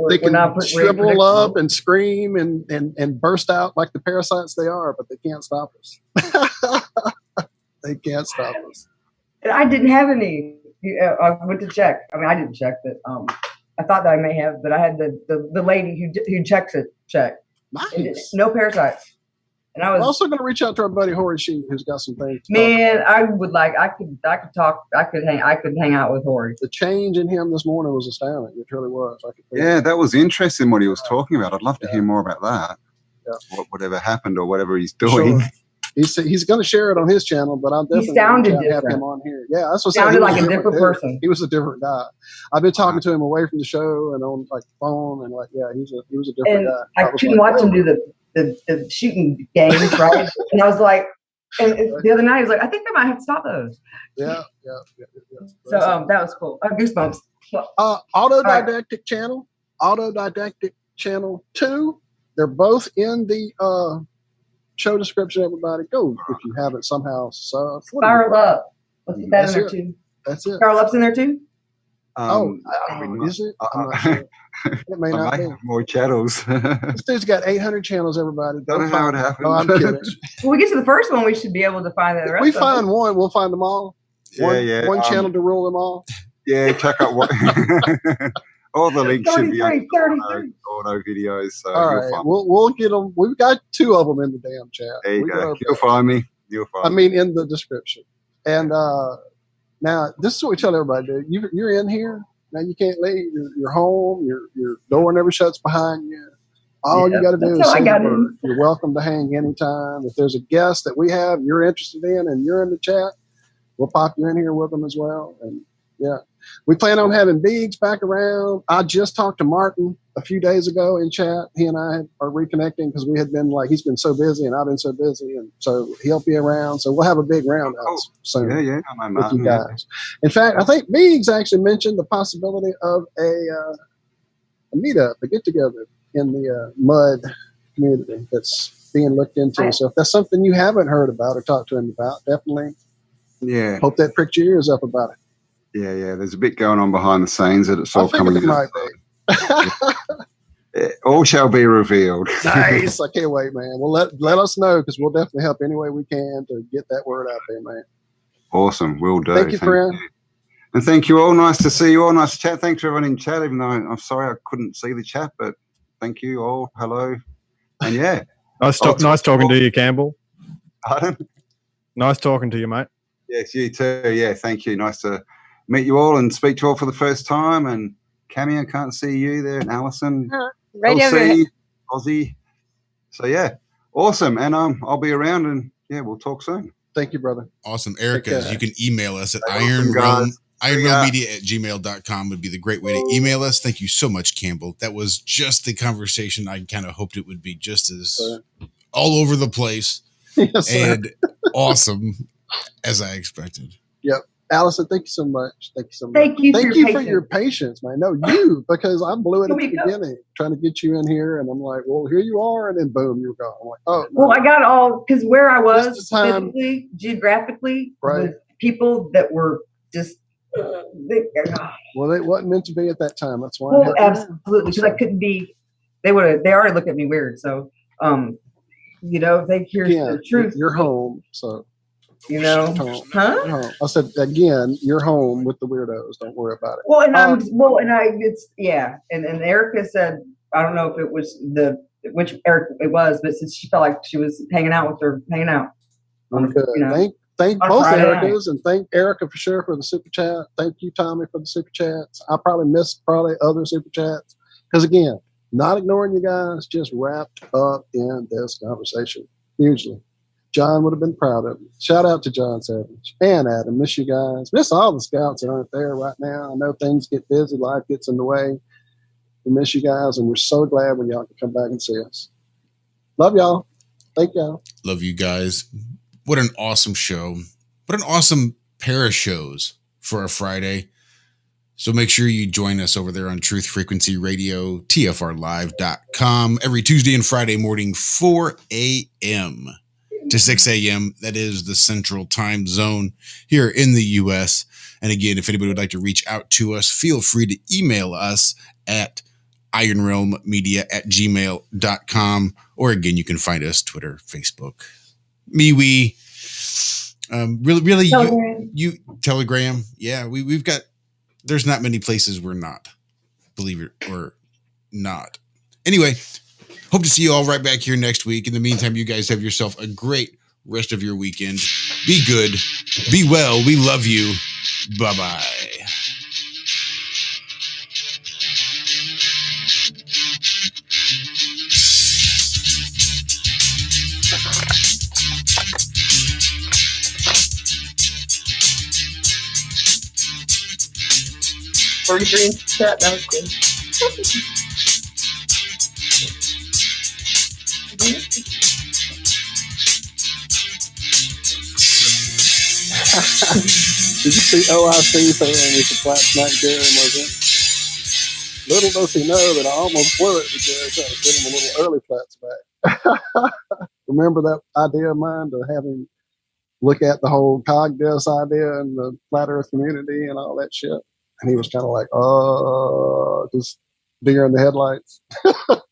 they can shrivel up and scream and burst out like the parasites they are, but they can't stop us. They can't stop us. I didn't have any. I went to check. I mean, I didn't check, but I thought that I may have. But I had the lady who checks it check. Nice. No parasites. And I was also going to reach out to our buddy Hori Sheet, who's got some things. Man, I would like. I could talk. I could hang out with Hori. The change in him this morning was astounding. It really was. That was interesting what he was talking about. I'd love to hear more about that. Yeah. Whatever happened or whatever he's doing. Sure. He's going to share it on his channel, but I'm definitely have him on here. Yeah, that's what sounded like a different person. He was a different guy. I've been talking to him away from the show and on like phone, and he was a different guy. I couldn't watch him do the shooting games, right? And I was like, and the other night he was like, I think I might have to stop those. Yeah. So that was cool. Goosebumps. Autodidactic channel, Autodidactic channel 2. They're both in the show description. Everybody go if you haven't somehow. Spiral Up. Let's get that in there too. That's it. Spiral Up's in there too. Is it? I'm not sure. It may not be. Have more channels. This dude's got 800 channels, everybody. Don't know how it happened. No, I'm kidding. When we get to the first one, we should be able to find the rest We of them. find one, we'll find them all. One channel to rule them all. Yeah, check out what all the links should be on 33. auto videos. So all right, we'll get them. We've got 2 of them in the damn chat. There you go. You'll find me. In the description. And now this is what we tell everybody, dude. You're in here. Now you can't leave. You're home. Your door never shuts behind you. All you got to do is say the word. You're welcome to hang anytime. If there's a guest that we have you're interested in and you're in the chat, we'll pop you in here with them as well. And yeah, we plan on having Biggs back around. I just talked to Martin a few days ago in chat. He and I are reconnecting because we had been he's been so busy and I've been so busy, and so he'll be around. So we'll have a big roundhouse soon. Yeah, with you guys. In fact, I think Biggs actually mentioned the possibility of a meetup, a get together in the mud community that's being looked into. So if that's something you haven't heard about or talked to him about, definitely. Yeah. Hope that pricked your ears up about it. Yeah. There's a bit going on behind the scenes that it's all coming out. All shall be revealed. Nice. I can't wait, man. Well, let us know, because we'll definitely help any way we can to get that word out there, man. Awesome. Will do. Thank you, friend. And thank you all. Nice to see you all. Nice to chat. Thanks for everyone in chat, even though I'm sorry I couldn't see the chat, but thank you all. Hello. And yeah. Nice talking to you, Campbell. Pardon? Nice talking to you, mate. Yes, you too. Yeah, thank you. Nice to meet you all and speak to you all for the first time. And Cammy, I can't see you there. And Alison. Right over here. Ozzy. So yeah, awesome. And I'll be around, and yeah, we'll talk soon. Thank you, brother. Awesome. Erica, you can email us at ironrealmedia@gmail.com would be the great way to email us. Thank you so much, Campbell. That was just the conversation I kind of hoped it would be, just as all over the place and awesome as I expected. Yep. Allison, thank you so much. Thank you so much. Thank you for your patience, man. No, you, because I blew it at the beginning trying to get you in here, and I'm like, well, here you are, and then boom, you're gone. I'm like, oh. No. Well, I got all, because where I was physically, geographically, with people that were just. Well, it wasn't meant to be at that time. That's why. Well, absolutely, because I couldn't be. They already looked at me weird. So, if they hear the truth, you're home. So. Huh? I said again, you're home with the weirdos. Don't worry about it. Well, and and Erica said, I don't know if it was which Erica it was, but since she felt like she was hanging out with her, hanging out. Thank both Ericas, and thank Erica for sure for the super chat. Thank you, Tommy, for the super chats. I probably missed other super chats because again, not ignoring you guys, just wrapped up in this conversation hugely. John would have been proud of you. Shout out to John Savage and Adam. Miss you guys. Miss all the scouts that aren't there right now. I know things get busy. Life gets in the way. We miss you guys, and we're so glad when y'all can come back and see us. Love y'all. Thank y'all. Love you guys. What an awesome show. What an awesome pair of shows for a Friday. So make sure you join us over there on Truth Frequency Radio, tfrlive.com, every Tuesday and Friday morning, 4 a.m. to 6 a.m. That is the central time zone here in the U.S. And again, if anybody would like to reach out to us, feel free to email us at ironrealmedia@gmail.com. Or again, you can find us Twitter, Facebook, MeWe. Really, Telegram. You Telegram. Yeah, we've got, there's not many places we're not, believe it or not. Anyway, hope to see you all right back here next week. In the meantime, you guys have yourself a great rest of your weekend. Be good. Be well. We love you. Bye-bye. Chat, that was good. Did you see OIC saying we should flat smack Jerry Morgan? Little does he know that I almost blew it with Jerry trying to get him a little early flat smack. Remember that idea of mine to have him look at the whole cog disc idea and the flat earth community and all that shit? And he was kind of like, just deer in the headlights.